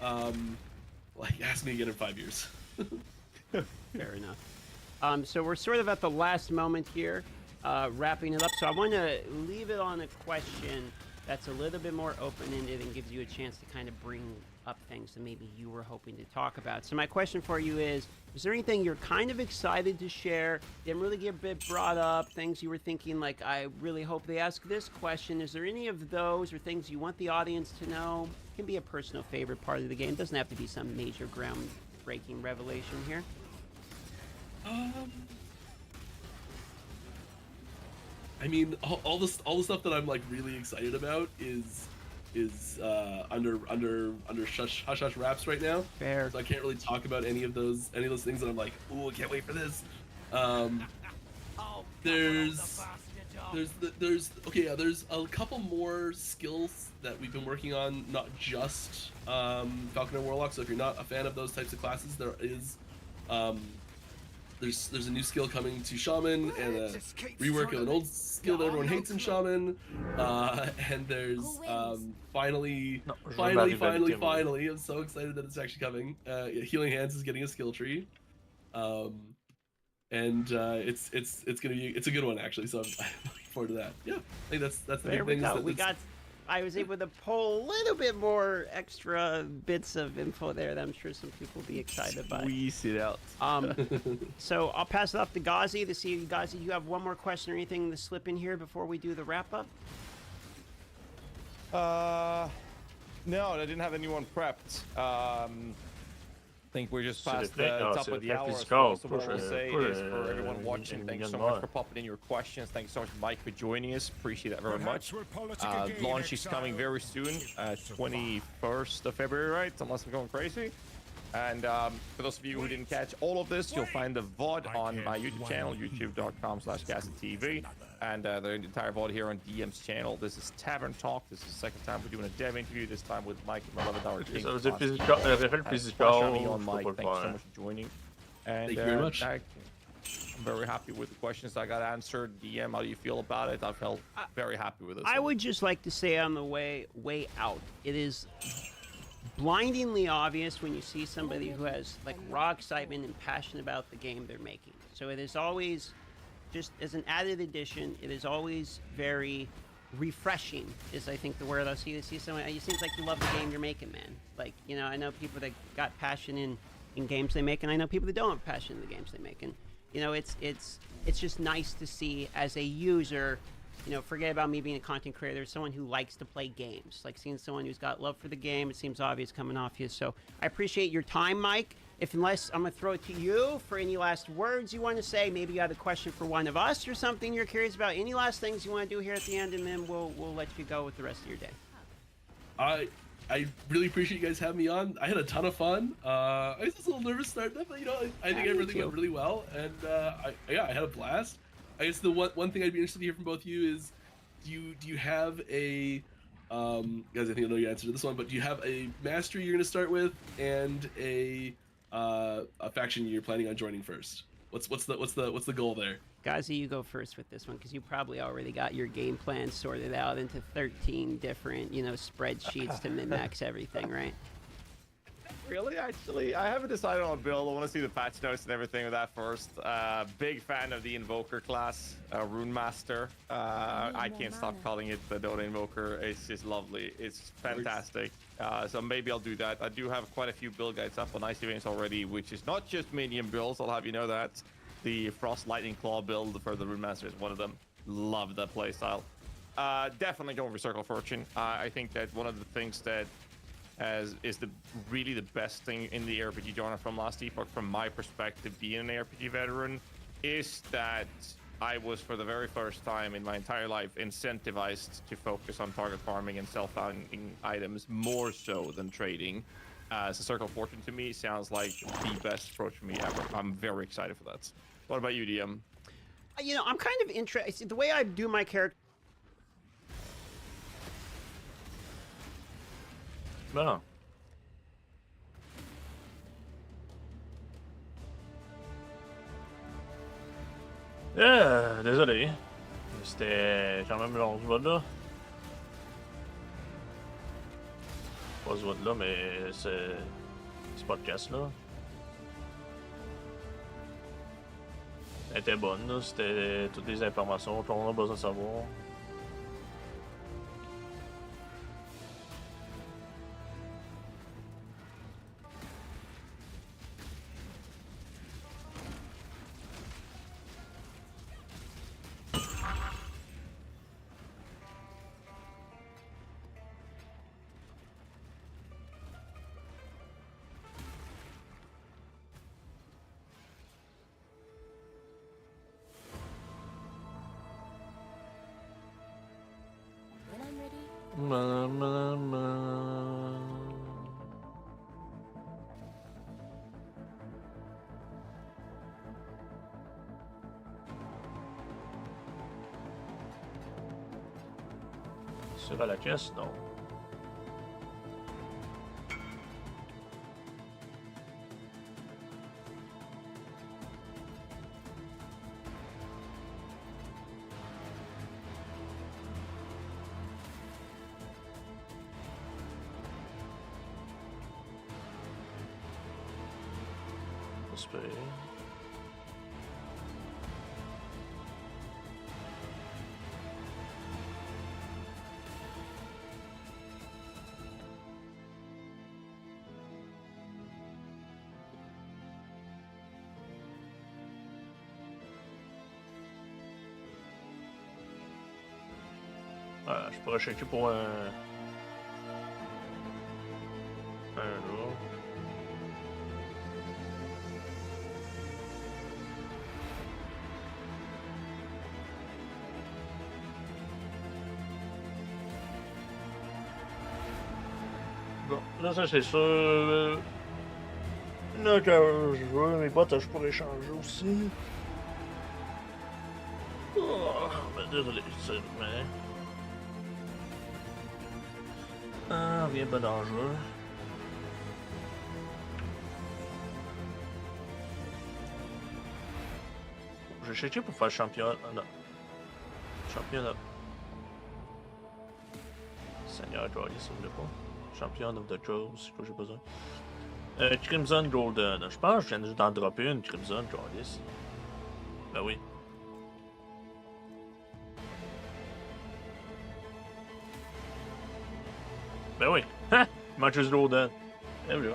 like, ask me again in 5 years. Fair enough. So we're sort of at the last moment here, wrapping it up. So I want to leave it on a question that's a little bit more open-ended and gives you a chance to kind of bring up things that maybe you were hoping to talk about. So my question for you is there anything you're kind of excited to share, didn't really get a bit brought up, things you were thinking like, I really hope they ask this question? Is there any of those or things you want the audience to know? It can be a personal favorite part of the game. It doesn't have to be some major groundbreaking revelation here. I mean, all the stuff that I'm like really excited about is under hush hush wraps right now. Fair. So I can't really talk about any of those things that I'm like, ooh, I can't wait for this. There's a couple more skills that we've been working on, not just Falcon and Warlock. So if you're not a fan of those types of classes, there is there's a new skill coming to Shaman and a rework of an old skill that everyone hates in Shaman. And there's finally, I'm so excited that it's actually coming. Healing Hands is getting a skill tree. And it's a good one actually, so I'm looking forward to that. Yeah, I think that's the There big we things. go. I was able to pull a little bit more extra bits of info there that I'm sure some people will be excited by. Squeeze it out. So I'll pass it off to Ghazi to see, Ghazi, you have one more question or anything to slip in here before we do the wrap up? No, I didn't have anyone prepped. I think we're just past the top of the hour. So what I will say is for everyone watching, thanks so much for popping in your questions. Thanks so much, Mike, for joining us. Appreciate that very much. Launch is coming very soon, 21st of February, right? Unless I'm going crazy. And for those of you who didn't catch all of this, you'll find the VOD on my YouTube channel, youtube.com/GassetTV, and the entire VOD here on DM's channel. This is Tavern Talk. This is the second time we're doing a dev interview, this time with Mike and my beloved King. On Mike. Thanks you so much for joining. And thank you very much. I'm very happy with the questions I got answered. DM, how do you feel about it? I felt very happy with it. I would just like to say on the way out, it is blindingly obvious when you see somebody who has like raw excitement and passion about the game they're making. So it is always, just as an added addition, it is always very refreshing, is I think the word I see. To see someone, it seems like you love the game you're making, man. Like, you know, I know people that got passion in games they make, and I know people that don't have passion in the games they make. And you know, it's just nice to see as a user. You know, forget about me being a content creator, someone who likes to play games. Like seeing someone who's got love for the game, it seems obvious coming off you. So I appreciate your time, Mike. Unless I'm going to throw it to you for any last words you want to say. Maybe you had a question for one of us or something you're curious about. Any last things you want to do here at the end, and then we'll let you go with the rest of your day. I really appreciate you guys having me on. I had a ton of fun. I was just a little nervous starting up, but you know, I think everything went really well, and I had a blast. I guess the one thing I'd be interested to hear from both of you is, do you have a guys? I think I know your answer to this one, but do you have a mastery you're going to start with and a faction you're planning on joining first? What's the goal there? Ghazi, you go first with this one because you probably already got your game plan sorted out into 13 different, you know, spreadsheets to min-max everything, right? Really? Actually, I haven't decided on a build. I want to see the patch notes and everything with that first. Big fan of the Invoker class, Rune Master. I can't stop calling it the Dota Invoker. It's just lovely. It's fantastic. So maybe I'll do that. I do have quite a few build guides up on Ice Events already, which is not just minion builds. I'll have you know that. The Frost Lightning Claw build for the Rune Master is one of them. Love that playstyle. Definitely going for Circle of Fortune. I think that one of the things that is really the best thing in the ARPG genre from last epoch, from my perspective, being an ARPG veteran, is that I was for the very first time in my entire life incentivized to focus on target farming and self-founding items more so than trading. So Circle of Fortune to me sounds like the best approach for me ever. I'm very excited for that. What about you, DM? You know, I'm kind of interested. The way I do my character. No. Désolé. C'était quand même long ce vote-là. Pas ce vote-là, mais ce podcast-là. Elle était bonne, là. C'était toutes les informations qu'on a besoin de savoir. When I'm ready, Sur à la caisse, non. Espérer. Voilà, je pourrais checker pour un jour. Bon, là, ça c'est sûr. Là, quand je veux, mes bottes, je pourrais changer aussi. Oh, ben désolé, c'est mais. Ah, rien pas dangereux. J'ai cherché pour faire championnat. Championnat. Seigneur Joyce, s'il vous plaît pas. Champion of the Joes, c'est quoi j'ai besoin. Crimson Golden. Je pense que je viens juste d'en dropper une Crimson Joyce. Ben oui. Ben oui. Ha! Matches Golden. Et voilà.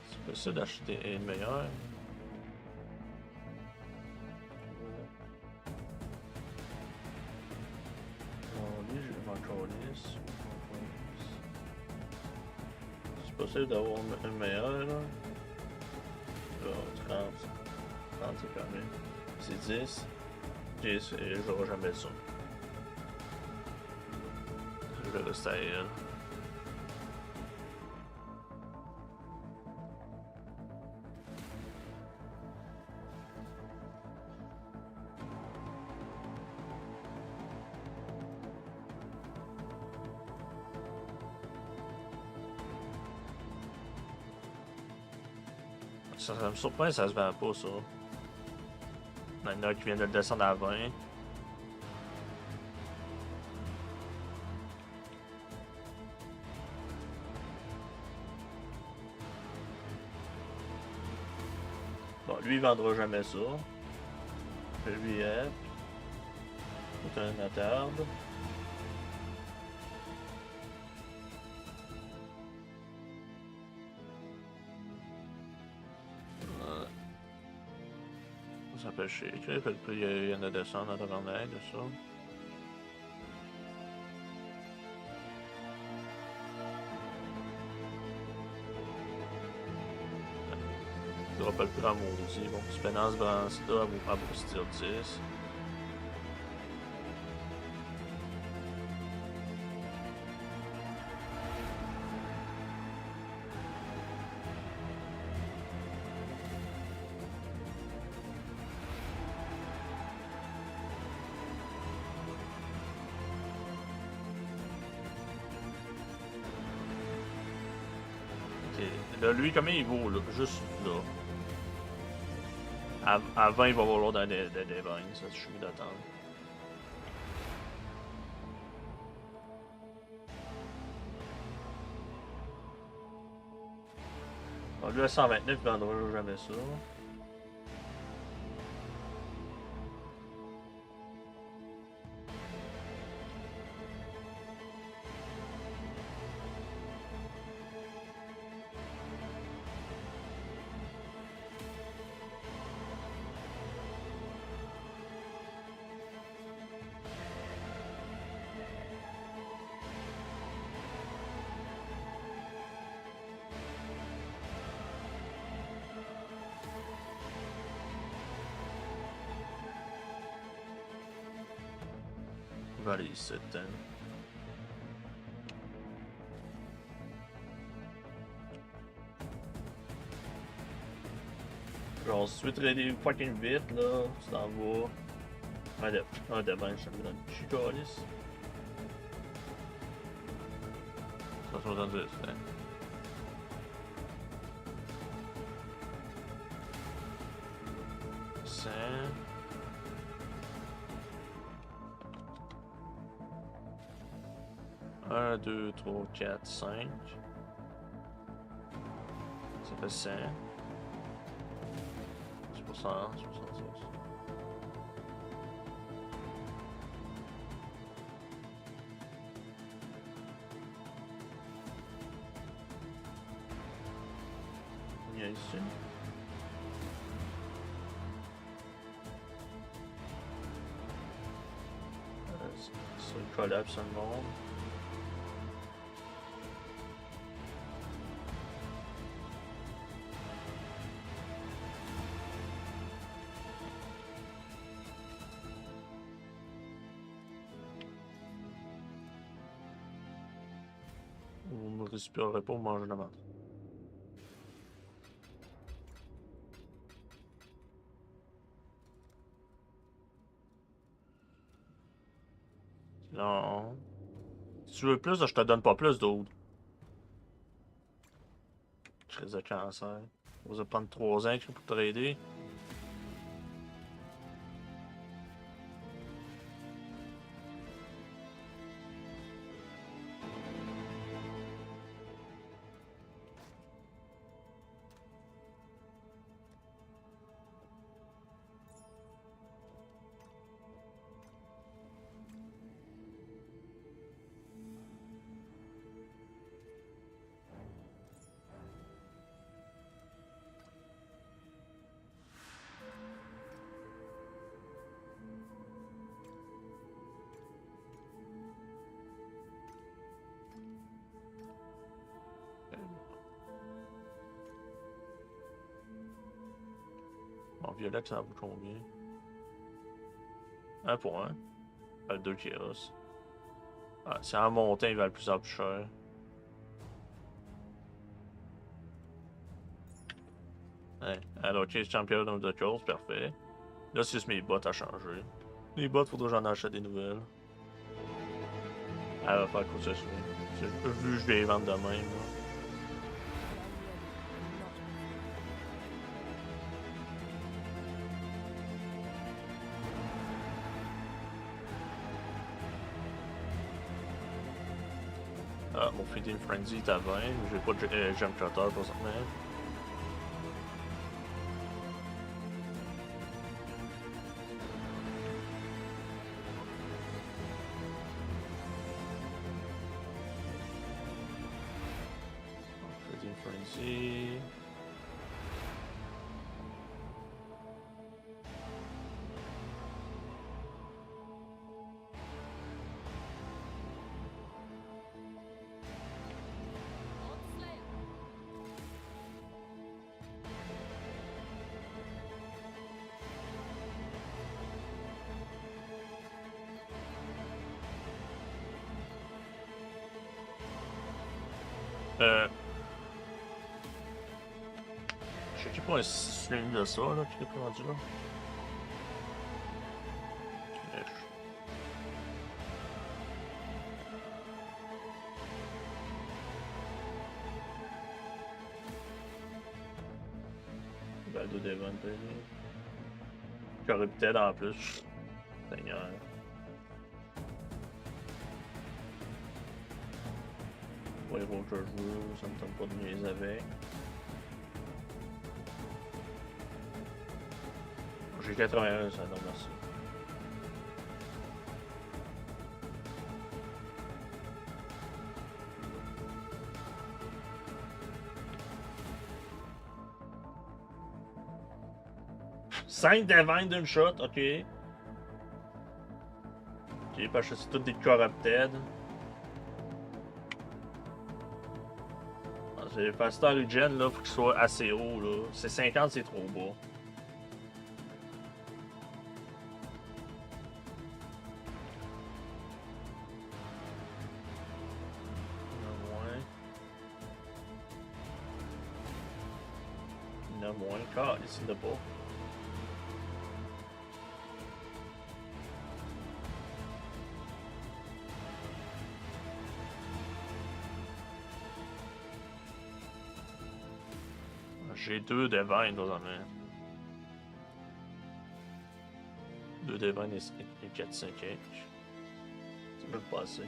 C'est possible d'acheter une meilleure. C'est possible d'avoir une meilleure là. Là, 30. 30 c'est quand même. C'est 10. 10 et j'aurai jamais ça. Je vais rester à elle. Ça me surprend, ça se vend pas, ça. Il y en a qui viennent de le descendre à 20. Bon, lui, il vendra jamais ça. Lui, tout un attarde. Ça peut chier. Le prix, il y en a descendre en tabarnak de ça. Il aura pas le prix en maudit. Bon, Spénance Bransda à vous style 10. Ok. Là, lui, combien il vaut, là? Juste là. À 20, il va valoir dans des vins. Ça, je suis mieux d'attendre. Bon, lui, à 129, il vendra jamais ça. Il va aller ici, hein. Genre, si tu veux trader fucking vite, là, tu t'en vas. Un de bench, ça me donne une chicalisse. 170, hein. Cent. Un, deux, trois, quatre, cinq. Ça fait 100. 60, 66. Il y a ici. Ça collapse le monde. Vous ne respirerez pas, vous mangez la menthe. Non. Si tu veux plus, je te donne pas plus d'autres. Crise de cancer. Vous allez prendre 3 ans pour trader. En violet, ça vaut combien? 1 pour 1. Le 2 qui reste. Ah, si en montant, il va le plus en plus cher. Ouais. Alors, Chase Champion of the Coast, parfait. Là, c'est juste mes bottes à changer. Les bottes, faudrait que j'en achète des nouvelles. Elle va faire quoi que ce soit. Vu que je vais les vendre de même, là. Ah, mon Feeding Frenzy est à 20. J'ai pas de Gem Cutter présentement. Feeding Frenzy. Je sais pas un sling de ça, là, qui est pas rendu là. Ben, 2 devants, Corrupted en plus. Seigneur. Ouais, Roger joue, ça me tente pas de niaiser avec. J'ai 81, ça non merci. Cinq devants d'une shot, ok. Ok, parce que c'est toutes des corrupted. C'est Faster Regen, là, faut qu'il soit assez haut, là. C'est 50, c'est trop bas. Il y en a moins. Car, ici, il n'y en a pas. J'ai 2 devants et 2 en main. 2 devants et 4-5 inches. Ça peut passer.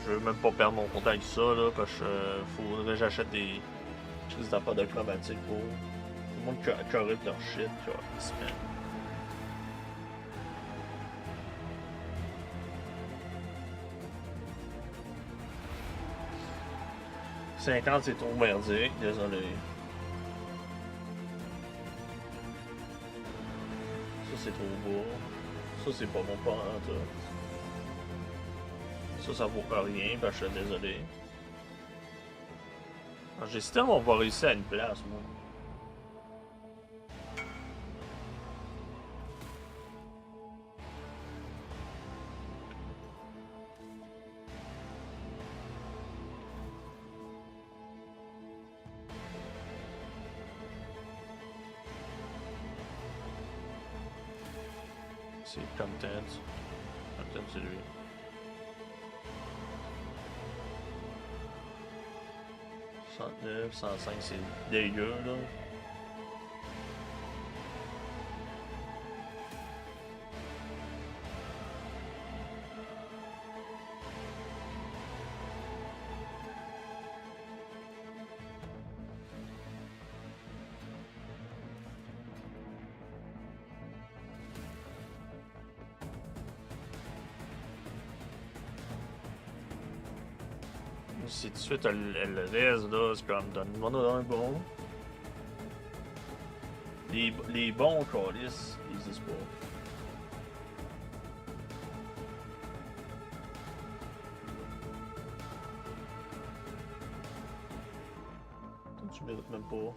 Je veux même pas perdre mon compte avec ça, là, parce que faudrait que j'achète des crises d'affaires de chromatique pour. Tout le monde corrupte leur shit, tu vois, ils se mettent. « 50, c'est trop merdique, désolé. Ça, c'est trop beau. Ça, c'est pas bon pour en tout. Ça vaut pas rien, parce que je suis désolé. J'ai si on va réussir à une place, moi. C'est content. Content, c'est lui. « 109, 105, c'est dégueu, là. » Si tout de suite elle reste là, c'est comme donne-moi un bon. Les bons calices, ils existent pas. Tu mérites même pas.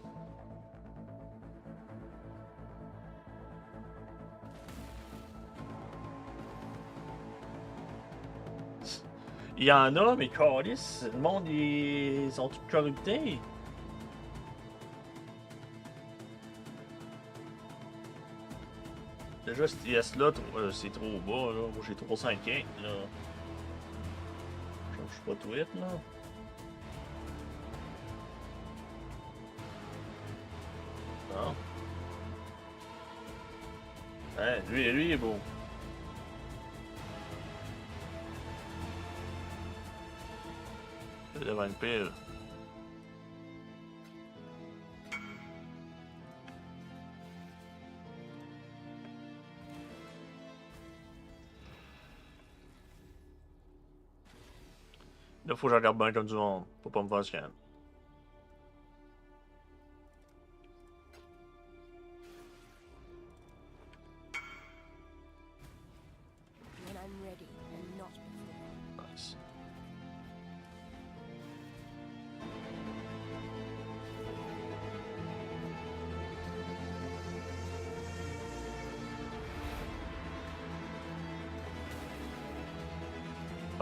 Il y en a, mais calice, le monde, ils sont tous corruptés. Déjà, ce TS là, c'est trop bas, là. Moi, j'ai 350, là. Je suis pas tweet, là. Non. Hein, lui, il est beau. Devant une pile. Là, faut que je regarde bien comme du monde pour pas me faire scam. When I'm ready and not before. Nice.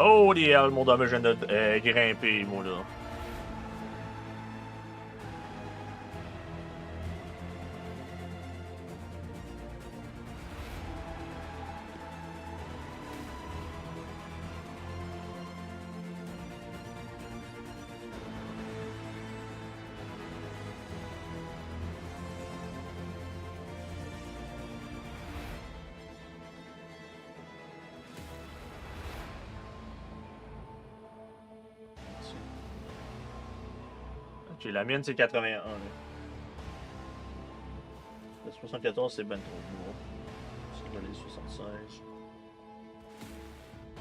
Oh, hell, mon damage vient de grimper, moi, là. Ok, la mienne c'est 81. Là. Le 74 c'est ben trop gros. C'est les 76.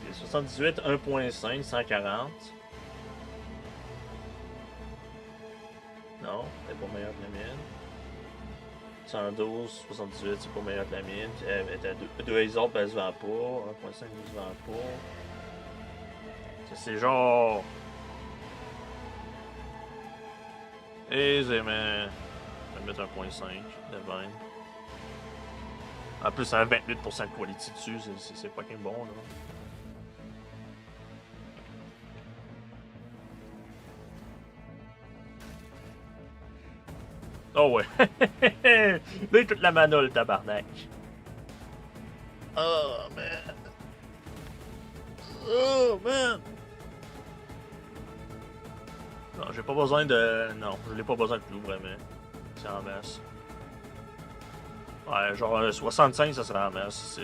Les 78, 1.5, 140. Non, elle est pas meilleure que la mienne. 112, 78, c'est pas meilleur que la mienne. Elle est à 2 exemples, elle se vend pas. 1.5, elle se vend pas. C'est genre. Aisément. Je vais mettre 1.5 de 20. En plus, ça a 28% de quality dessus, c'est fucking bon là. Oh ouais. Là, il a toute la mana, le tabarnak. Oh man. Oh man. Non, j'ai pas besoin de. Non, je n'ai pas besoin de clous vraiment. C'est en masse. Ouais, genre 65, ça serait en masse ici.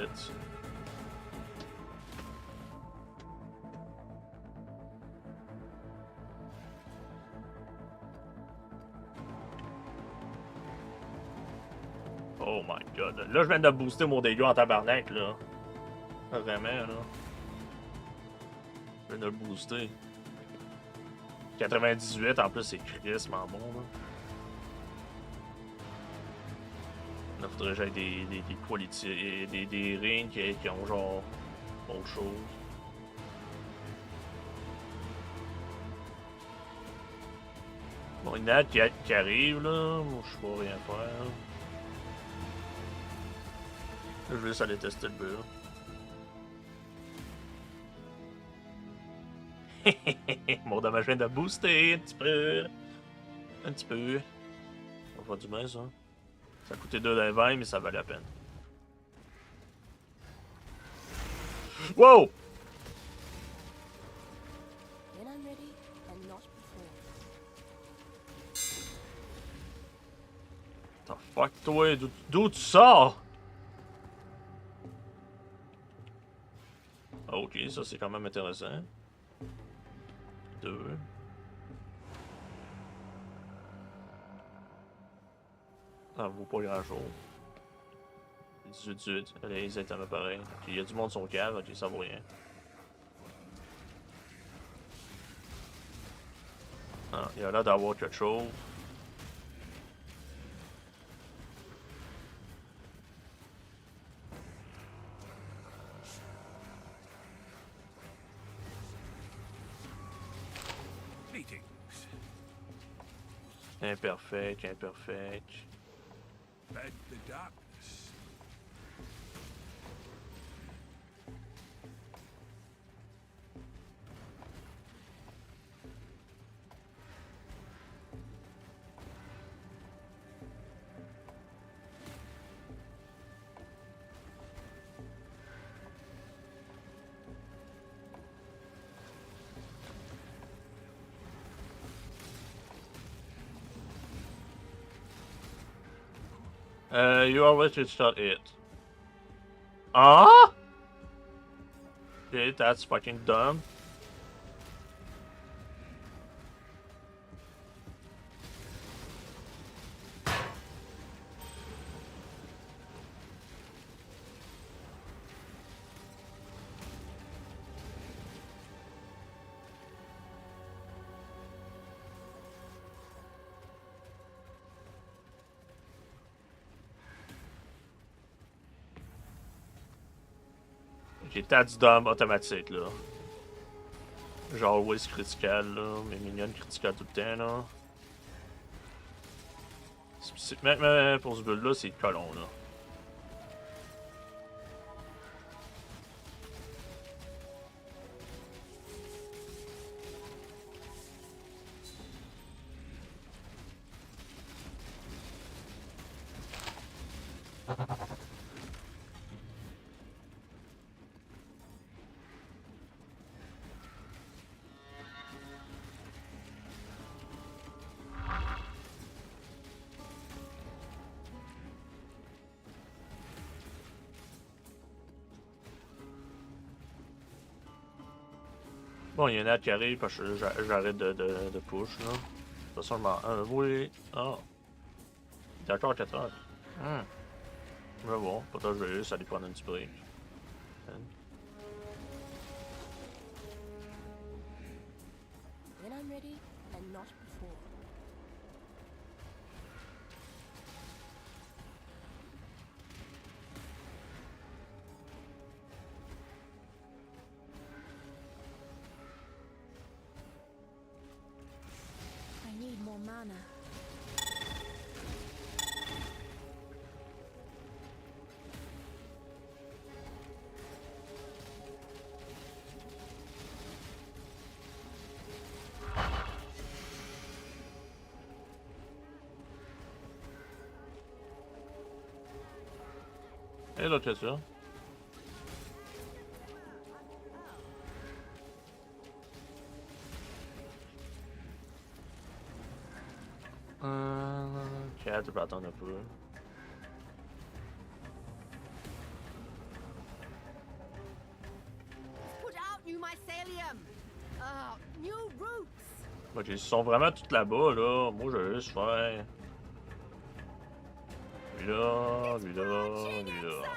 Oh my god. Là, je viens de booster mon dégât en tabarnak, là. Vraiment, là. Je viens de le booster. 98, en plus, c'est crissement bon, là. Là, faudrait que j'aille des quality, des rings qui ont genre autre chose. Bon, il y en a qui arrive, là. Moi, je peux rien faire. Je vais juste aller tester le build. Mon dommage vient de booster un petit peu. Un petit peu. Ça va faire du bien, ça. Ça a coûté 2 dans 20, mais ça valait la peine. Wow! When I'm ready and not before. The fuck, toi? D'où tu sors? Ok, ça c'est quand même intéressant. 2. Ça vaut pas grand chose. 18. Elle est exactement pareil. Ok, il y a du monde sur le cave, ok, ça vaut rien. Ah, il y a l'air d'avoir quelque chose. Imperfect, imperfect. Bed the darkness. You always should start it. Ah? Okay, that's fucking dumb. J'ai tats dumb automatique là. Genre always critical là, mes minions critical tout le temps là. Même pour ce build là, c'est colon là. Bon, il y en a qui arrive parce que j'arrête de push là. toute façon, je m'en. Oui. Ah. D'accord, 4 heures. Je vais voir. Peut-être que je vais juste aller prendre un petit break. When I'm ready and not before. I need more mana. Et l'autre créature. Ok, tu peux attendre un peu. Put out new mycelium. New roots. Bah, ils sont vraiment tous là-bas, là. Moi, je vais juste faire. Lui là, lui là, lui là. Exile.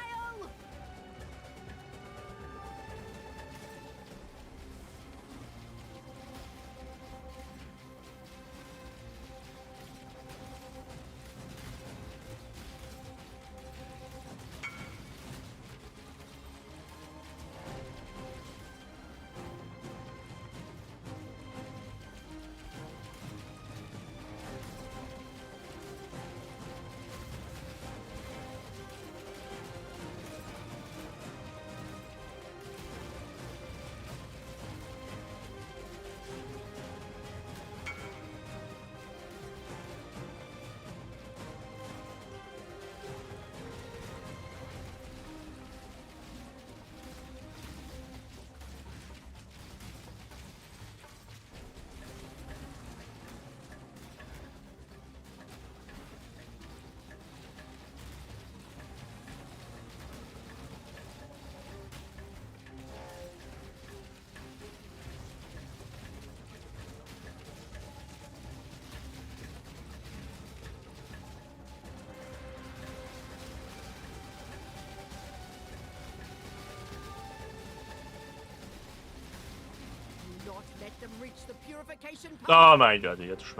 Do not let them reach the purification point. Oh my god, il a touché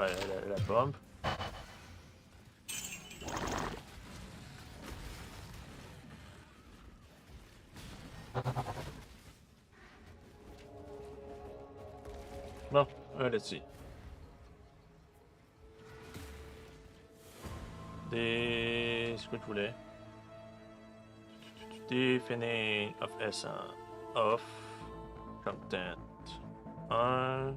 la bombe. Bon, un là-dessus. Des. C'est quoi que je voulais? Des Fini of Essence. Off. Content. 1.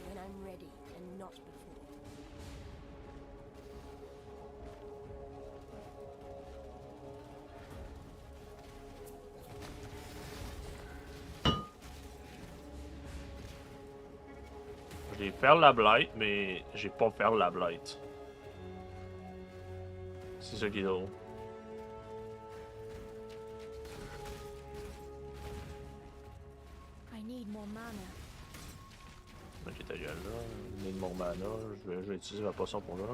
When I'm ready and not before. J'ai faire la blight, mais j'ai pas faire la blight. C'est ça qui est drôle. I need more mana. Ok, ta gueule là. J'ai de mon mana. Je vais utiliser ma potion pour là.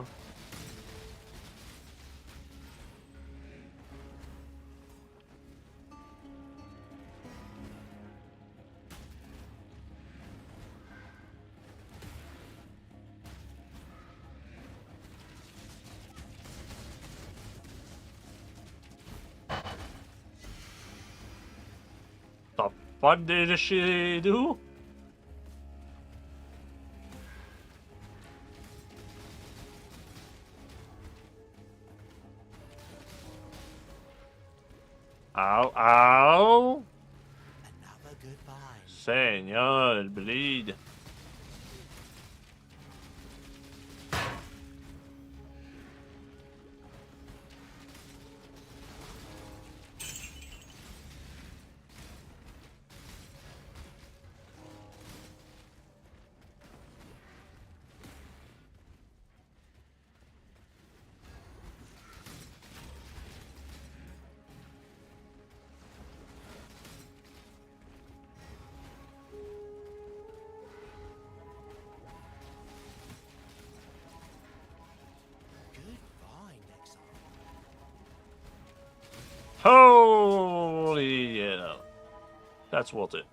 Fuck de chez d'où? Ow, ow! Another good find. Seigneur, le bleed. Good find, Exile. Holy yeah. That's worth it.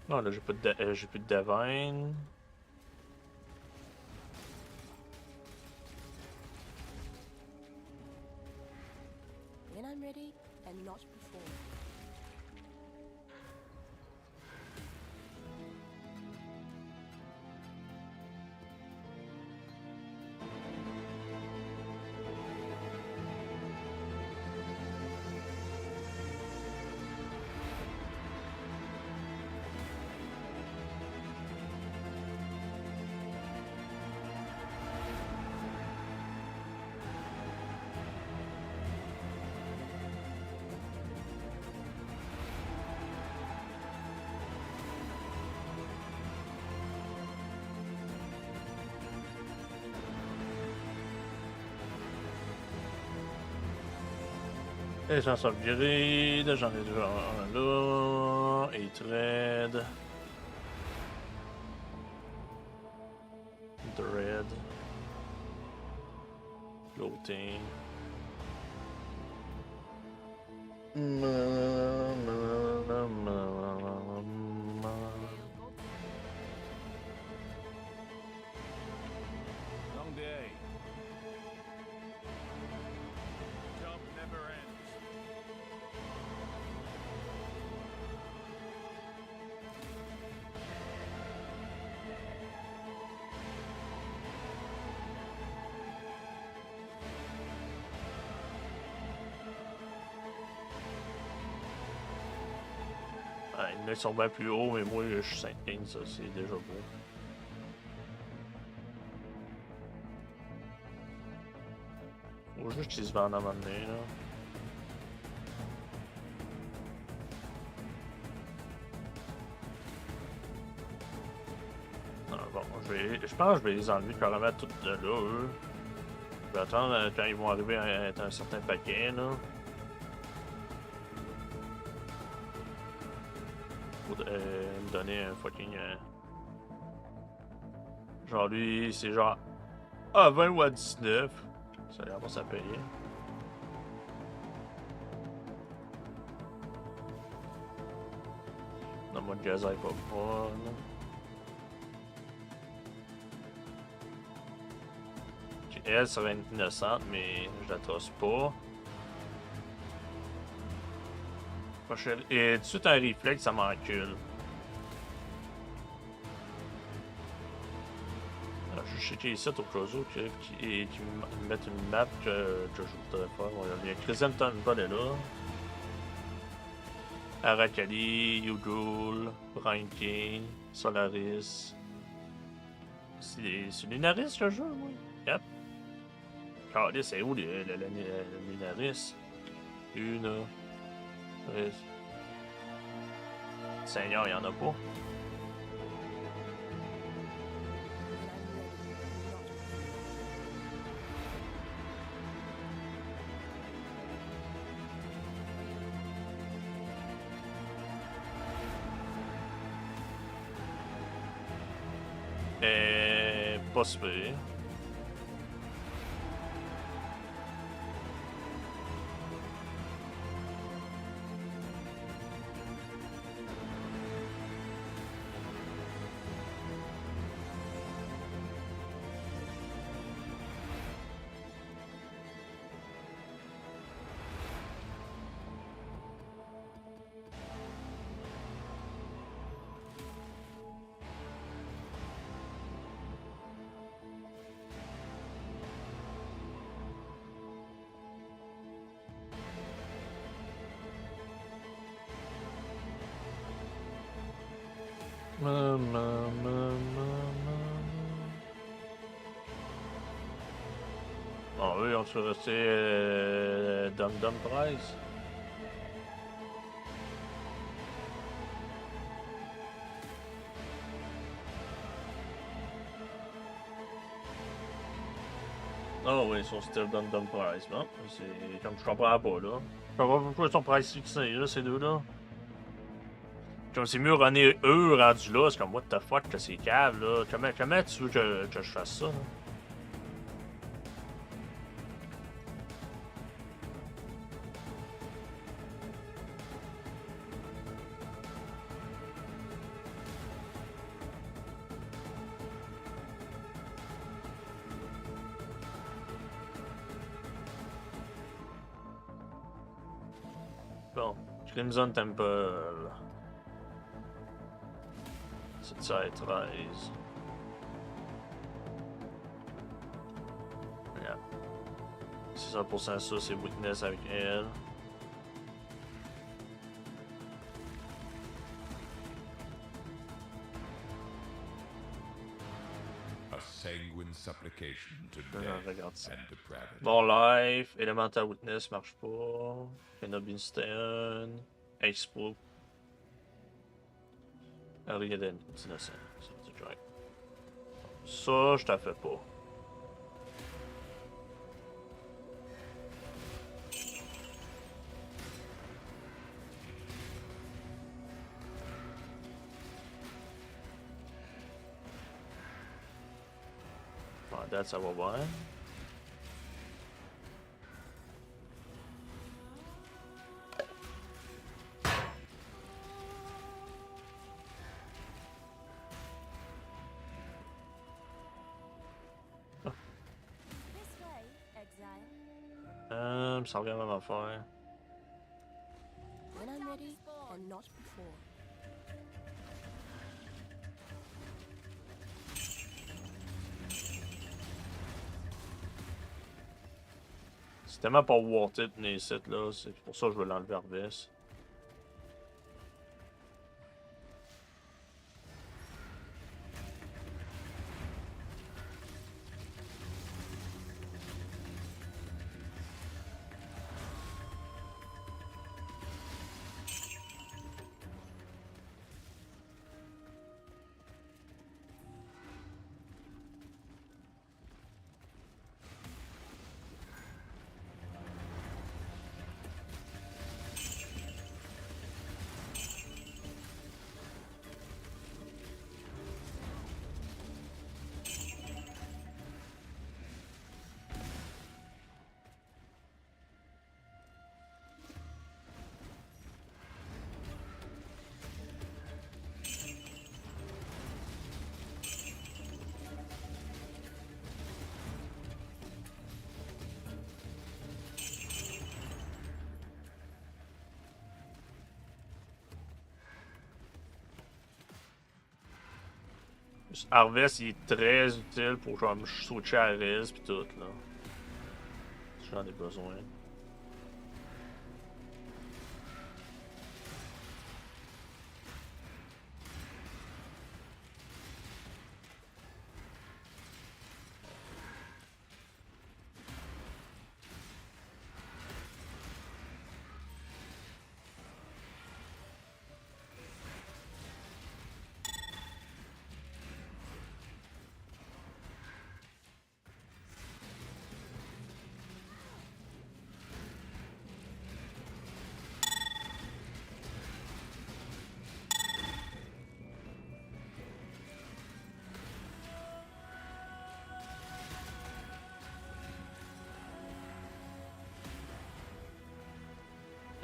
Non, là, j'ai plus de divine. When I'm ready, and not before. Les gens sont virés, j'en ai déjà un là, et trade. Dread. Floating. Long day. Job never ends. Ah, il y en a qui sont bien plus hauts, mais moi je suis 5-15, ça c'est déjà beau. Faut juste qu'ils se vendent à un moment donné, là. Non, bon, je pense que je vais les enlever carrément toutes de là, eux. Je vais attendre quand ils vont arriver à être un certain paquet, là. Pour me donner un fucking... Genre lui, c'est genre... Ah, 20 ou à 19. Ça a l'air pas ça payer. Non, moi, le gaz est pas bon. Elle serait innocente, mais je la trosse pas. Et tout de suite un réflexe, ça m'encule. Alors, je vais checker ici au cas où qui me mettent une map que je voudrais faire. Il y a Chrysanthemum Ball est là. Aracali, Udul, Ranking, Solaris. C'est Lunaris que je joue, oui. Yep. Regardez, c'est où le Minaris? Une. Seigneur, il y en a pas. Pas super. Bon, eux, on se resté Dum Dum Prize. Ah oui, ils sont still Dum Dum Prize. Bon, c'est comme je comprends pas, là. Je comprends pas pourquoi ils sont price fixés, là, ces deux-là. Comme c'est mieux runner eux rendus là, c'est comme what the fuck que c'est cave là. Comment tu veux que je fasse ça là? Bon, Crimson Temple. C'est ça, 13. Yeah. 600% ça, c'est Weakness avec elle. A sanguine supplication to Regarde death ça. and depravity. Bon Life, Elemental Witness marche pas. Kenobin Stone, Ace Pro. Ariaden, innocent. C'est du drag. Ça, je t'en fais pas. Bon, date, ça va bien. Ça revient à la même affaire. When I'm ready, and not before. C'est tellement pas worth it, les sites là. C'est pour ça que je veux l'enlever Harvest. Harvest, il est très utile pour genre me switcher à res pis tout là. Si j'en ai besoin.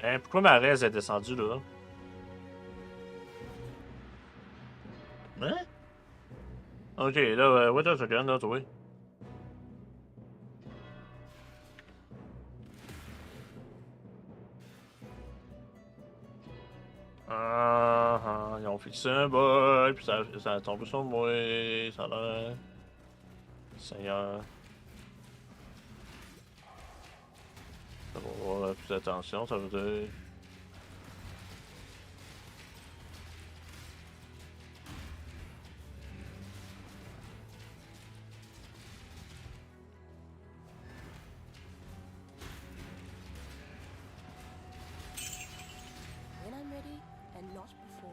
Hein, pourquoi ma res est descendue là? Hein? Ok, là, wait a second, là, toi. Ils ont fixé un bug, puis ça a tombé sur moi, ça a l'air... Seigneur. Ça va avoir plus d'attention, ça veut dire... When I'm ready, and not before.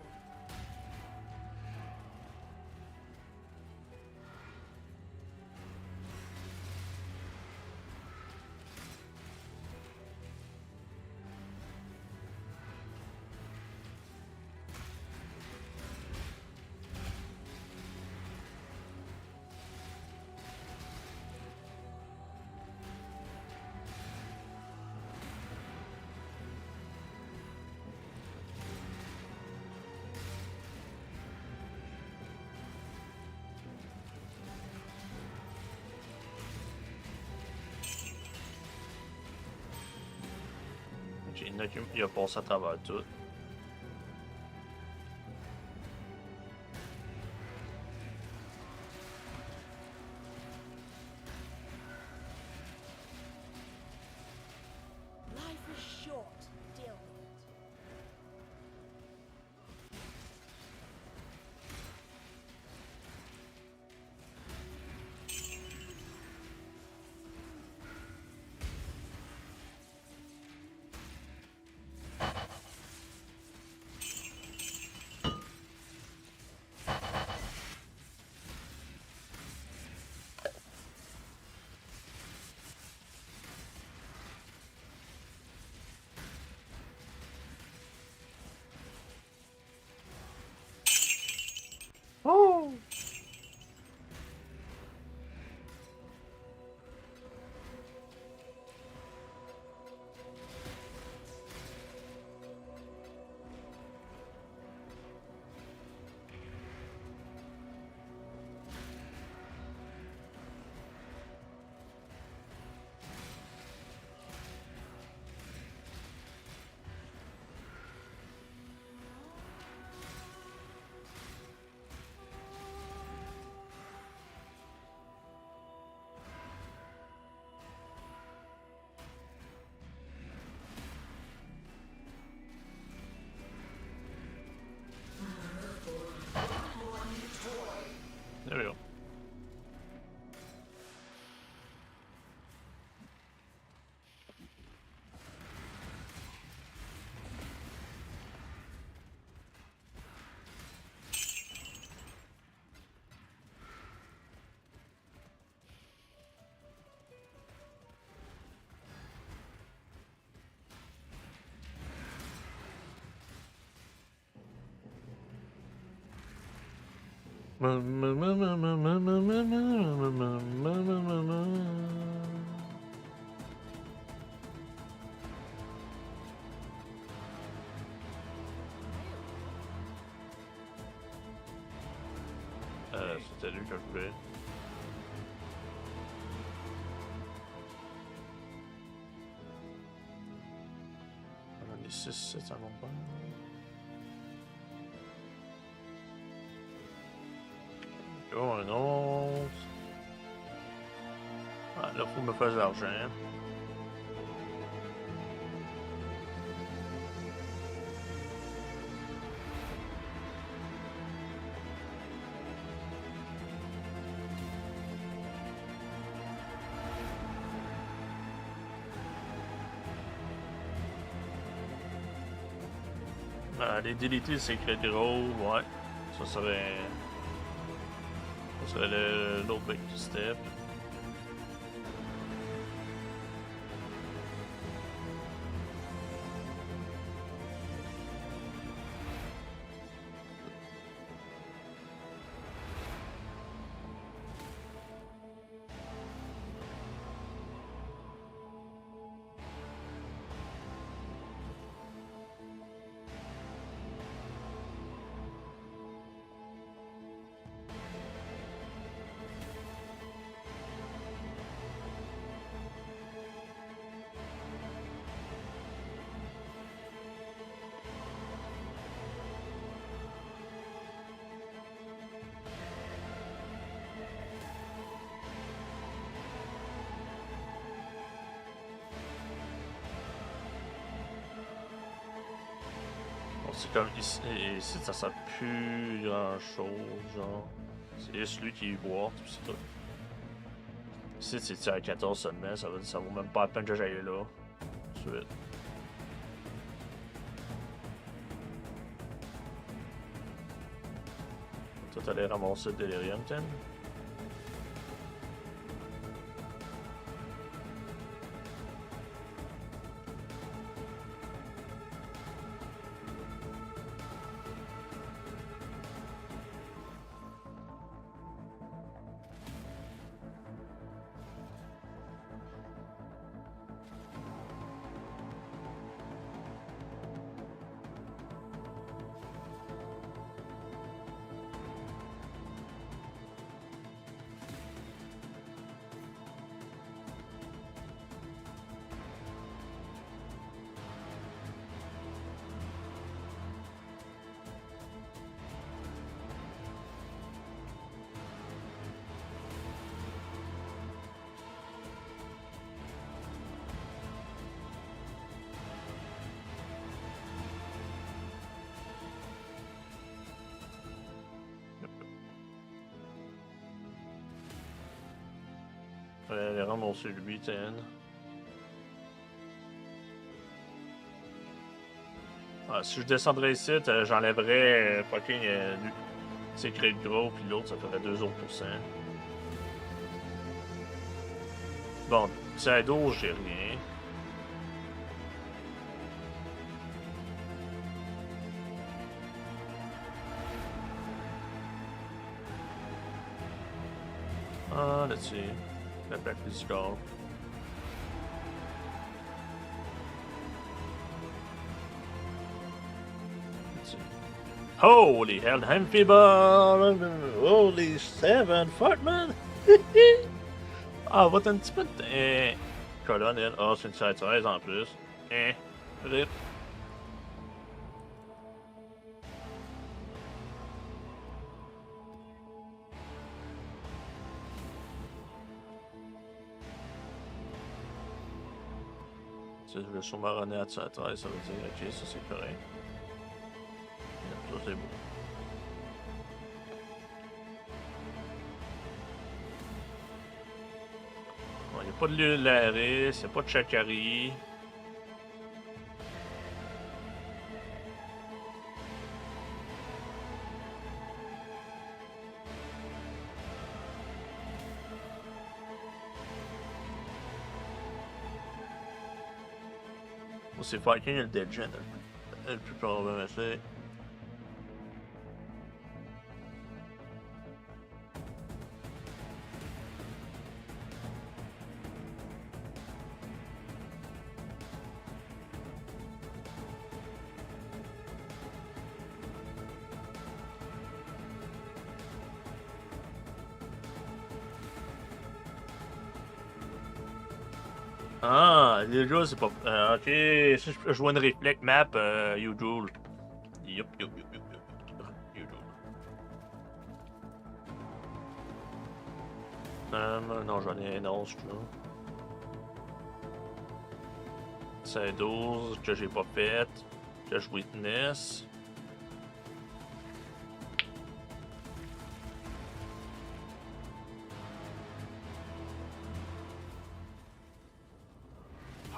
J'ai une il a passé à travers tout. Life is short, deal with it. Oh! There we go. C'était lui que je voulais. On a des 6, 7 secondes. Oh, un autre. Ah, là, faut me faire de l'argent. Les déliter c'est secret drôle, ouais. Ça serait l'autre big step. C'est comme ici, ça sert plus grand chose, genre. C'est juste lui qui boit, c'est tout. Ici, c'est à 14 seulement, ça vaut même pas la peine que j'aille là. Tout de suite. Toi, t'allais ramasser le Delirium, tiens. Les ramasser lui, tiens. Ah, si je descendrais ici, j'enlèverais fucking secret de gros, puis l'autre, ça ferait 2 autres %. Bon, c'est d'eau, j'ai rien. Ah, là-dessus. La plaque du score. Holy hell, Amphibar! Holy 7, fuck man! Ah, va un petit peu de. Colonne, elle. Ah, c'est une 16 en plus. Rip. Si je veux sûrement runner à 13, ça veut dire, ok, ça c'est correct. Ça c'est beau. Bon, y a pas de Lularis, y a pas de Chakari. Bon, c'est fucking le Dead Gen, le plus probablement c'est. Ah, les gars, c'est pas. Ok, si je vois une reflect map, Ujoule. Yup. Ujoule. Non, j'en ai un autre, je trouve. C'est 12 que j'ai pas fait, que je witness.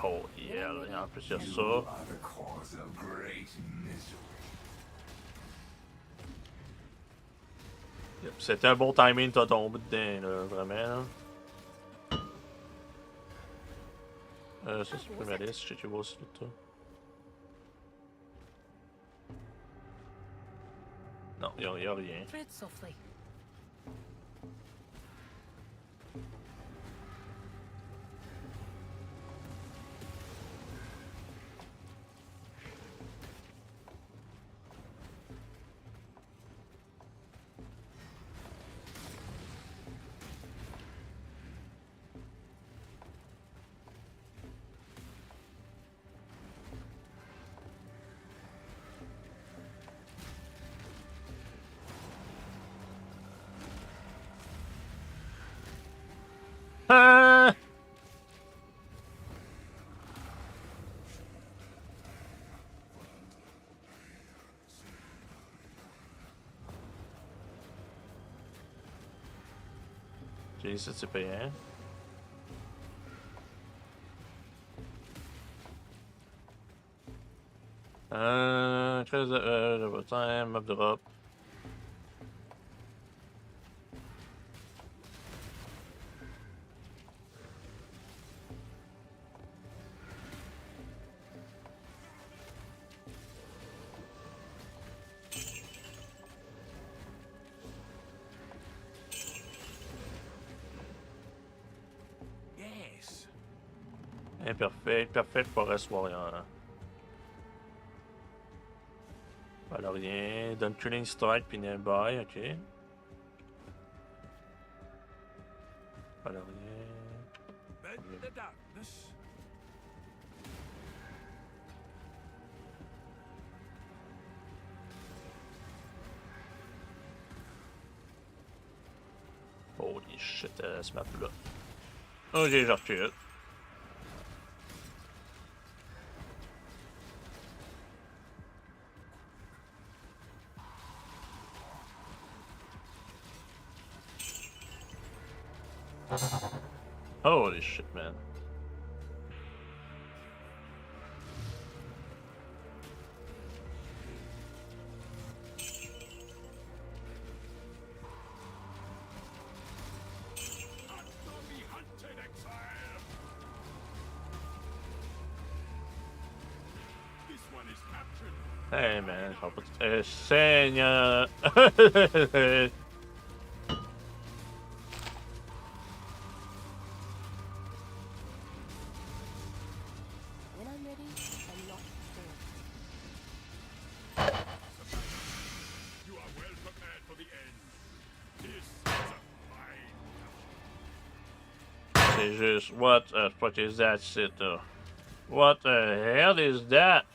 Oh yeah, et en plus il y a ça. Yep, c'était un bon timing, t'as tombé dedans, là, vraiment. Là. Ça c'est plus ma liste, je sais que tu vois aussi tout. Non, y'a rien. Tread softly. Ah! Ok, ça c'est payant. Time, mob drop. Yes. Imperfect, perfect forest warrior. Voilà rien. Donne killing strike puis nearby, ok. Voilà rien. Bend the darkness. Holy shit, ce map là. Ok, j'ai recule. Holy shit, man. Hey man, je pas de... Seigneur! When I'm ready, I'm not before. You are well prepared for the end. This is a fine. C'est juste, what the fuck is that shit though? What the hell is that?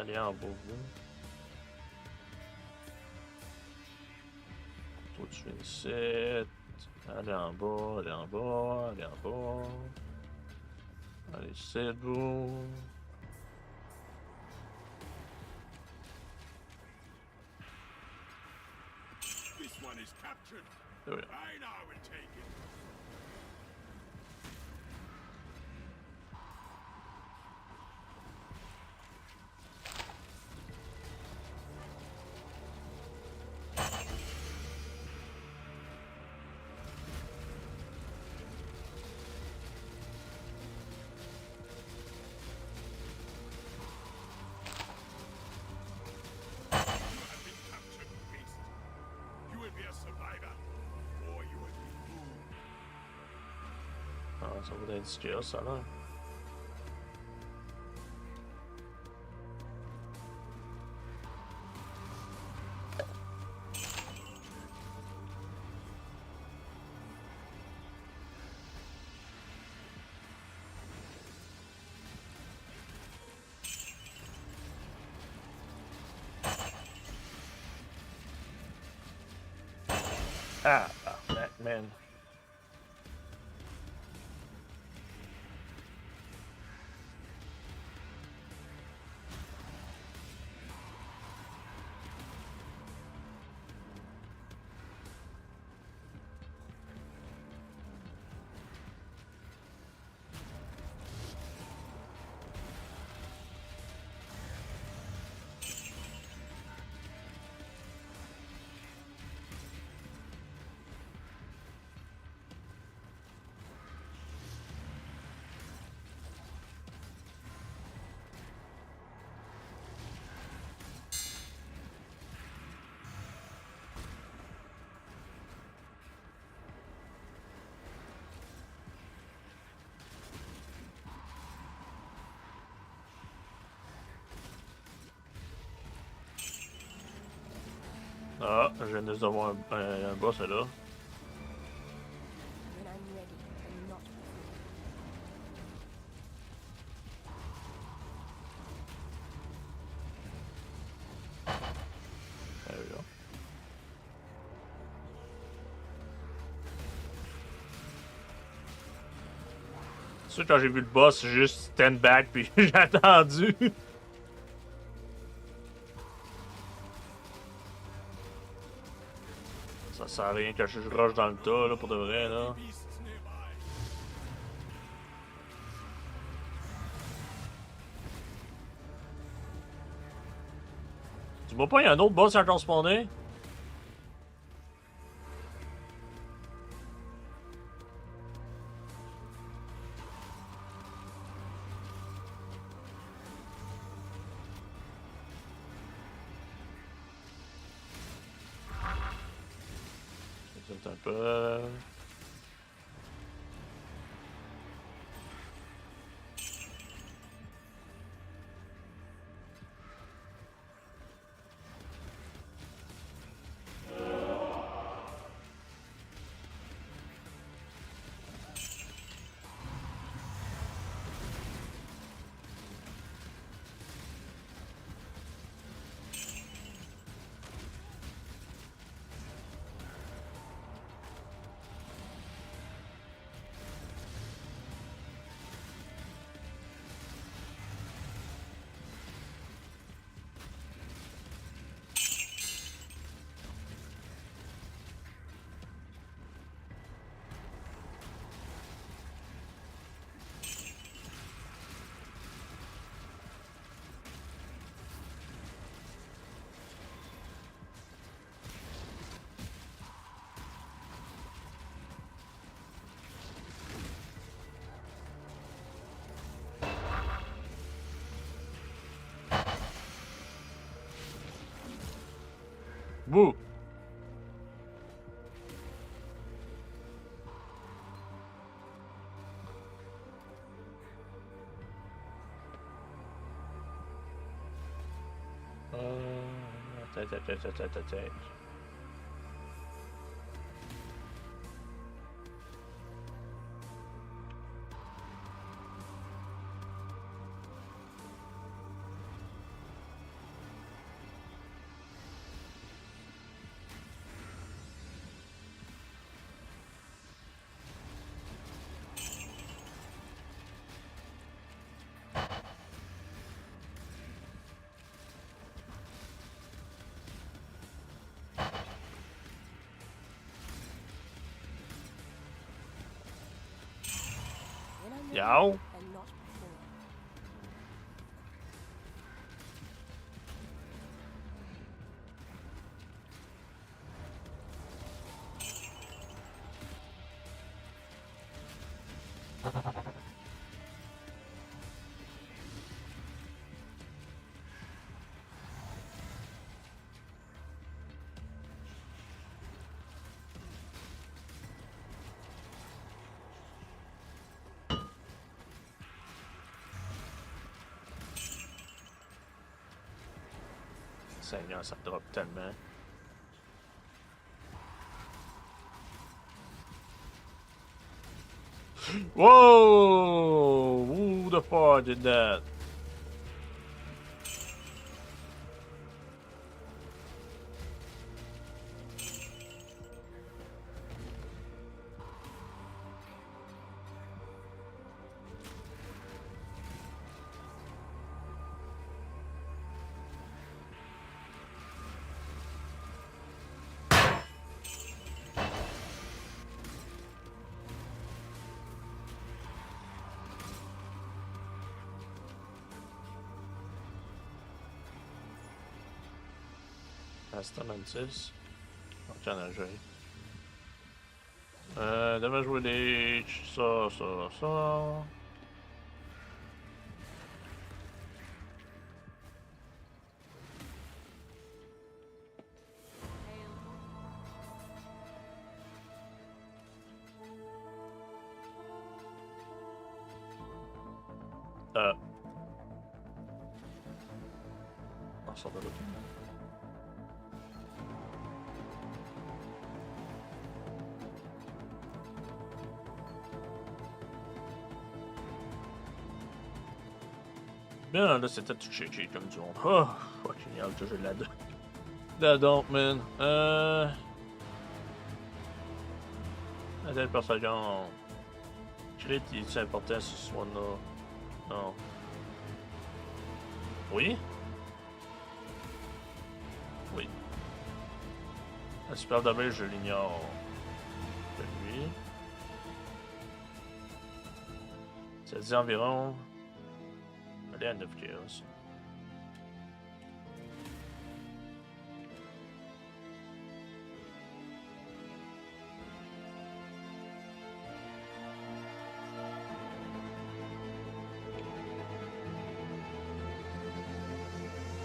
Allez en bas, vous. Toi, tu fais ici. Allez en bas, allez en bas, allez en bas. Allez ici, vous. This one is captured. There we go. I now will take it. You have been captured, beast. You will be a survivor, or you will be doomed. Ah, ça va être skill, ça là. Ah, man. Ah, je viens juste d'avoir un boss là. When I'm ready, I'm not before. sûr, quand j'ai vu le boss, j'ai juste stand back puis j'ai attendu. Ça sert à rien que je rush dans le tas, là, pour de vrai, là. Beasts nearby. Tu vois pas, il y a un autre boss à respawner? C'est un peu... Bouh! Attends. Yow! And not before. Seigneur, ça drop tellement. Whoa! Who the fuck did that? Asta Mantis. Ok, on a joué. Devait jouer des... ça. On sort de l'autre. Bien, là, c'était tout shaky comme du monde. Oh, fucking hell, que j'ai la donc, man. Attends, par seconde. Crit, est-il important sur ce one-là? Non. Oui? Oui. La super damage, je l'ignore. De lui. Ça dit environ. Allez à 9 chaos.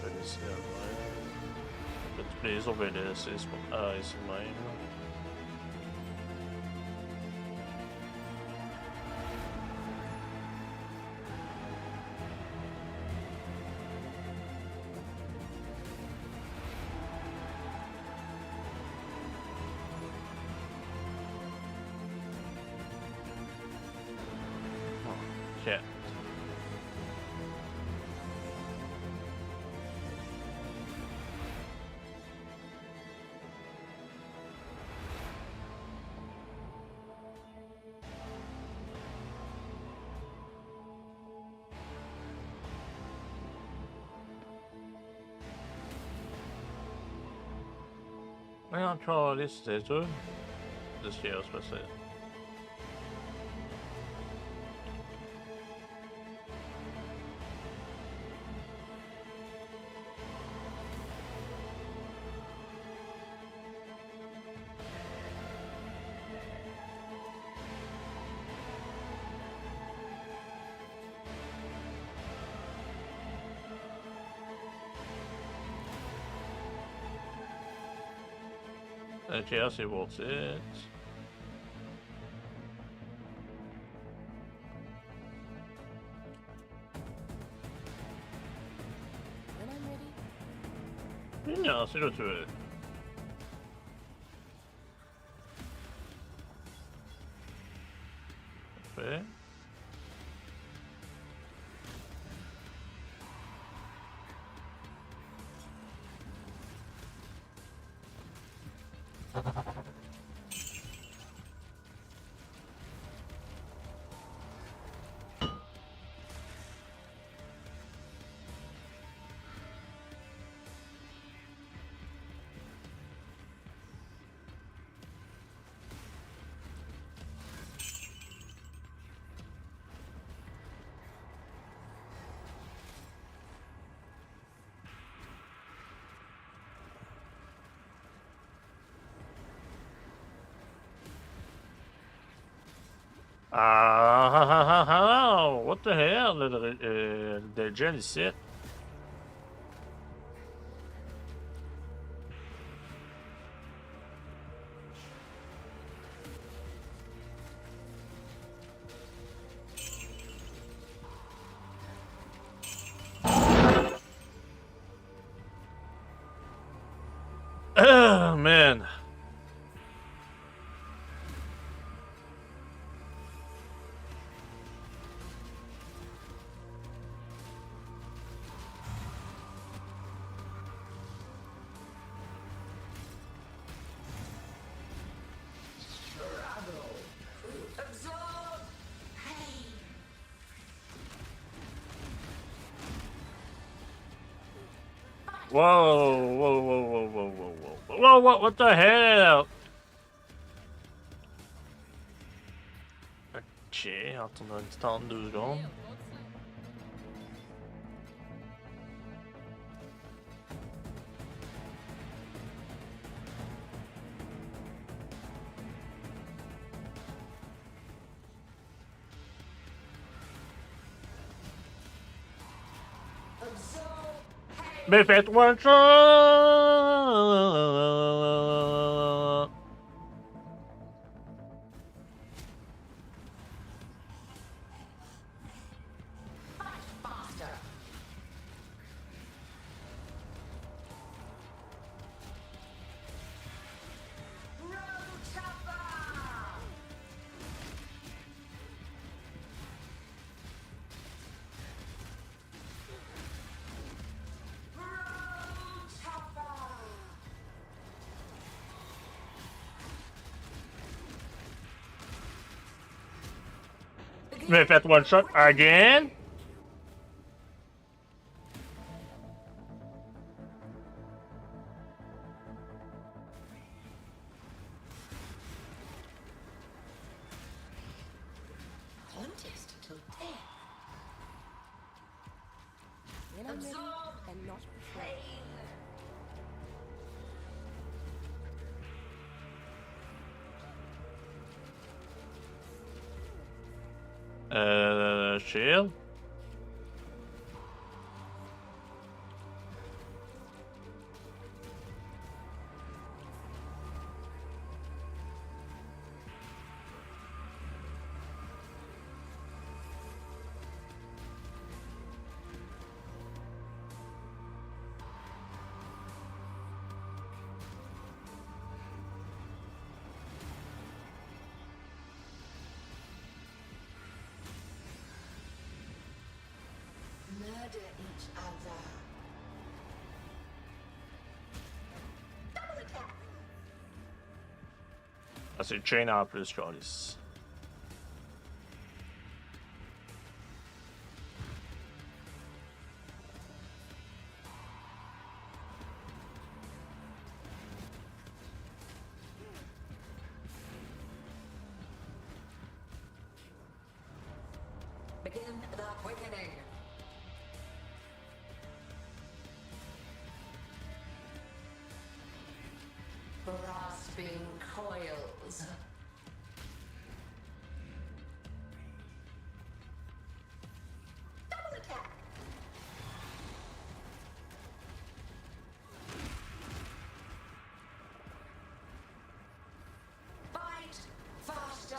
Je vais laisser la main. Tous les autres, je vais les laisser. C'est pas... Ah, c'est le même. Okay. Ouais, encore les c'était sûr. De ce qu'il y a, c'est pas ça. Chaos est worth it. When I'm ready. Non, c'est le tuer. Parfait. What the hell, le gel ici? Oh, man. Whoa, whoa, whoa, whoa, whoa, whoa, whoa. Whoa, what the hell? Ok, attends un petit temps de 2 secondes. Mais fais-toi un chat! Je m'ai fait one shot again. Contest till death. When I'm ready and not before. Shield. Murder each other. Double attack. Ah, c'est chain en plus, Charlie. Begin the quickening. Grasping coils. Double attack. Fight faster.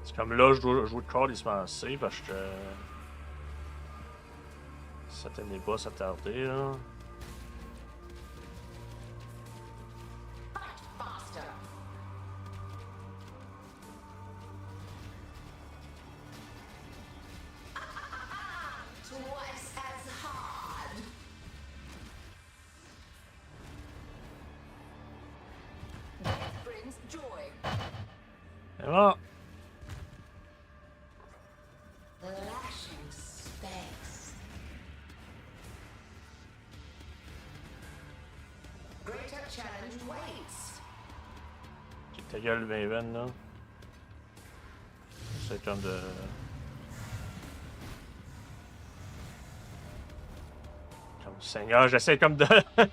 C'est comme là, je dois jouer de card, il se met en C parce que. Ça tenait pas s'attarder, là. Fight faster. Twice as hard. Death brings joy. Et voilà. The lashing space. Greater challenge waits. Ok, ta gueule, Maven, là. C'est comme de. Comme Seigneur, j'essaie comme de. When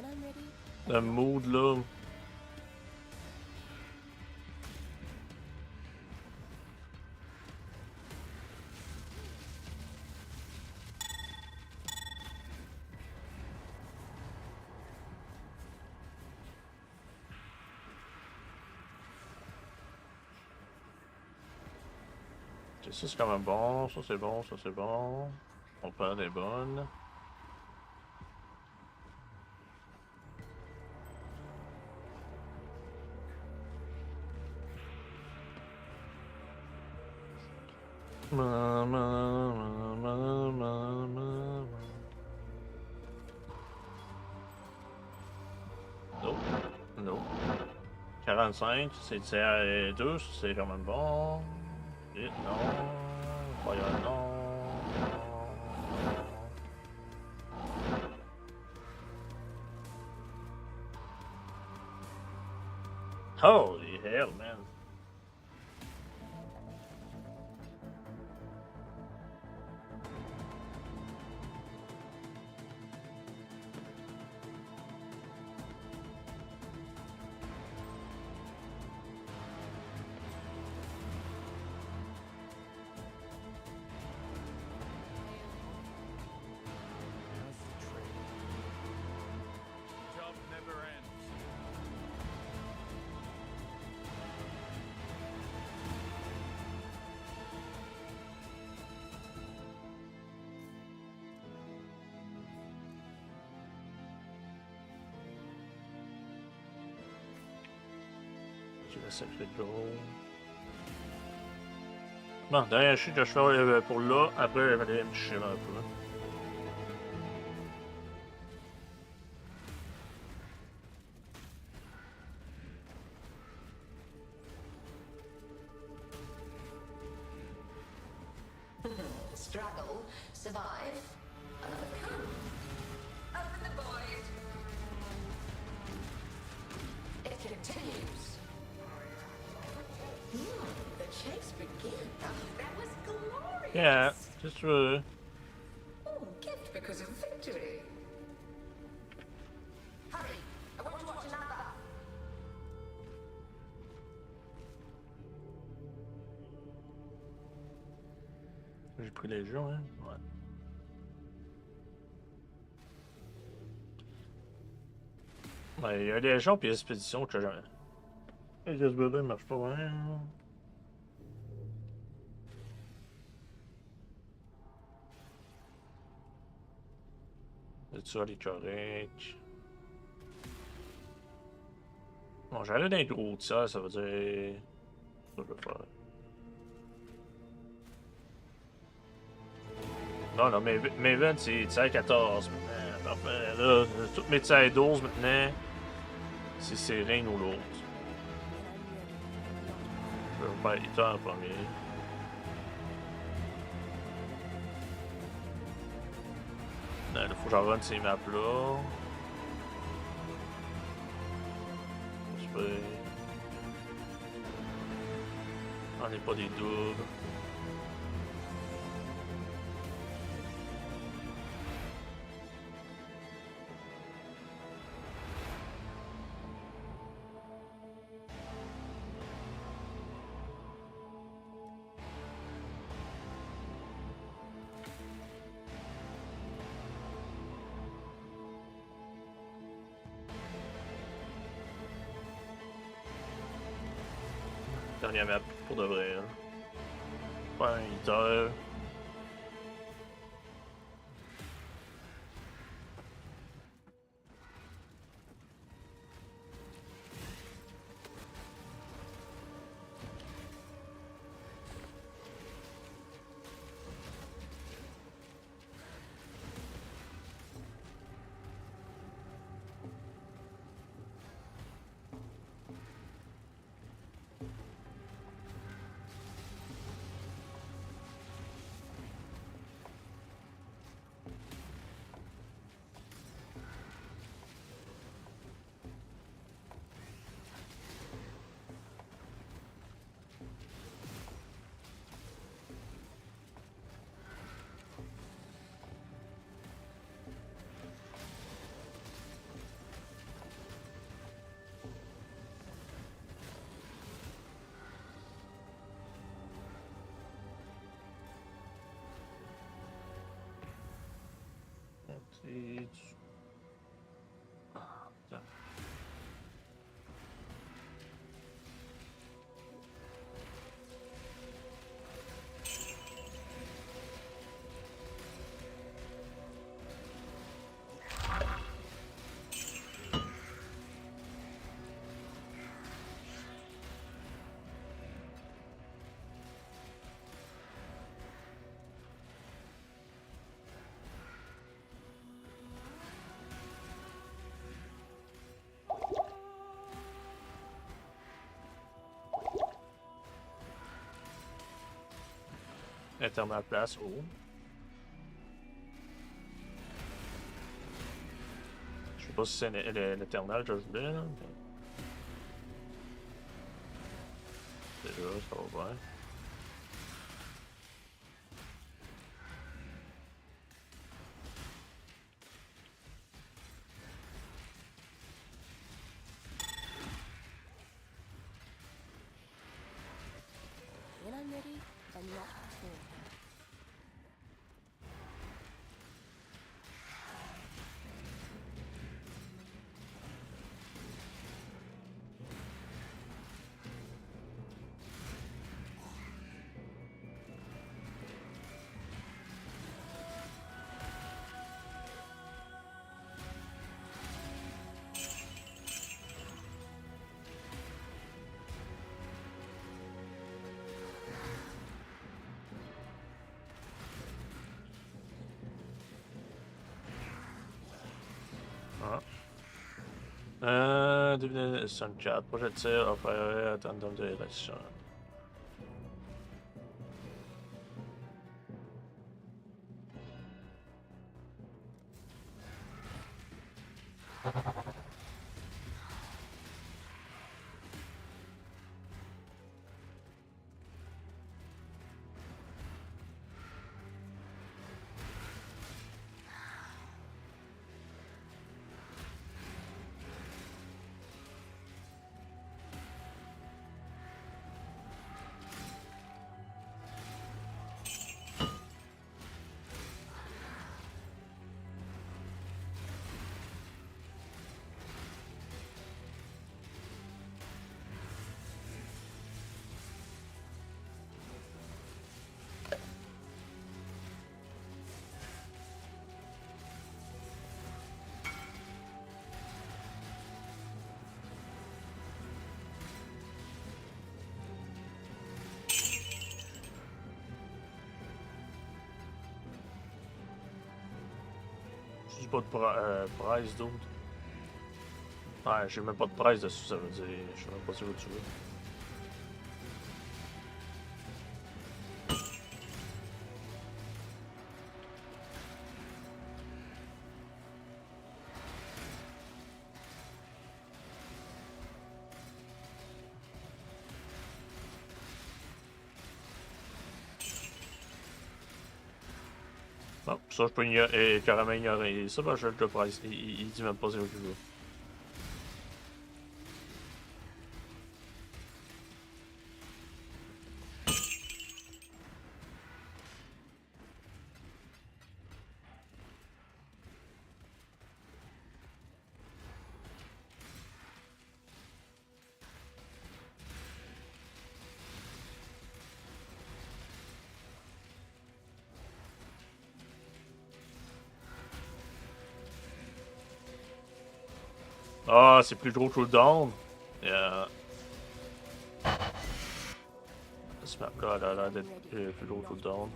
I'm ready. de mood, là. Ok, ça c'est quand même bon, ça c'est bon, ça c'est bon. On perd des bonnes. Non, non. 45, c'est CR2, c'est quand même bon. Et non. Royal, non. Holy hell, man. That's the trade. Job never ends. Le sacré gros. Bon, dernier chute que je fais pour là. Après, je vais aller me chier un peu. Struggle, survive, overcome. Open the void. It continues. The chase begins. That was glorious. Yeah, just really. Oh, gift because of victory. Hurry, I want to watch another. J'ai pris les jeux, hein? Ouais. Ouais, il y a des gens puis expéditions que jamais. Les SBD marche pas bien. Ça, les corrects. Bon, j'allais dans les gros tiers, ça veut dire. Ça, je vais faire. Non, non, mes ventes, c'est tiers 14 maintenant. Parfait, là, toutes mes tiers 12 maintenant, c'est l'un ou l'autre. Je vais faire les tiers en premier. Non, il faut que j'en run ces maps-là. On n'est pas des doubles. Dernière map pour de vrai. Hein. Ouais, 8 heures. Internet place, oh. Je sais pas si c'est l'éternel que je voulais, là. Mais... Déjà, ça va bien. When I'm ready, but not before. Devinez 64. Projet de tir offrirait à tandem de direction. J'ai pas de prize d'autre. Ouais, j'ai même pas de prize dessus, ça veut dire. Je sais même pas si je veux tuer. Bon, ça je peux carrément ignorer. Ça, ben, je le prize. Il dit même pas c'est où qu'il veut. Ah, c'est plus gros cooldown. Yeah. Ce map-là a l'air d'être plus gros cooldown.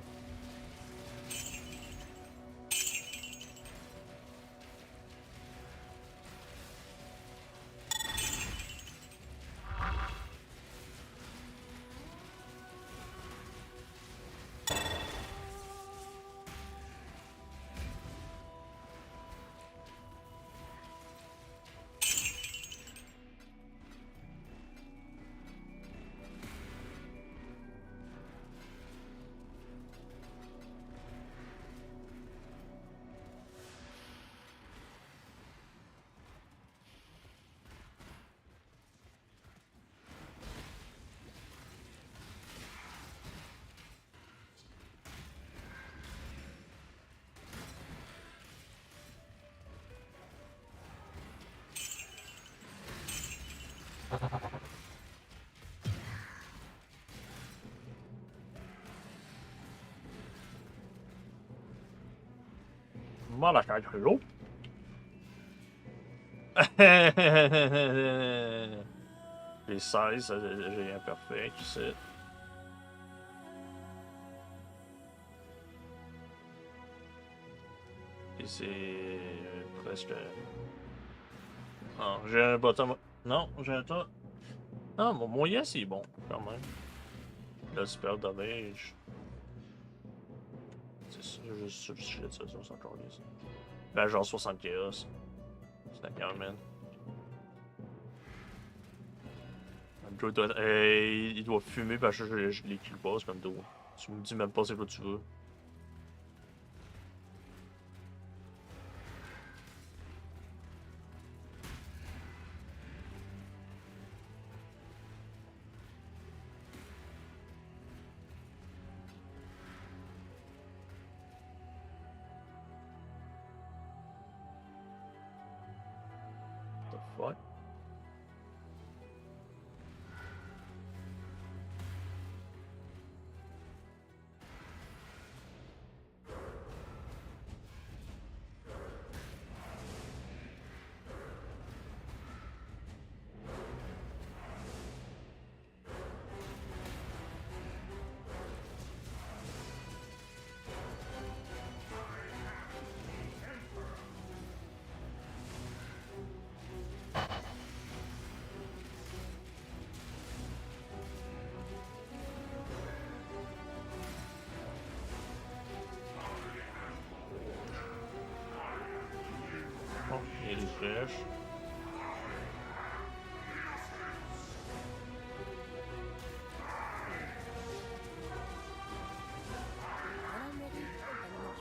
Mal à faire gros. Les 16, j'ai imperfect, tu sais. Et c'est presque. Ah, j'ai un bottom. Non, j'ai un tas. Ah, mon yes il est bon, quand même. Le super damage. C'est ça, juste sur le sujet de ça, c'est encore lisse. Ben, genre 60 chaos. C'est quand même. Il doit fumer parce que je l'ai kill pas, c'est comme d'eau. Tu me dis même pas c'est quoi tu veux. What the fuck? Refresh. When I'm ready, and not before.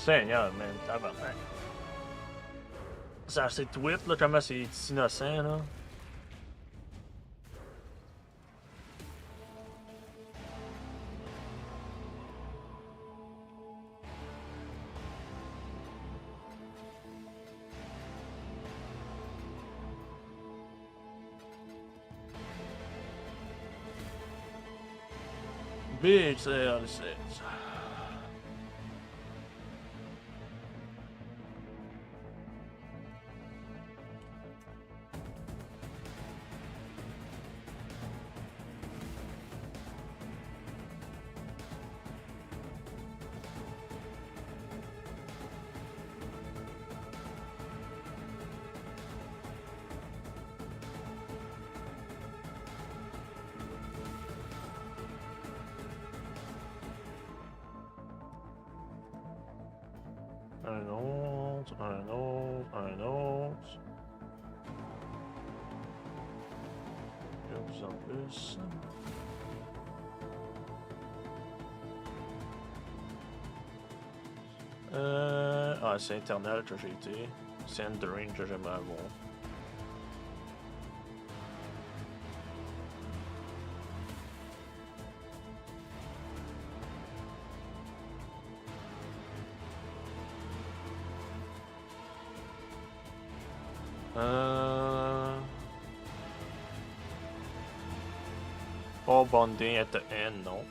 Seigneur, man, tabarnak. C'est assez tweet, là, comment c'est innocent, là. Big sale, sales. Un autre, un autre, un autre. De plus en plus. Ah, c'est Internet que j'ai été. C'est Enduring que j'aimerais avoir. All bonding at the end, no.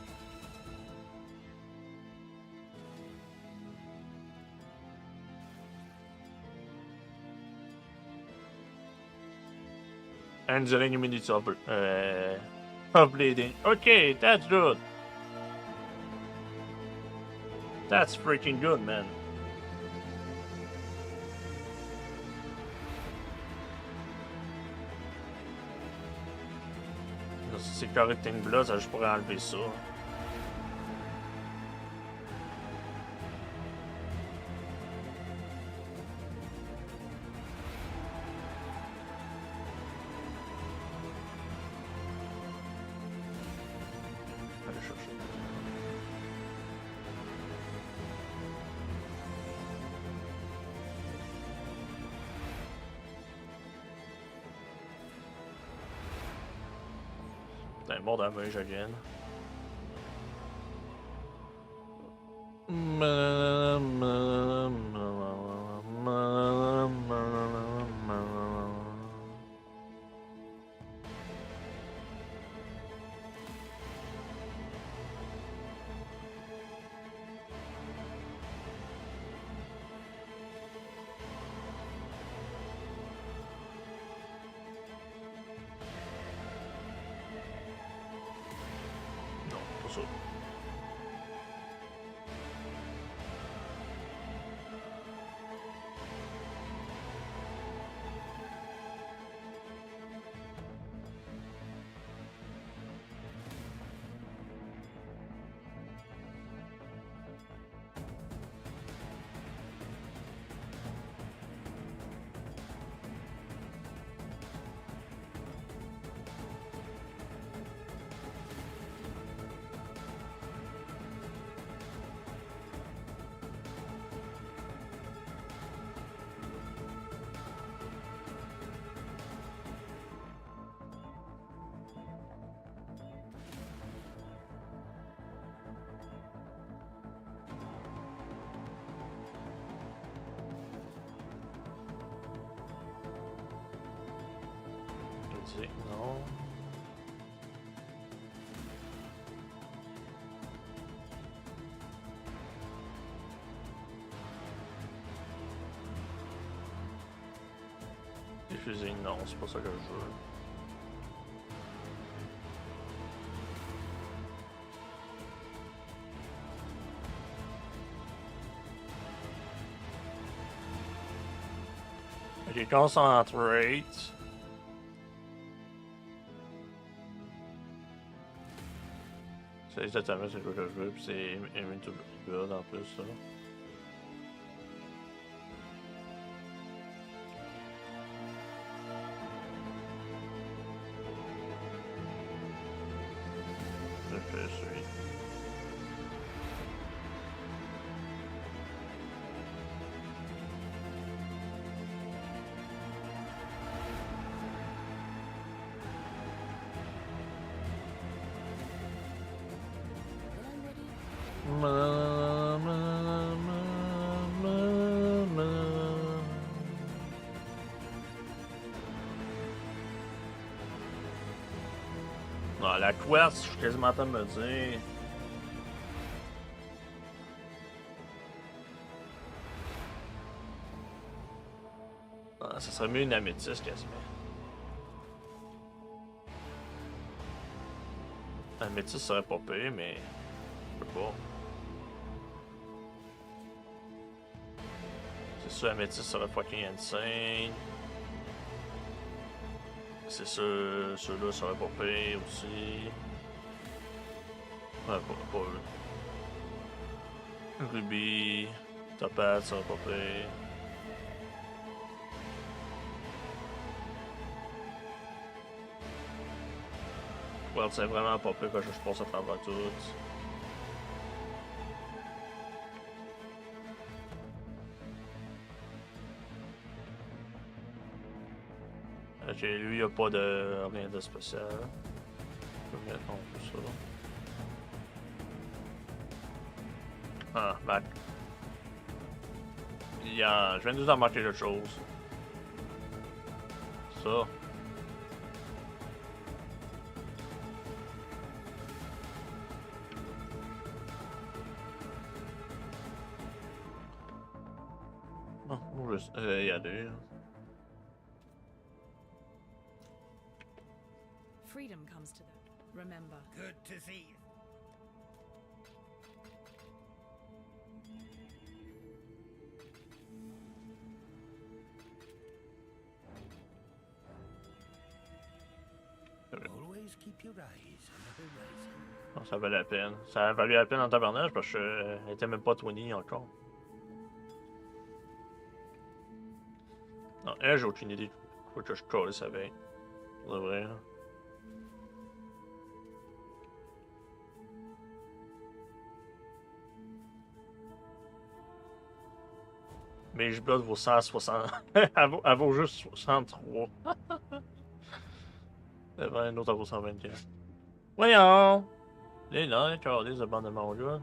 And the any minutes of bleeding. Okay, that's good. That's freaking good, man. Si c'est correct une blood, je pourrais enlever ça. Allez chercher. Putain, more damage again. Non, pas ça. Non. fusil, non, c'est pas ça que je veux. Ok, concentrate. C'est exactement ce que je veux, puis c'est inventory build en plus, ça. Je fais celui. Non, la quest, je suis quasiment en train de me dire. Ah, ça serait mieux une améthyste quasiment. Améthyste serait pas pire, mais. Je peux pas. C'est sûr, améthyste serait fucking insane. C'est sûr, ceux-là seraient pas pire aussi. Ouais, pas eux. Ruby, Topaz serait pas pire. Ouais, c'est vraiment pas pire que je passe à travers tout. Ok, lui, il a pas de rien de spécial. Je vais mettre non plus ça. Ah, Mac. Je viens de vous en manquer quelque chose. Ça. Non, moi, juste y aller. Freedom comes to them. Remember. Good to see you. Always keep your eyes on the horizon. Non, ça valait la peine. Ça a valu la peine en tabarnage parce que elle était même pas 20 encore. Non, elle, j'ai aucune idée. Faut que je colle ça veille. Pour de vrai, là. Mage Blood vaut 160. Elle vaut juste 63. C'est vrai, une autre elle vaut 124. Voyons! Les là, Charlie, ce bande de mongols.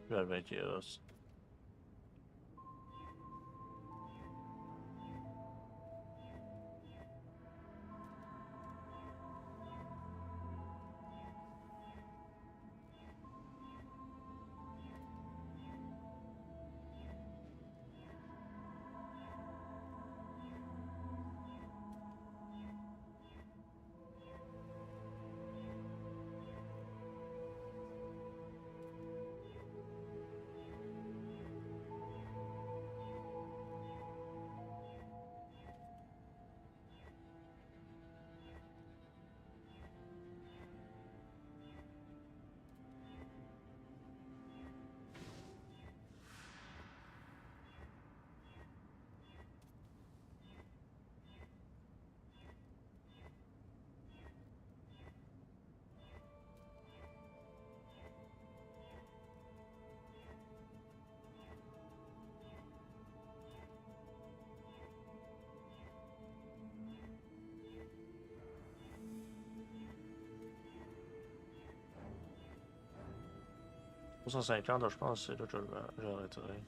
Je vais le mettre là. 350, je pense, c'est là que je le retirer.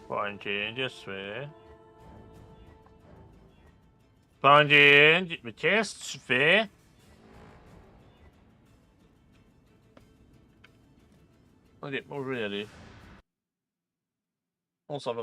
Punjin, qu'est-ce que tu fais? Punjin, mais qu'est-ce que tu fais? Ok, bon, je vais y aller. On s'en va.